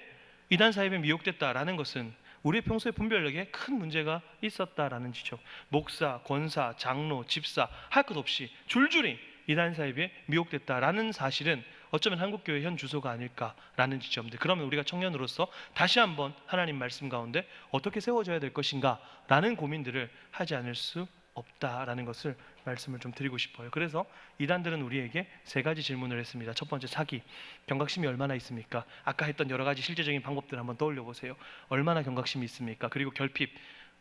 이단 사입에 미혹됐다라는 것은 우리의 평소의 분별력에 큰 문제가 있었다라는 지적. 목사, 권사, 장로, 집사 할 것 없이 줄줄이 이단 사입에 미혹됐다라는 사실은 어쩌면 한국교회 현 주소가 아닐까라는 지점들. 그러면 우리가 청년으로서 다시 한번 하나님 말씀 가운데 어떻게 세워져야 될 것인가 라는 고민들을 하지 않을 수 없다라는 것을 말씀을 좀 드리고 싶어요. 그래서 이단들은 우리에게 3가지 질문을 했습니다. 첫 번째, 사기. 경각심이 얼마나 있습니까? 아까 했던 여러 가지 실제적인 방법들을 한번 떠올려 보세요. 얼마나 경각심이 있습니까? 그리고 결핍.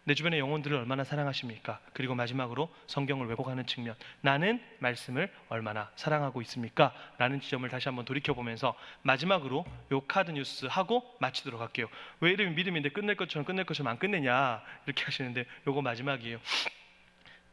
내 주변의 영혼들을 얼마나 사랑하십니까? 그리고 마지막으로 성경을 왜곡하는 측면. 나는 말씀을 얼마나 사랑하고 있습니까? 라는 지점을 다시 한번 돌이켜보면서 마지막으로 요 카드 뉴스 하고 마치도록 할게요. 왜 이름이 믿음인데 끝낼 것처럼 안 끝내냐 이렇게 하시는데, 요거 마지막이에요.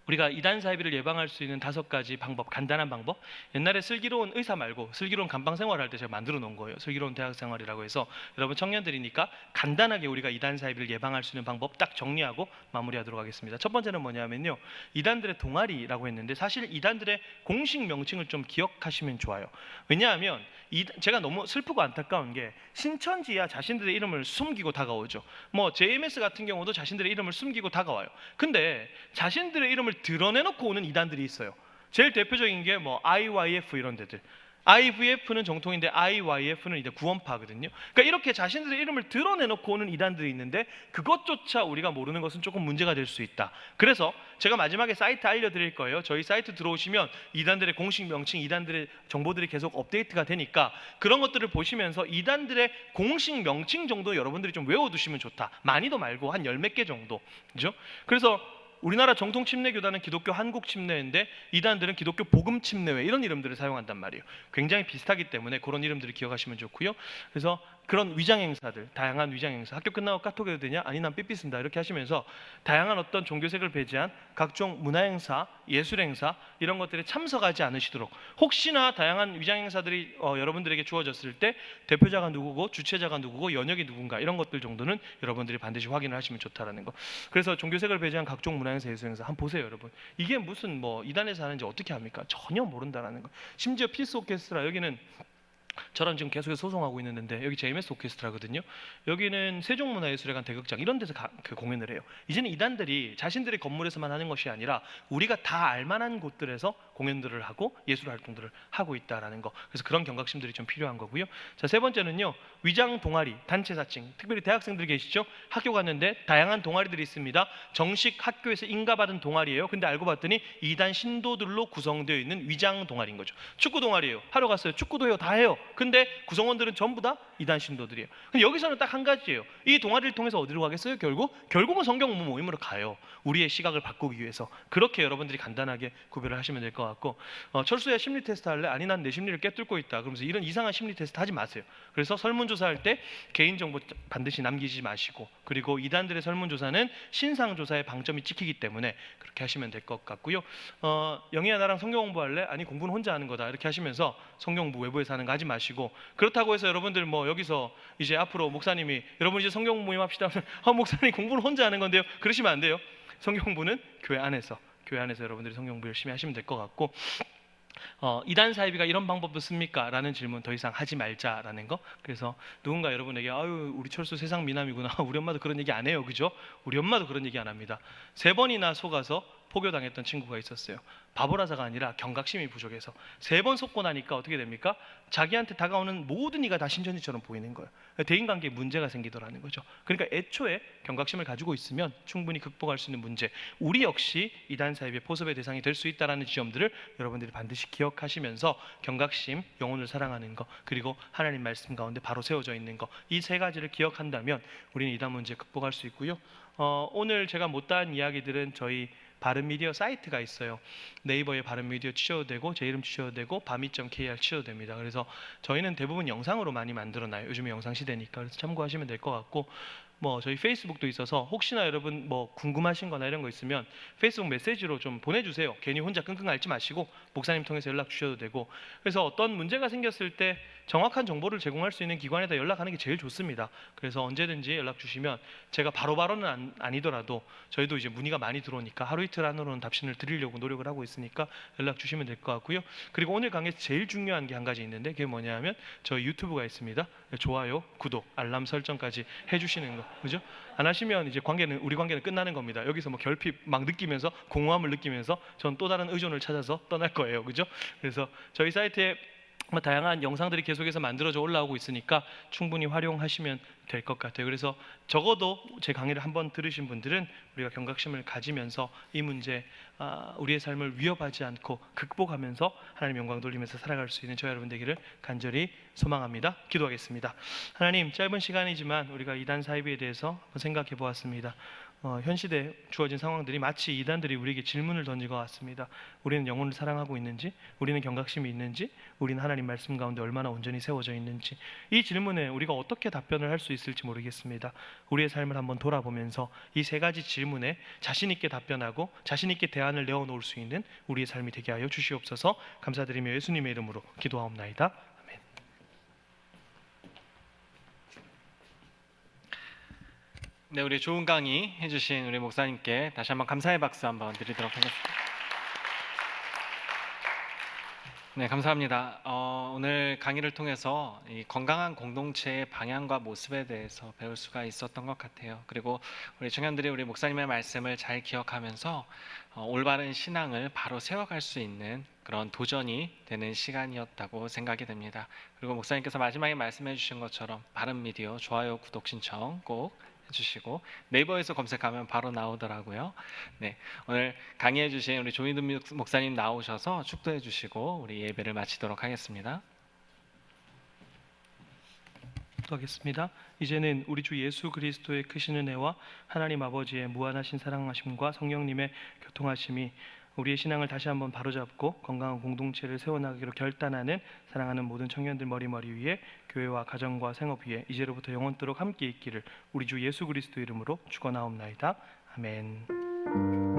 우리가 이단 사이비를 예방할 수 있는 5가지 방법, 간단한 방법. 옛날에 슬기로운 의사 말고 슬기로운 감방 생활할 때 제가 만들어 놓은 거예요. 슬기로운 대학 생활이라고 해서 여러분 청년들이니까 간단하게 우리가 이단 사이비를 예방할 수 있는 방법 딱 정리하고 마무리하도록 하겠습니다. 첫 번째는 뭐냐면요, 이단들의 동아리라고 했는데 사실 이단들의 공식 명칭을 좀 기억하시면 좋아요. 왜냐하면 제가 너무 슬프고 안타까운 게 신천지야 자신들의 이름을 숨기고 다가오죠. 뭐 JMS 같은 경우도 자신들의 이름을 숨기고 다가와요. 근데 자신들의 이름을 드러내놓고 오는 이단들이 있어요. 제일 대표적인 게 뭐 IYF 이런 데들. IVF는 정통인데 IYF는 이제 구원파거든요. 그러니까 이렇게 자신들의 이름을 드러내놓고 오는 이단들이 있는데 그것조차 우리가 모르는 것은 조금 문제가 될 수 있다. 그래서 제가 마지막에 사이트 알려드릴 거예요. 저희 사이트 들어오시면 이단들의 공식 명칭, 이단들의 정보들이 계속 업데이트가 되니까 그런 것들을 보시면서 이단들의 공식 명칭 정도 여러분들이 좀 외워두시면 좋다. 많이도 말고 한 10몇 개 정도. 그죠? 그래서 우리나라 정통 침례교단은 기독교 한국 침례인데 이단들은 기독교 복음 침례회 이런 이름들을 사용한단 말이에요. 굉장히 비슷하기 때문에 그런 이름들을 기억하시면 좋고요. 그래서 그런 위장 행사들, 다양한 위장 행사, 학교 끝나고 카톡 해도 되냐? 아니 난 삐삐 쓴다 이렇게 하시면서 다양한 어떤 종교색을 배제한 각종 문화 행사, 예술 행사 이런 것들에 참석하지 않으시도록, 혹시나 다양한 위장 행사들이 여러분들에게 주어졌을 때 대표자가 누구고 주최자가 누구고 연역이 누군가 이런 것들 정도는 여러분들이 반드시 확인을 하시면 좋다라는 거. 그래서 종교색을 배제한 각종 문화 행사, 예술 행사 한번 보세요, 여러분. 이게 무슨 뭐 이단에서 하는지 어떻게 합니까? 전혀 모른다라는 거. 심지어 피스 오케스트라, 여기는 저랑 지금 계속해서 소송하고 있는데 여기 JMS 오케스트라거든요. 여기는 세종문화예술회관 대극장 이런 데서 공연을 해요. 이제는 이단들이 자신들의 건물에서만 하는 것이 아니라 우리가 다 알만한 곳들에서 공연들을 하고 예술 활동들을 하고 있다라는 거. 그래서 그런 경각심들이 좀 필요한 거고요. 자, 3번째는요, 위장 동아리, 단체 사칭. 특별히 대학생들 계시죠? 학교 갔는데 다양한 동아리들이 있습니다. 정식 학교에서 인가받은 동아리예요. 근데 알고 봤더니 이단 신도들로 구성되어 있는 위장 동아리인 거죠. 축구 동아리예요. 하러 갔어요. 축구도 해요. 다 해요. 근데 구성원들은 전부 다 이단 신도들이에요. 근데 여기서는 딱 한 가지예요. 이 동아리를 통해서 어디로 가겠어요? 결국은 성경 모임으로 가요. 우리의 시각을 바꾸기 위해서. 그렇게 여러분들이 간단하게 구별을 하시면 될 것 것 같고 철수야 심리 테스트 할래? 아니 난 내 심리를 꿰뚫고 있다. 그러면서 이런 이상한 심리 테스트 하지 마세요. 그래서 설문조사할 때 개인정보 반드시 남기지 마시고 그리고 이단들의 설문조사는 신상조사의 방점이 찍히기 때문에 그렇게 하시면 될 것 같고요. 영희야 나랑 성경 공부할래? 아니 공부는 혼자 하는 거다. 이렇게 하시면서 성경 공부 외부에서 하는 거 하지 마시고 그렇다고 해서 여러분들 뭐 여기서 이제 앞으로 목사님이 여러분 이제 성경 공부 모임합시다 하면 목사님 공부는 혼자 하는 건데요. 그러시면 안 돼요. 성경 공부는 교회 안에서 여러분들이 성경 공부 열심히 하시면 될 것 같고 이단 사이비가 이런 방법도 씁니까? 라는 질문 더 이상 하지 말자라는 거. 그래서 누군가 여러분에게 아유 우리 철수 세상 미남이구나 우리 엄마도 그런 얘기 안 해요 그죠? 우리 엄마도 그런 얘기 안 합니다. 3번이나 속아서 포교당했던 친구가 있었어요. 바보라서가 아니라 경각심이 부족해서 3번 속고 나니까 어떻게 됩니까? 자기한테 다가오는 모든 이가 다 신천지처럼 보이는 거예요. 대인관계에 문제가 생기더라는 거죠. 그러니까 애초에 경각심을 가지고 있으면 충분히 극복할 수 있는 문제, 우리 역시 이단 사이비의 포섭의 대상이 될 수 있다는 지점들을 여러분들이 반드시 기억하시면서 경각심, 영혼을 사랑하는 거, 그리고 하나님 말씀 가운데 바로 세워져 있는 거, 이 3가지를 기억한다면 우리는 이단 문제 극복할 수 있고요. 오늘 제가 못다한 이야기들은 저희 바른미디어 사이트가 있어요. 네이버에 바른미디어 치셔도 되고 제 이름 치셔도 되고 바미.kr 치셔도 됩니다. 그래서 저희는 대부분 영상으로 많이 만들어놔요. 요즘에 영상 시대니까. 그래서 참고하시면 될 것 같고 저희 페이스북도 있어서 혹시나 여러분 궁금하신 거나 이런 거 있으면 페이스북 메시지로 좀 보내주세요. 괜히 혼자 끙끙 앓지 마시고 목사님 통해서 연락 주셔도 되고. 그래서 어떤 문제가 생겼을 때 정확한 정보를 제공할 수 있는 기관에다 연락하는 게 제일 좋습니다. 그래서 언제든지 연락 주시면 제가 바로바로는 아니더라도 저희도 이제 문의가 많이 들어오니까 하루 이틀 안으로는 답신을 드리려고 노력을 하고 있으니까 연락 주시면 될 것 같고요. 그리고 오늘 강의에서 제일 중요한 게 한 가지 있는데 그게 뭐냐면 저희 유튜브가 있습니다. 좋아요, 구독, 알람 설정까지 해주시는 거, 그죠? 안 하시면 이제 우리 관계는 끝나는 겁니다. 여기서 결핍 막 느끼면서 공허함을 느끼면서 전 또 다른 의존을 찾아서 떠날 거예요, 그죠? 그래서 저희 사이트에 다양한 영상들이 계속해서 만들어져 올라오고 있으니까 충분히 활용하시면 될 것 같아요. 그래서 적어도 제 강의를 한번 들으신 분들은 우리가 경각심을 가지면서 이 문제, 우리의 삶을 위협하지 않고 극복하면서 하나님 영광 돌리면서 살아갈 수 있는 저와 여러분 되기를 간절히 소망합니다. 기도하겠습니다. 하나님, 짧은 시간이지만 우리가 이단 사이비에 대해서 한번 생각해 보았습니다. 현 시대에 주어진 상황들이 마치 이단들이 우리에게 질문을 던진 것 같습니다. 우리는 영혼을 사랑하고 있는지, 우리는 경각심이 있는지, 우리는 하나님 말씀 가운데 얼마나 온전히 세워져 있는지, 이 질문에 우리가 어떻게 답변을 할 수 있을지 모르겠습니다. 우리의 삶을 한번 돌아보면서 이 3가지 질문에 자신 있게 답변하고 자신 있게 대안을 내어놓을 수 있는 우리의 삶이 되게 하여 주시옵소서. 감사드리며 예수님의 이름으로 기도하옵나이다. 아멘. 네, 우리 좋은 강의 해주신 우리 목사님께 다시 한번 감사의 박수 한번 드리도록 하겠습니다. 네, 감사합니다. 오늘 강의를 통해서 이 건강한 공동체의 방향과 모습에 대해서 배울 수가 있었던 것 같아요. 그리고 우리 청년들이 우리 목사님의 말씀을 잘 기억하면서 올바른 신앙을 바로 세워갈 수 있는 그런 도전이 되는 시간이었다고 생각이 됩니다. 그리고 목사님께서 마지막에 말씀해 주신 것처럼 바른미디어 좋아요, 구독 신청 꼭 해주시고 네이버에서 검색하면 바로 나오더라고요. 네, 오늘 강의해 주신 우리 조인든 목사님 나오셔서 축도해 주시고 우리 예배를 마치도록 하겠습니다. 하겠습니다. 이제는 우리 주 예수 그리스도의 크신 은혜와 하나님 아버지의 무한하신 사랑하심과 성령님의 교통하심이 우리의 신앙을 다시 한번 바로잡고 건강한 공동체를 세워나가기로 결단하는 사랑하는 모든 청년들 머리머리 위에 교회와 가정과 생업 위에 이제로부터 영원토록 함께 있기를 우리 주 예수 그리스도 이름으로 축원하옵나이다. 아멘.